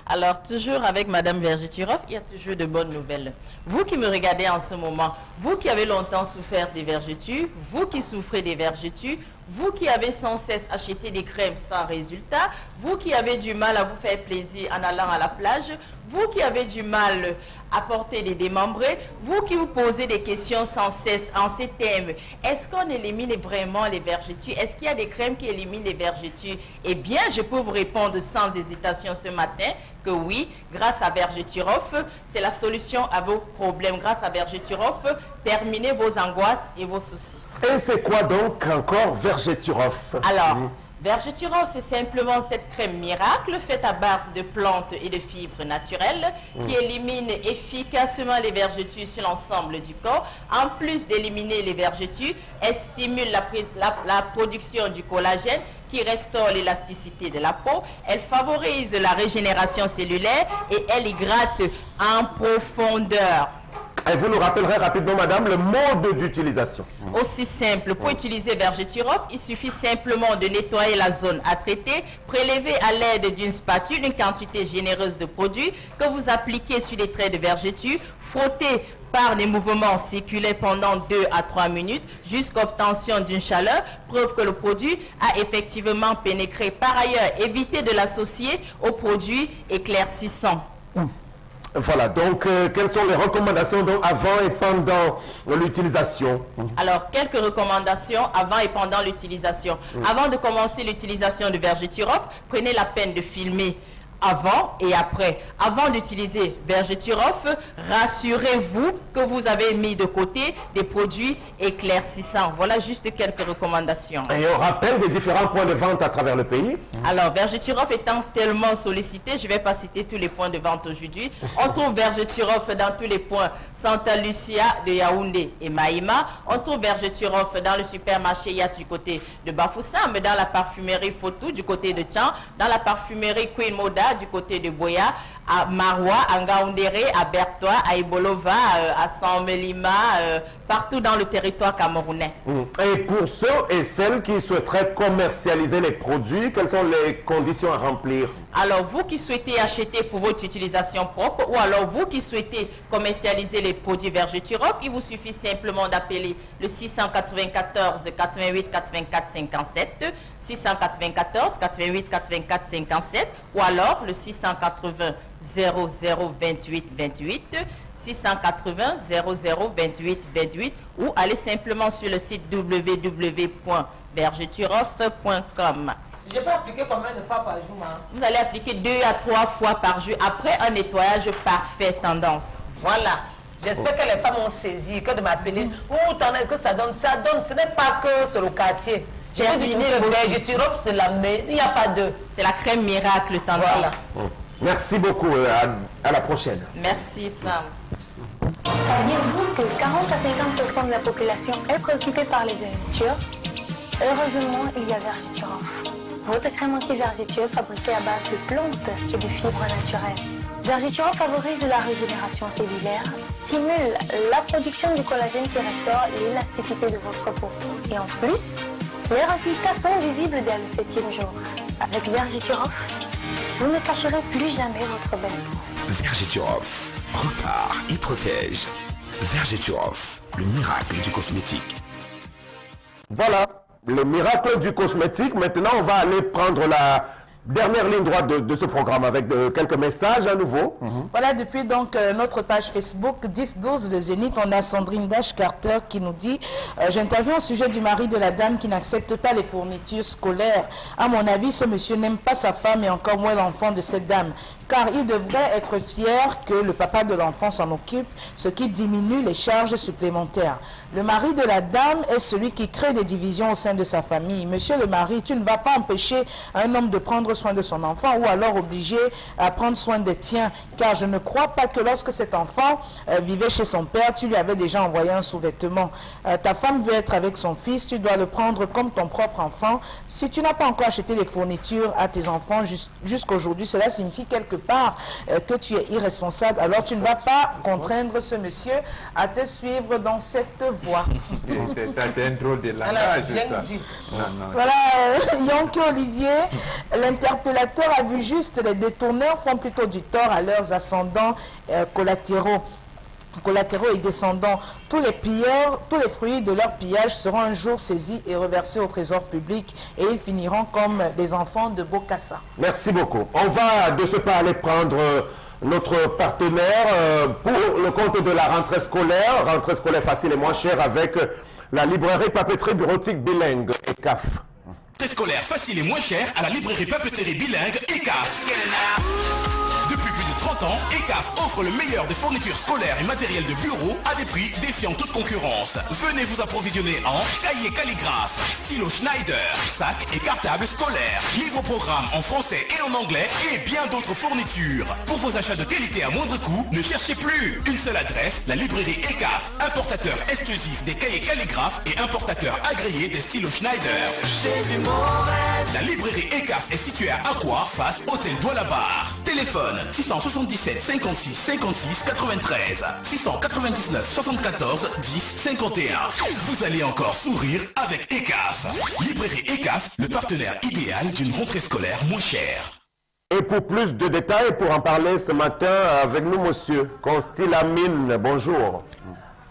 Alors, toujours avec Madame Vergé-Turoff, il y a toujours de bonnes nouvelles. Vous qui me regardez en ce moment, vous qui avez longtemps souffert des vergetures, vous qui souffrez des vergetures, vous qui avez sans cesse acheté des crèmes sans résultat, vous qui avez du mal à vous faire plaisir en allant à la plage, vous qui avez du mal à porter des démembrés, vous qui vous posez des questions sans cesse en ces thèmes, est-ce qu'on élimine vraiment les vergetures? Est-ce qu'il y a des crèmes qui éliminent les vergetures? Eh bien, je peux vous répondre sans hésitation ce matin que oui, grâce à Vergeturof, c'est la solution à vos problèmes. Grâce à Vergeturof, terminez vos angoisses et vos soucis. Et c'est quoi donc encore Vergeturof? Alors, Vergeturof, c'est simplement cette crème miracle faite à base de plantes et de fibres naturelles qui élimine efficacement les vergetures sur l'ensemble du corps. En plus d'éliminer les vergetures, elle stimule la production du collagène qui restaure l'élasticité de la peau. Elle favorise la régénération cellulaire et elle hydrate en profondeur. Et vous nous rappellerez rapidement, madame, le mode d'utilisation. Aussi simple. Pour utiliser Vergeturof, il suffit simplement de nettoyer la zone à traiter, prélever à l'aide d'une spatule une quantité généreuse de produit que vous appliquez sur les traits de vergeture, frottez par des mouvements circulaires pendant 2 à 3 minutes jusqu'à obtention d'une chaleur, preuve que le produit a effectivement pénétré. Par ailleurs, évitez de l'associer aux produits éclaircissants. Voilà, donc quelles sont les recommandations donc, avant et pendant l'utilisation? Alors, quelques recommandations avant et pendant l'utilisation. Avant de commencer l'utilisation de Vergeturof, prenez la peine de filmer avant et après. Avant d'utiliser Vergeturof, rassurez-vous que vous avez mis de côté des produits éclaircissants. Voilà juste quelques recommandations. Et on rappelle des différents points de vente à travers le pays. Alors, Vergeturof étant tellement sollicité, je ne vais pas citer tous les points de vente aujourd'hui. On trouve Vergeturof dans tous les points Santa Lucia de Yaoundé et Maïma. On trouve Vergeturof dans le supermarché Yat du côté de Bafoussam, dans la parfumerie Fotou du côté de Tchan, dans la parfumerie Queen Moda du côté de Boya, à Maroua, à Ngaoundéré, à Bertois, à Ibolova, à Samelima, partout dans le territoire camerounais. Et pour ceux et celles qui souhaiteraient commercialiser les produits, quelles sont les conditions à remplir? Alors, vous qui souhaitez acheter pour votre utilisation propre, ou alors vous qui souhaitez commercialiser les produits Vergeturof, il vous suffit simplement d'appeler le 694 88 84 57, 694 88 84 57, ou alors le 680 00 28 28, 680 00 28 28, ou allez simplement sur le site www.vergeturof.com. Je peux appliquer combien de fois par jour, hein? Vous allez appliquer 2 à 3 fois par jour après un nettoyage parfait tendance. Voilà. J'espère que les femmes ont saisi que de m'appeler. Ouh, tendance, est-ce que ça donne? Ça donne. Ce n'est pas que sur le quartier. J'ai deviné le Vergeturof, c'est la meilleure. Il n'y a pas deux. C'est la crème miracle tendance. Voilà. Merci beaucoup. À la prochaine. Merci, Sam. Saviez-vous que 40 à 50% de la population est préoccupée par les vergetures? Heureusement, il y a Vergeturof. Votre crème anti-vergeture fabriquée à base de plantes et de fibres naturelles. Vergeturof favorise la régénération cellulaire, stimule la production du collagène qui restaure l'élasticité de votre peau. Et en plus, les résultats sont visibles dès le 7e jour. Avec Vergeturof, vous ne cacherez plus jamais votre belle peau. Vergeturof, repart et protège. Vergeturof, le miracle du cosmétique. Voilà, le miracle du cosmétique. Maintenant, on va aller prendre la dernière ligne droite de ce programme avec quelques messages à nouveau. Voilà, depuis donc notre page Facebook 10-12 de Zénith, on a Sandrine Dash Carter qui nous dit j'interviens au sujet du mari de la dame qui n'accepte pas les fournitures scolaires. À mon avis, ce monsieur n'aime pas sa femme et encore moins l'enfant de cette dame, car il devrait être fier que le papa de l'enfant s'en occupe, ce qui diminue les charges supplémentaires. Le mari de la dame est celui qui crée des divisions au sein de sa famille. Monsieur le mari, tu ne vas pas empêcher un homme de prendre soin de son enfant ou alors obliger à prendre soin des tiens, car je ne crois pas que lorsque cet enfant vivait chez son père, tu lui avais déjà envoyé un sous-vêtement. Ta femme veut être avec son fils, tu dois le prendre comme ton propre enfant. Si tu n'as pas encore acheté les fournitures à tes enfants jusqu'aujourd'hui, cela signifie quelque part que tu es irresponsable. Alors tu ne vas pas contraindre ce monsieur à te suivre dans cette voie. Ça, c'est un drôle de langage, ça. Voilà, Yankee Olivier, l'interpellateur a vu juste, les détourneurs font plutôt du tort à leurs ascendants collatéraux. collatéraux et descendants. Tous les pilleurs, tous les fruits de leur pillage seront un jour saisis et reversés au trésor public et ils finiront comme les enfants de Bokassa. Merci beaucoup. On va de ce pas aller prendre notre partenaire pour le compte de la rentrée scolaire facile et moins chère avec la librairie papeterie bureautique bilingue ECAF. Rentrée scolaire facile et moins chère à la librairie papeterie bilingue ECAF. Depuis plus de 30 ans, ECAF offre le meilleur des fournitures scolaires et matériel de bureau à des prix défiant toute concurrence. Venez vous approvisionner en cahiers calligraphes, stylo Schneider, sacs et cartables scolaires, livres-programmes en français et en anglais et bien d'autres fournitures. Pour vos achats de qualité à moindre coût, ne cherchez plus. Une seule adresse, la librairie ECAF, importateur exclusif des cahiers calligraphes et importateur agréé des stylos Schneider. J'ai vu mon rêve. La librairie ECAF est située à Aquar, face Hôtel Douala-Bar. Téléphone 677 56 56 93 699 74 10 51. Vous allez encore sourire avec ECAF. Librairie ECAF, le partenaire idéal d'une rentrée scolaire moins chère. Et pour plus de détails, pour en parler ce matin avec nous, monsieur Constilamine, bonjour.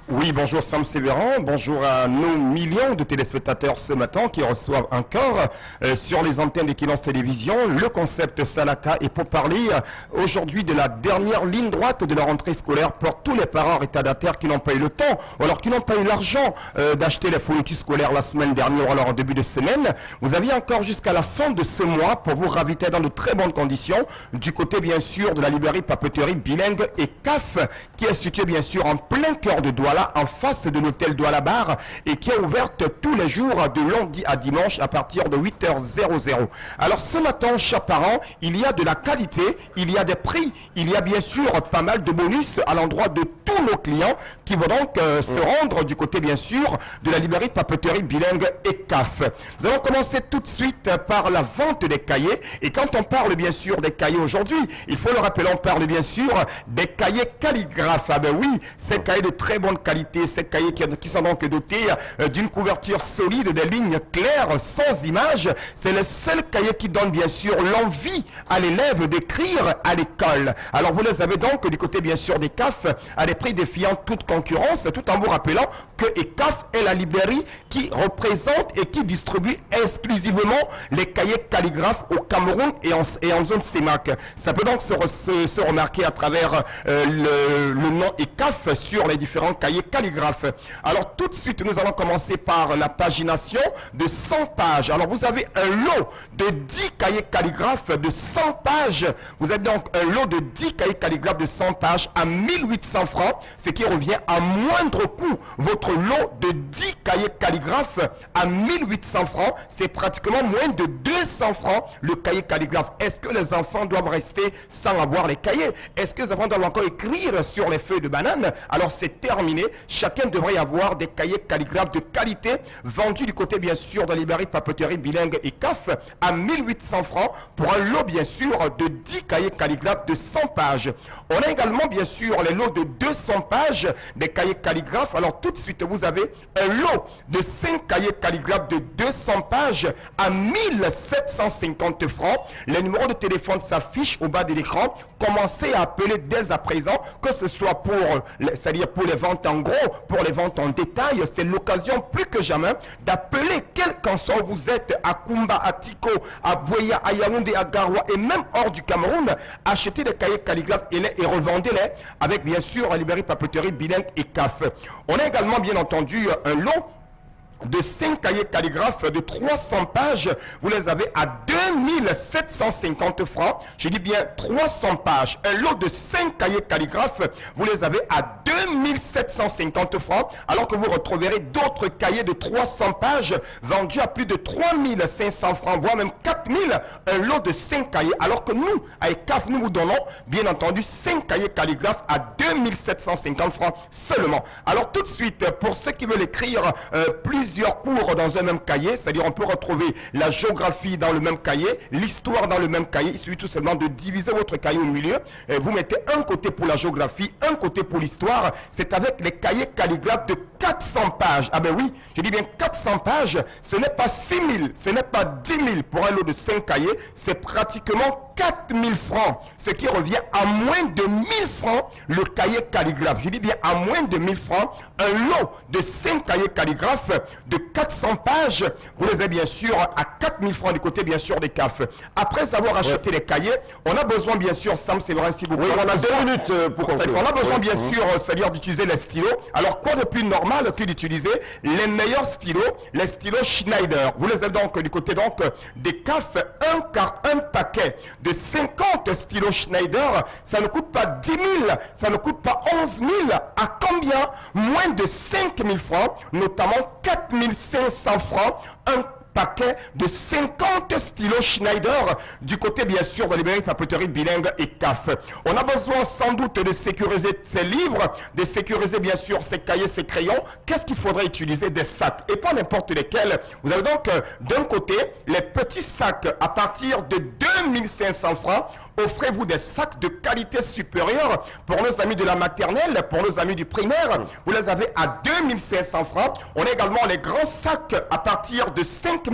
Oui, bonjour Sam Sévéran, bonjour à nos millions de téléspectateurs ce matin qui reçoivent encore sur les antennes d'Equilance Télévision le concept Salaka et pour parler aujourd'hui de la dernière ligne droite de la rentrée scolaire pour tous les parents retardataires qui n'ont pas eu le temps ou alors qui n'ont pas eu l'argent d'acheter les fournitures scolaires la semaine dernière ou alors en début de semaine. Vous aviez encore jusqu'à la fin de ce mois pour vous ravitailler dans de très bonnes conditions du côté bien sûr de la librairie papeterie bilingue et CAF qui est située bien sûr en plein cœur de Douala, en face de l'hôtel Douala-Bar et qui est ouverte tous les jours de lundi à dimanche à partir de 8h00. Alors ce matin, chers parents, il y a de la qualité, il y a des prix, il y a bien sûr pas mal de bonus à l'endroit de tous nos clients qui vont donc se rendre du côté bien sûr de la librairie papeterie bilingue et CAF. Nous allons commencer tout de suite par la vente des cahiers et quand on parle bien sûr des cahiers aujourd'hui, il faut le rappeler, on parle bien sûr des cahiers calligraphes. Ah ben oui, ces cahiers de très bonne qualité, ces cahiers qui sont donc dotés d'une couverture solide, des lignes claires, sans images. C'est le seul cahier qui donne bien sûr l'envie à l'élève d'écrire à l'école. Alors vous les avez donc du côté bien sûr des CAF à des prix défiant toute concurrence, tout en vous rappelant que ECAF est la librairie qui représente et qui distribue exclusivement les cahiers calligraphes au Cameroun et en zone CEMAC. Ça peut donc se remarquer à travers le nom ECAF sur les différents cahiers calligraphes. Alors tout de suite, nous allons commencer par la pagination de 100 pages. Alors vous avez un lot de 10 cahiers calligraphes de 100 pages. Vous avez donc un lot de 10 cahiers calligraphes de 100 pages à 1800 francs, ce qui revient à moindre coût. Votre lot de 10 cahiers calligraphes à 1800 francs, c'est pratiquement moins de 200 francs le cahier calligraphe. Est-ce que les enfants doivent rester sans avoir les cahiers? Est-ce que les enfants doivent encore écrire sur les feuilles de banane? Alors c'est terminé. Chacun devrait avoir des cahiers calligraphes de qualité vendus du côté bien sûr de la librairie papeterie bilingue et CAF à 1800 francs pour un lot bien sûr de 10 cahiers calligraphes de 100 pages. On a également bien sûr les lots de 200 pages des cahiers calligraphes. Alors tout de suite vous avez un lot de 5 cahiers calligraphes de 200 pages à 1750 francs. Les numéros de téléphone s'affichent au bas de l'écran. Commencez à appeler dès à présent, que ce soit c'est-à-dire pour les ventes en gros, pour les ventes en détail. C'est l'occasion plus que jamais d'appeler quel qu'en soit vous êtes, à Kumba, à Tiko, à Boya, à Yaoundé, à Garoua et même hors du Cameroun, achetez des cahiers calligraphes et revendez-les avec bien sûr la librairie papeterie bilingue et CAF. On a également bien entendu un lot de 5 cahiers calligraphes de 300 pages, vous les avez à 2750 francs. Je dis bien 300 pages. Un lot de 5 cahiers calligraphes, vous les avez à 2750 francs, alors que vous retrouverez d'autres cahiers de 300 pages vendus à plus de 3500 francs, voire même 4000, un lot de 5 cahiers, alors que nous, à ECAF, nous vous donnons, bien entendu, 5 cahiers calligraphes à 2750 francs seulement. Alors tout de suite, pour ceux qui veulent écrire plusieurs cours dans un même cahier, c'est-à-dire on peut retrouver la géographie dans le même cahier, l'histoire dans le même cahier, il suffit tout simplement de diviser votre cahier au milieu, et vous mettez un côté pour la géographie, un côté pour l'histoire. C'est avec les cahiers calligraphes de 400 pages. Ah ben oui, je dis bien 400 pages, ce n'est pas 6000, ce n'est pas 10 000 pour un lot de 5 cahiers, c'est pratiquement 4 000 francs, ce qui revient à moins de 1 000 francs le cahier calligraphe. Je dis bien à moins de 1 000 francs, un lot de 5 cahiers calligraphes de 400 pages. Vous les avez bien sûr à 4 000 francs du côté bien sûr des CAF. Après avoir acheté les cahiers, on a besoin bien sûr, Sam, c'est vrai, si vous voulez. Oui, on a 2 minutes pour conclure. On a besoin bien sûr, c'est-à-dire d'utiliser les stylos. Alors quoi de plus normal que d'utiliser les meilleurs stylos, les stylos Schneider. Vous les avez donc du côté donc des CAF, un paquet de 50 stylos Schneider, ça ne coûte pas 10 000, ça ne coûte pas 11 000, à combien? Moins de 5 000 francs, notamment 4 500 francs, un paquet de 50 stylos Schneider du côté bien sûr de la librairie papeterie bilingue et CAF. On a besoin sans doute de sécuriser ces livres, de sécuriser bien sûr ces cahiers, ces crayons. Qu'est-ce qu'il faudrait utiliser? Des sacs et pas n'importe lesquels. Vous avez donc d'un côté les petits sacs à partir de 2500 francs. Offrez-vous des sacs de qualité supérieure pour nos amis de la maternelle, pour nos amis du primaire. Vous les avez à 2500 francs. On a également les grands sacs à partir de 5000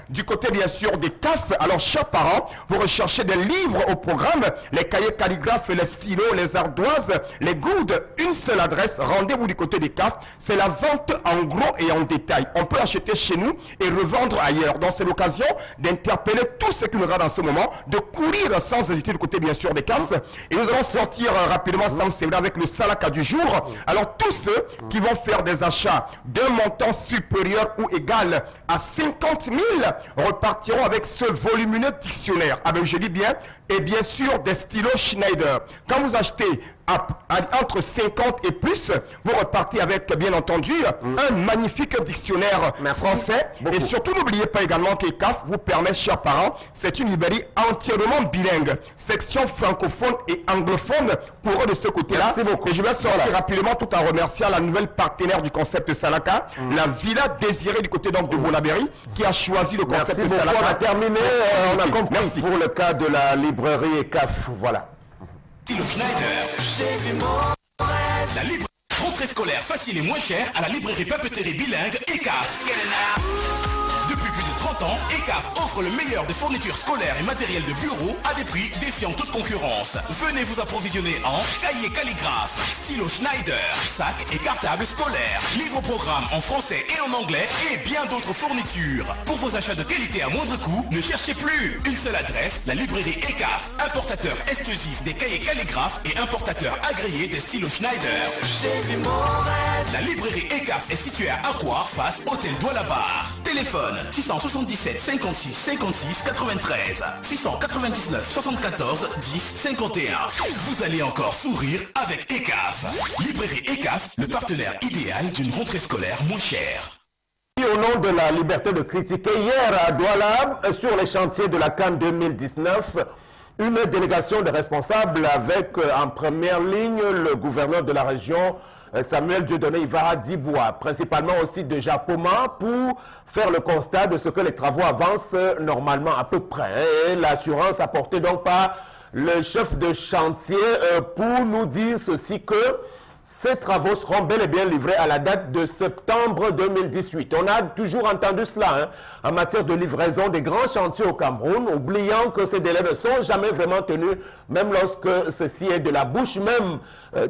du côté bien sûr des CAF. Alors chers parents, vous recherchez des livres au programme, les cahiers calligraphes, les stylos, les ardoises, les gourdes. Une seule adresse, rendez-vous du côté des CAF. C'est la vente en gros et en détail. On peut acheter chez nous et revendre ailleurs. Donc c'est l'occasion d'interpeller tous ceux qui nous regardent en ce moment, de courir sans hésiter du côté bien sûr des CAF. Et nous allons sortir rapidement Sam Sevra avec le Salaka du jour. Alors tous ceux qui vont faire des achats d'un montant supérieur ou égal à 50 000 repartiront avec ce volumineux dictionnaire. Ah ben je dis bien, et bien sûr des stylos Schneider. Quand vous achetez entre 50 et plus, vous repartez avec bien entendu un magnifique dictionnaire français. Et surtout n'oubliez pas également que CAF vous permet, chers parents, c'est une librairie entièrement bilingue, section francophone et anglophone pour eux de ce côté-là. Et je vais sortir rapidement tout en remerciant la nouvelle partenaire du concept Salaka, la Villa Désirée du côté donc de Bonabéry, qui a choisi le concept Salaka. On a terminé, on a compris pour le cas de la librairie CAF. Voilà. Stylo Schneider. J'ai vu mon rêve. La librairie rentrée scolaire facile et moins chère à la librairie papeterie bilingue ECAF. Depuis plus de 30 ans, ECAF offre le meilleur des fournitures scolaires et matériel de bureau à des prix défiant toute concurrence. Venez vous approvisionner en cahiers calligraphes, stylo Schneider, sacs et cartables scolaires, livres-programmes en français et en anglais et bien d'autres fournitures. Pour vos achats de qualité à moindre coût, ne cherchez plus. Une seule adresse, la librairie ECAF, importateur exclusif des cahiers calligraphes et importateur agréé des stylos Schneider. J'ai vu mon rêve. La librairie ECAF est située à Aquar, face Hôtel Douala-Bar. Téléphone 677 56 56 93 699 74 10 51. Vous allez encore sourire avec ECAF. Librairie ECAF, le partenaire idéal d'une rentrée scolaire moins chère. Au nom de la liberté de critiquer, hier à Douala, sur les chantiers de la CAN 2019, une délégation de responsables avec en première ligne le gouverneur de la région, Samuel Dieudonné Ivara Dibois, principalement aussi de Japoma, pour faire le constat de ce que les travaux avancent normalement à peu près. Et l'assurance apportée donc par le chef de chantier pour nous dire ceci que ces travaux seront bel et bien livrés à la date de septembre 2018. On a toujours entendu cela en matière de livraison des grands chantiers au Cameroun, oubliant que ces délais ne sont jamais vraiment tenus, même lorsque ceci est de la bouche même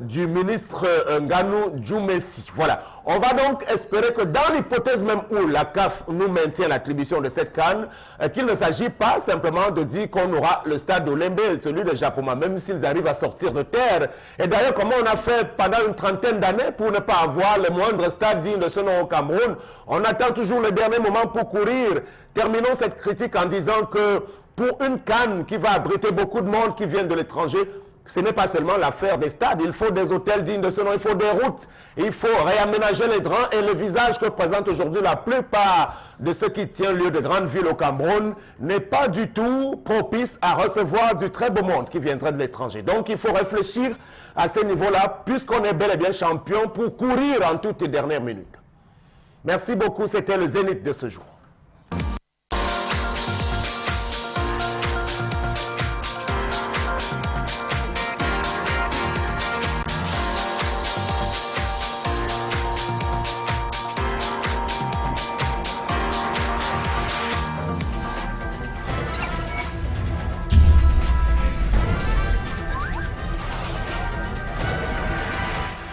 du ministre Nganou Djoumessi. Voilà. On va donc espérer que dans l'hypothèse même où la CAF nous maintient l'attribution de cette canne, qu'il ne s'agit pas simplement de dire qu'on aura le stade Olembe et celui de Japoma, même s'ils arrivent à sortir de terre. Et d'ailleurs, comment on a fait pendant une trentaine d'années pour ne pas avoir le moindre stade digne de ce nom au Cameroun? On attend toujours le dernier moment pour courir. Terminons cette critique en disant que pour une canne qui va abriter beaucoup de monde qui vient de l'étranger, ce n'est pas seulement l'affaire des stades, il faut des hôtels dignes de ce nom, il faut des routes, il faut réaménager les draps et le visage que présente aujourd'hui la plupart de ce qui tient lieu de grandes villes au Cameroun n'est pas du tout propice à recevoir du très beau monde qui viendrait de l'étranger. Donc il faut réfléchir à ce niveau-là, puisqu'on est bel et bien champion pour courir en toutes les dernières minutes. Merci beaucoup, c'était le Zénith de ce jour.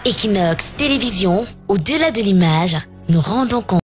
Equinox Télévision, au-delà de l'image, nous rendons compte.